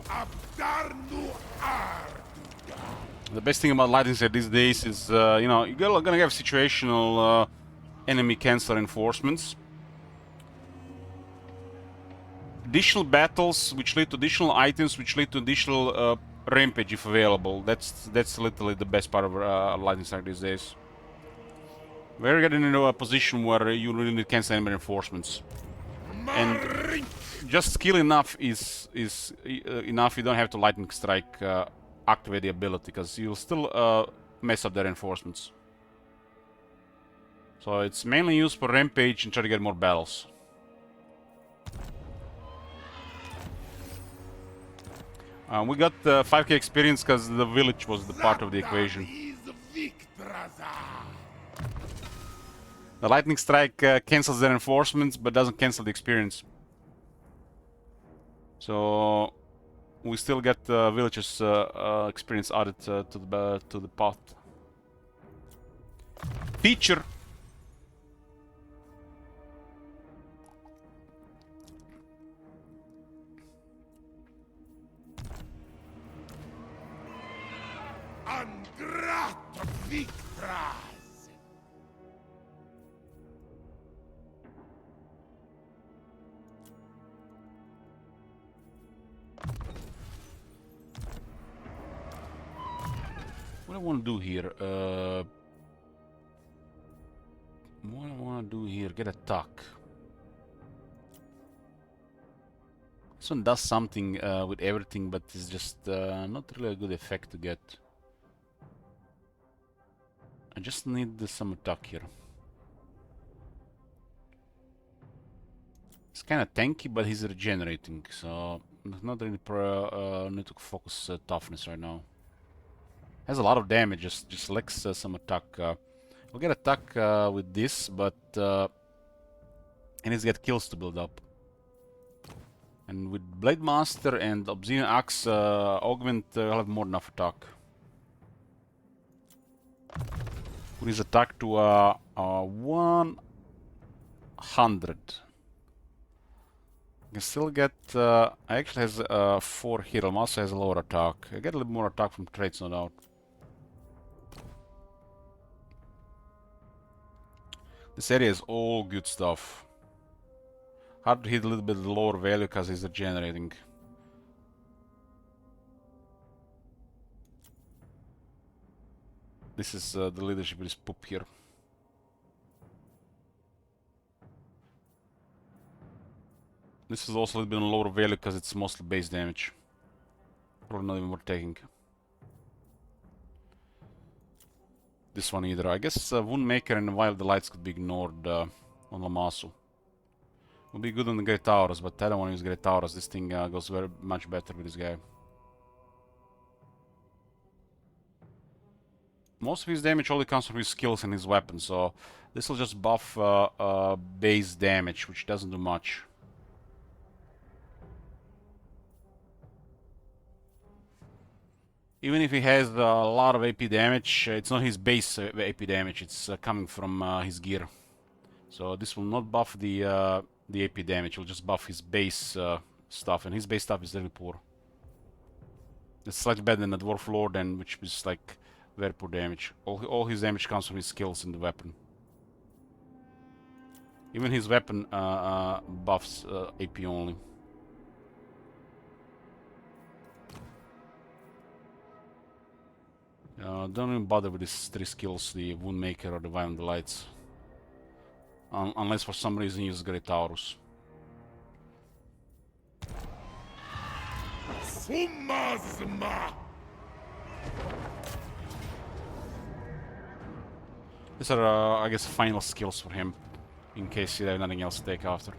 Abdarnu ar. The best thing about lightning strike these days is, you know, you're gonna have situational enemy cancel reinforcements. Additional battles, which lead to additional items, which lead to additional rampage if available. That's literally the best part of lightning strike these days. We're getting into a position where you really need cancel enemy reinforcements, and just skill enough is enough. You don't have to lightning strike activate the ability, because you'll still mess up the reinforcements. So it's mainly used for rampage and try to get more battles. We got 5k experience because the village was the part of the equation. The lightning strike cancels the reinforcements but doesn't cancel the experience. So we still get villagers experience added to the pot. Feature. Angrata victras. What I want to do here? What I want to do here? Get attack. This one does something with everything, but it's just not really a good effect to get. I just need some attack here. It's kind of tanky, but he's regenerating, so not really need to focus toughness right now. Has a lot of damage, just lacks some attack. We'll get attack with this, but he needs to get kills to build up. And with Blade Master and Obsidian Axe augment, I'll have more than enough attack. Put his attack to 100. I can still get. I actually has 4 hit. Also has a lower attack. I get a little more attack from traits, no doubt. This area is all good stuff. Hard to hit a little bit lower value because he's regenerating. This is the leadership with his poop here. This is also a little bit on lower value because it's mostly base damage. Probably not even worth taking. This one either. I guess Wound Maker and Wild Delights could be ignored on Lamasu. Would be good on the Great Towers, but I don't want to use Great Towers. This thing goes very much better with this guy. Most of his damage only comes from his skills and his weapons, so this will just buff base damage, which doesn't do much. Even if he has a lot of AP damage, it's not his base AP damage, it's coming from his gear. So this will not buff the AP damage, it will just buff his base stuff, and his base stuff is really poor. It's slightly better than the Dwarf Lord, and which is like very poor damage. All his damage comes from his skills in the weapon. Even his weapon buffs AP only. Don't even bother with these 3 skills, the Woundmaker or the Violent Delights. Unless for some reason you use Great Taurus. Sumazma! These are, I guess, final skills for him, in case you have nothing else to take after.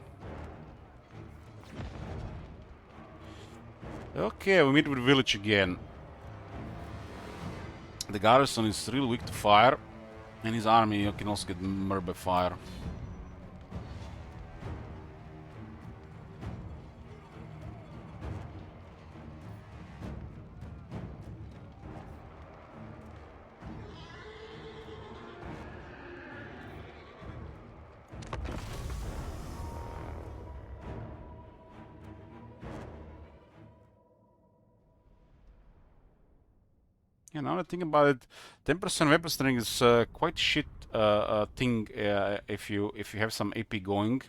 Okay, we meet with village again. The garrison is really weak to fire, and his army can also get murdered by fire. Yeah, now that I think about it, 10% weapon strength is quite shit thing if you have some AP going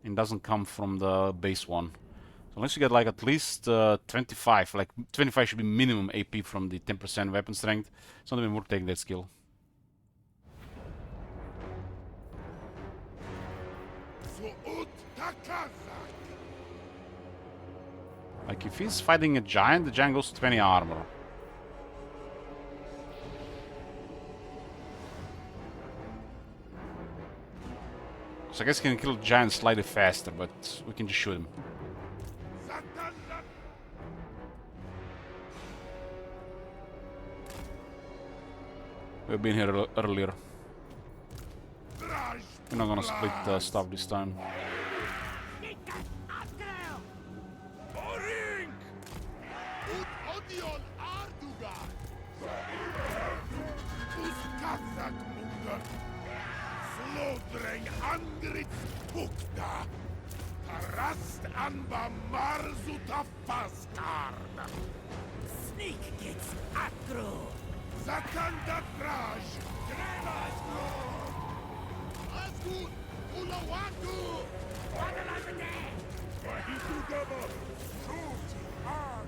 and doesn't come from the base one. So unless you get like at least 25, like 25 should be minimum AP from the 10% weapon strength, it's not even worth taking that skill. Like if he's fighting a giant, the giant goes to 20 armor. So I guess he can kill the giant slightly faster, but we can just shoot him. We've been here earlier. We're not gonna split stuff this time. Slodreng Angritz Pukta. Tarast Anba Marzuta Faskard. Sneak gets aggro. Zakanda Traj. Grevasgro. Asgut Ulawatu. Wadalazade. Wahitu Gaba. Shoot. Ag.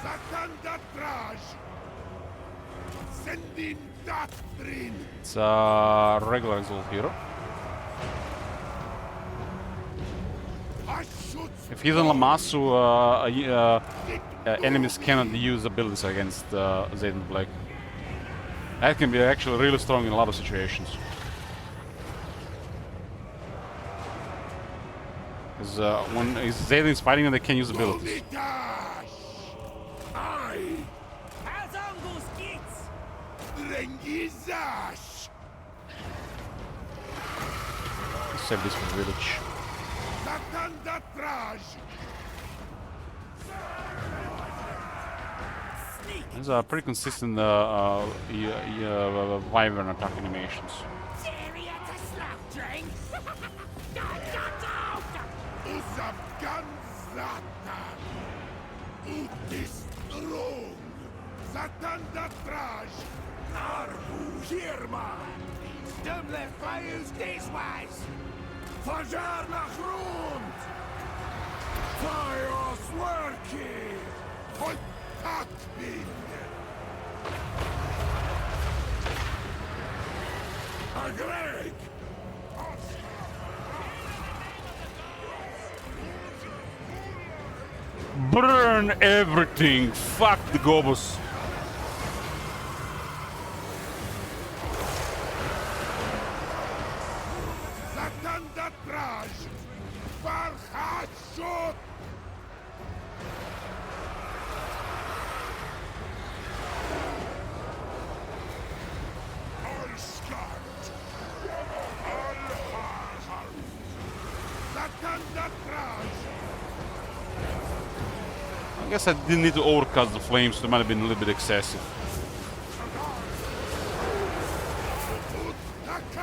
Zakanda Traj. Sendin Doctrine. It's a regular exalt hero. If he's on Lamassu, enemies cannot use abilities against Zayden Black. That can be actually really strong in a lot of situations. Because when Zayden is fighting them, they can use abilities. Let's save this for the village. These are pretty consistent Wyvern attack animations. Dummler fires diesweis. Zharr nach Grund! Fios Worky! Kontaktbin! Agreg! Burn everything! Fuck the Gobos! I guess I didn't need to overcast the flames, so it might have been a little bit excessive.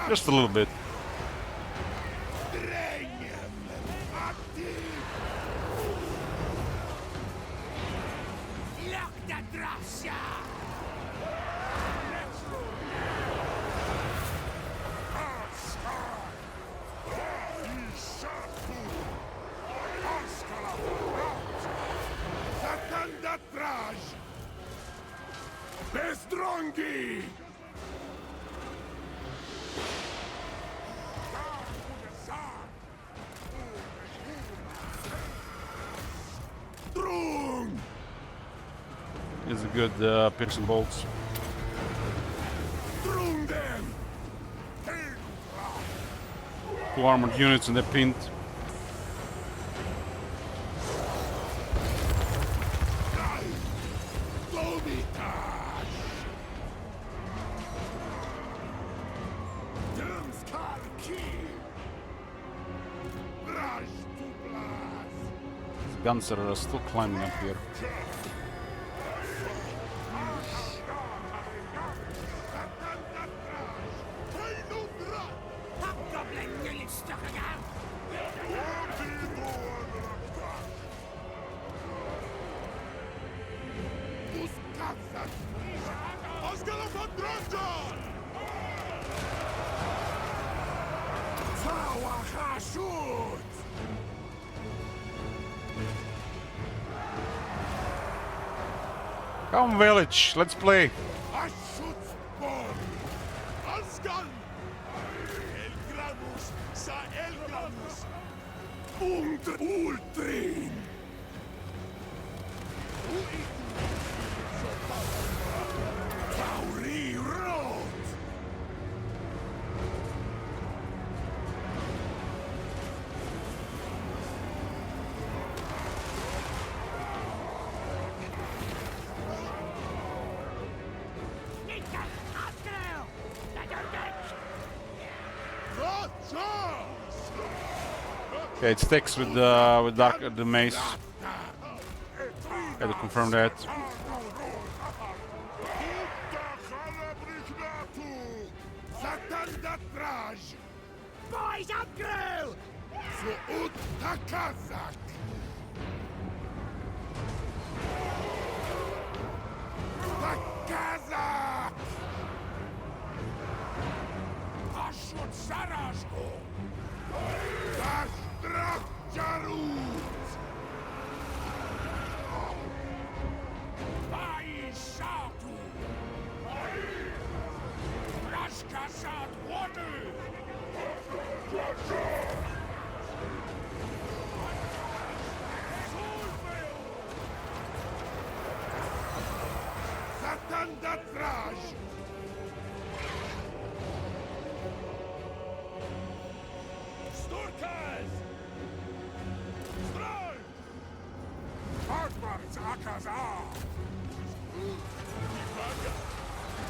Just a little bit. Angi! Drung! It's a good piercing bolts. Drung them! Two armored units and they're pinned. Vomitage! Dömskal kill! Braj to blast! These guns are still climbing up here. Hobgoblin unit stuck again! Come village, let's play. Ultrin! Tauri Road! Sneaker! Hostile! Okay, it sticks with the mace. Had to confirm that. Boys outgrew! Kazak! Ashut Sarashko! Zastrach Jarut! Bai Shatu! Rashkasat Water! Satan Datraj! Sturkas! Strike! Hartmarts Akazar!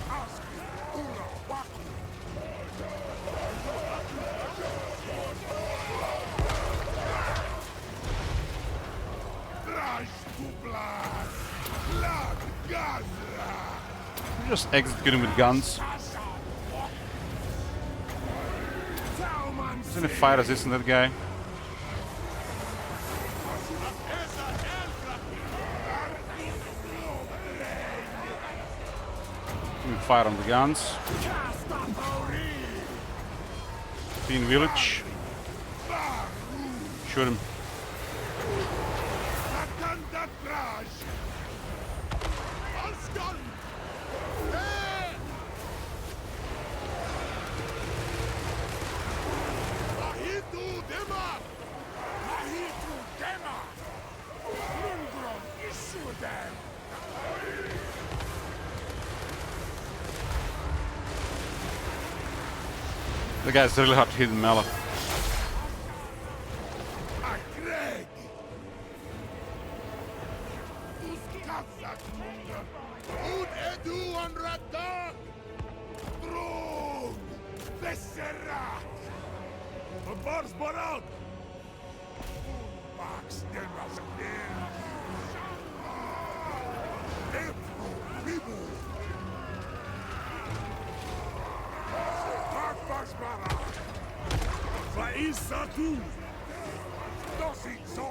Ask Ura Waku! Draj Dublas! Lag Gazra! Just executing with guns. Isn't it fire resistant, that guy? Fire on the guns. Clean village. Shoot him. The guy's really hard to hit in melee. Vaisatu! Dositzo!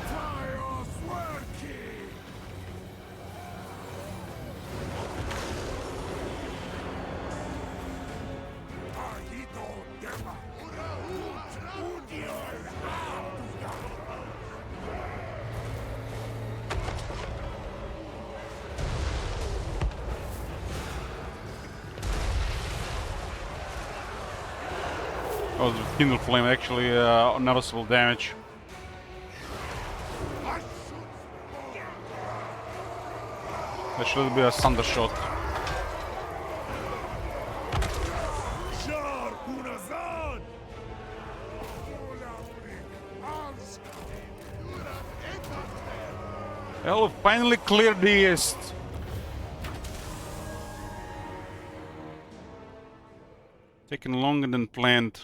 Trios working! Agito dema! Udiol Oh, the Kindle Flame actually noticeable damage. That should be a Thunder Shot. Zharr unazad! Well, we finally cleared the east. Taking longer than planned.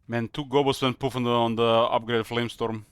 Man, 2 gobos went poof on the upgraded Flamestorm.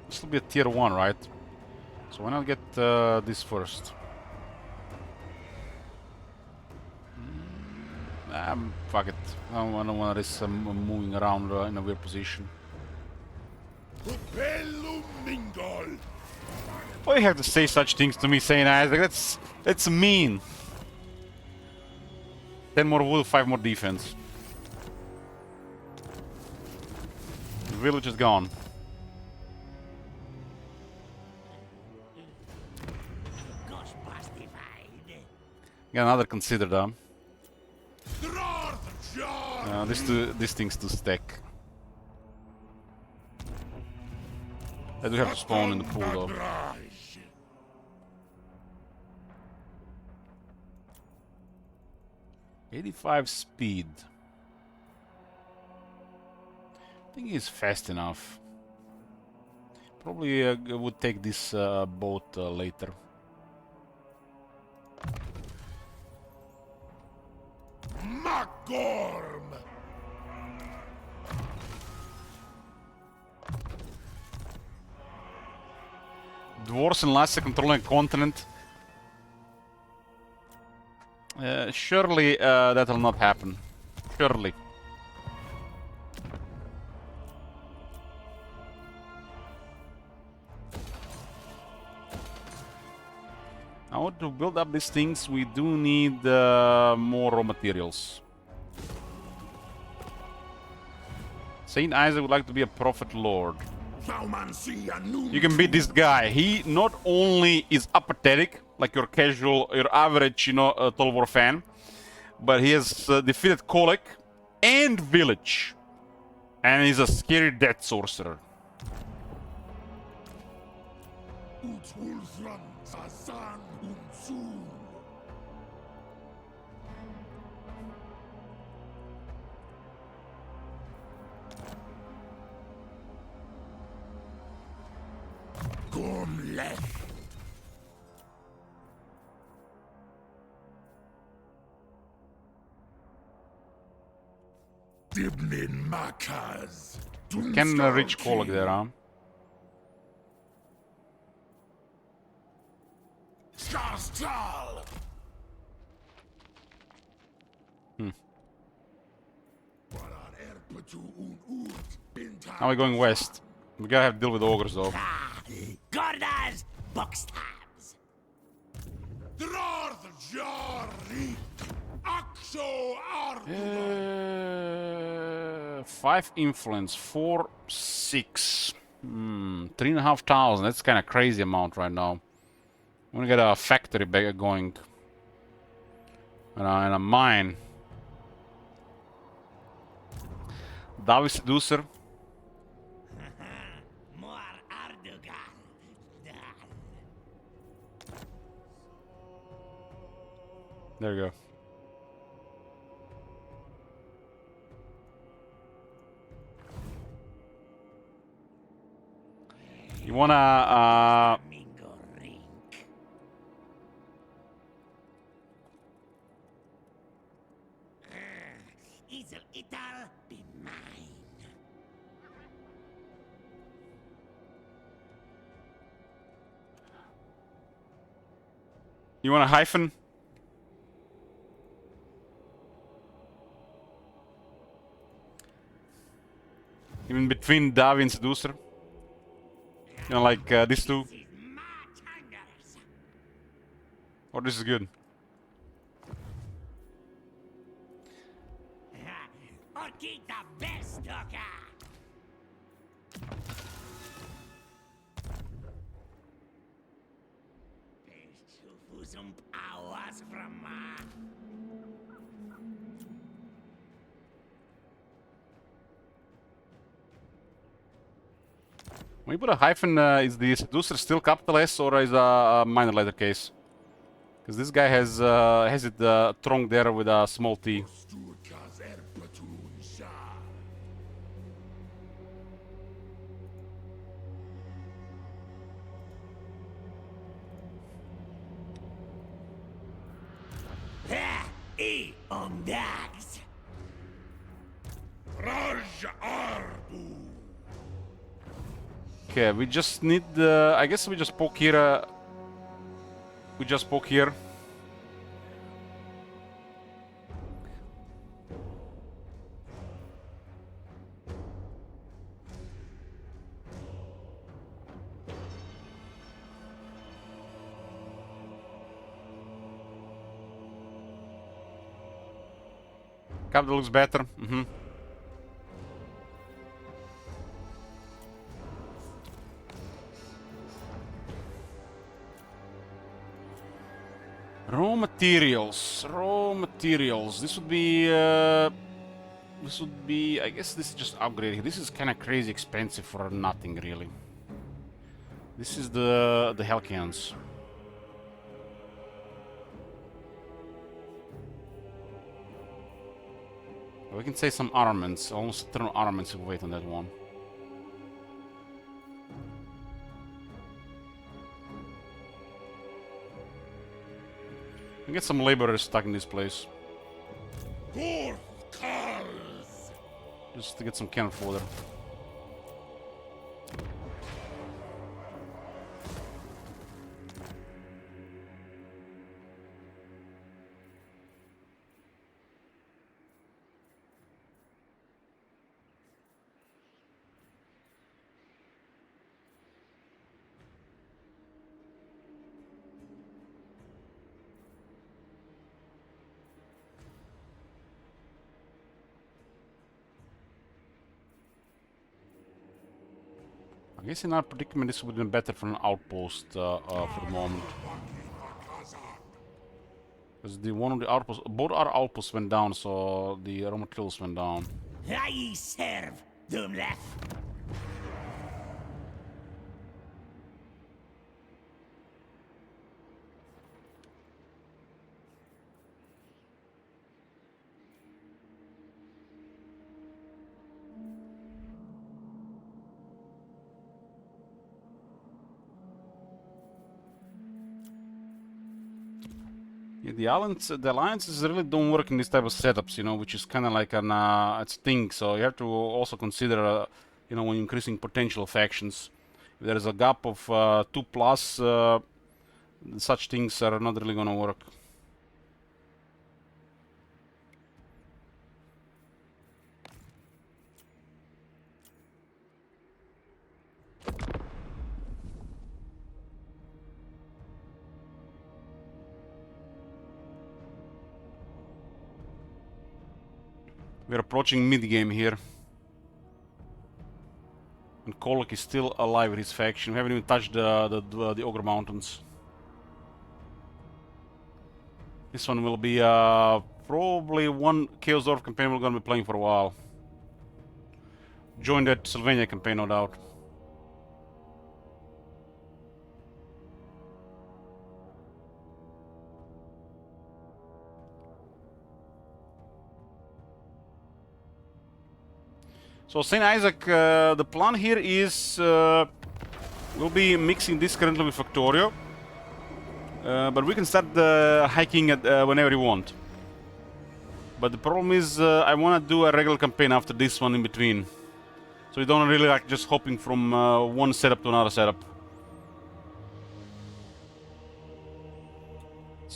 This will be a tier 1, right? So why not get this first? Fuck it. I don't want this moving around in a weird position. Bellum mingle! Why you have to say such things to me, Saint Isaac? That's mean. 10 more wood, 5 more defense. The village is gone. Gosh, bastified. Got another consider though. Zharr! Zharr! These things to stack. I do have to spawn in the pool though. Bagraj! 85 speed. I think he's fast enough. Probably would take this boat later. Magorm! Dwarves and Lassie controlling a continent. Surely that'll not happen. Surely. Now to build up these things, we do need more raw materials. Saint Isaac would like to be a prophet lord. You can beat this guy. He not only is apathetic, like your casual, your average, Total War fan, but he has defeated Kolek and Village. And he's a scary death sorcerer. Dibnin Makaz. Can reach Kolek there, huh? Skastal! Now we're going west. We gotta have to deal with ogres though. Gordas, buckstabs. Zharr! Zharr! Axo Ardu! 5 influence, 4, 6. 3,500. That's kind of crazy amount right now. I'm gonna get a factory back going. And a mine. Davi Seducer. More Ardugan. There you go. You wanna Mingo rink. Isel ital be mine. You want a hyphen? Even between Davi and Seducer? You know, like these two? This is my tangers. Or this is good? Or keep the best hooker. Bestufu some hours from When you put a hyphen, is the Seducer still capital S or is a minor letter case? Because this guy has it trunk there with a small t. E on dags. Raj Arbu. Okay, we just need. I guess we just poke here. We just poke here. Capital looks better. Raw materials. Raw materials. This would be. This would be. I guess this is just upgrading. This is kind of crazy expensive for nothing, really. This is the Hellcans. We can say some armaments. Almost eternal armaments if we wait on that one. We get some laborers stuck in this place. Just to get some cannon fodder. I guess in our predicament this would have been better for an outpost for the moment. Because the one of the outposts, both our outposts went down, so the raw materials went down. I serve, Doomleth. Yeah, the alliances really don't work in this type of setups, you know, which is kind of like an it's thing. So you have to also consider, you know, when increasing potential factions, if there is a gap of 2+, such things are not really gonna work. We're approaching mid-game here. And Kolok is still alive with his faction. We haven't even touched the Ogre Mountains. This one will be probably one Chaos Dwarf campaign we're gonna be playing for a while. Join that Sylvania campaign, no doubt. So Saint Isaac, the plan here is we'll be mixing this currently with Factorio, but we can start hiking at whenever you want. But the problem is I want to do a regular campaign after this one in between, so you don't really like just hopping from one setup to another setup.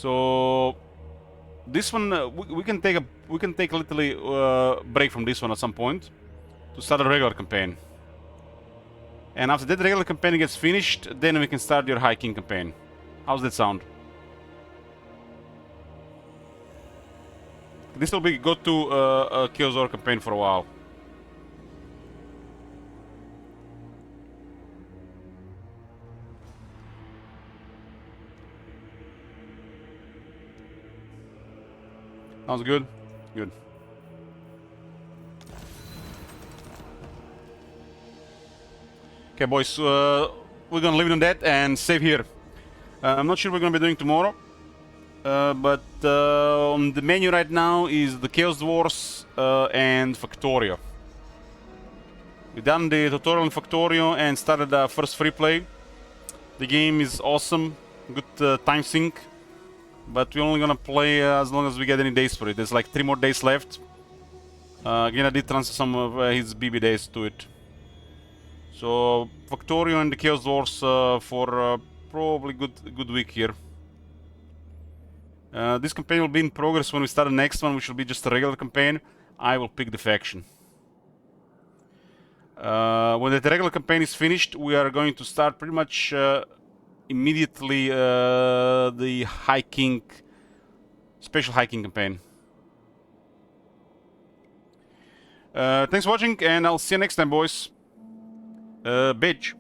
So this one we can take a little break from this one at some point to start a regular campaign. And after that regular campaign gets finished, then we can start your hiking campaign. How's that sound? This will be go to a Chaos War campaign for a while. Sounds good? Good. Okay, boys, we're gonna leave it on that and save here. I'm not sure what we're gonna be doing tomorrow, but on the menu right now is the Chaos Dwarfs and Factorio. We've done the tutorial in Factorio and started the first free play. The game is awesome, good time sync, but we're only gonna play as long as we get any days for it. There's like 3 more days left. Again, I did transfer some of his BB days to it. So Factorio and the Chaos Dwarfs for probably good week here. This campaign will be in progress when we start the next one, which will be just a regular campaign. I will pick the faction. When the regular campaign is finished, we are going to start pretty much immediately the hiking, special hiking campaign. Thanks for watching, and I'll see you next time, boys. Bitch.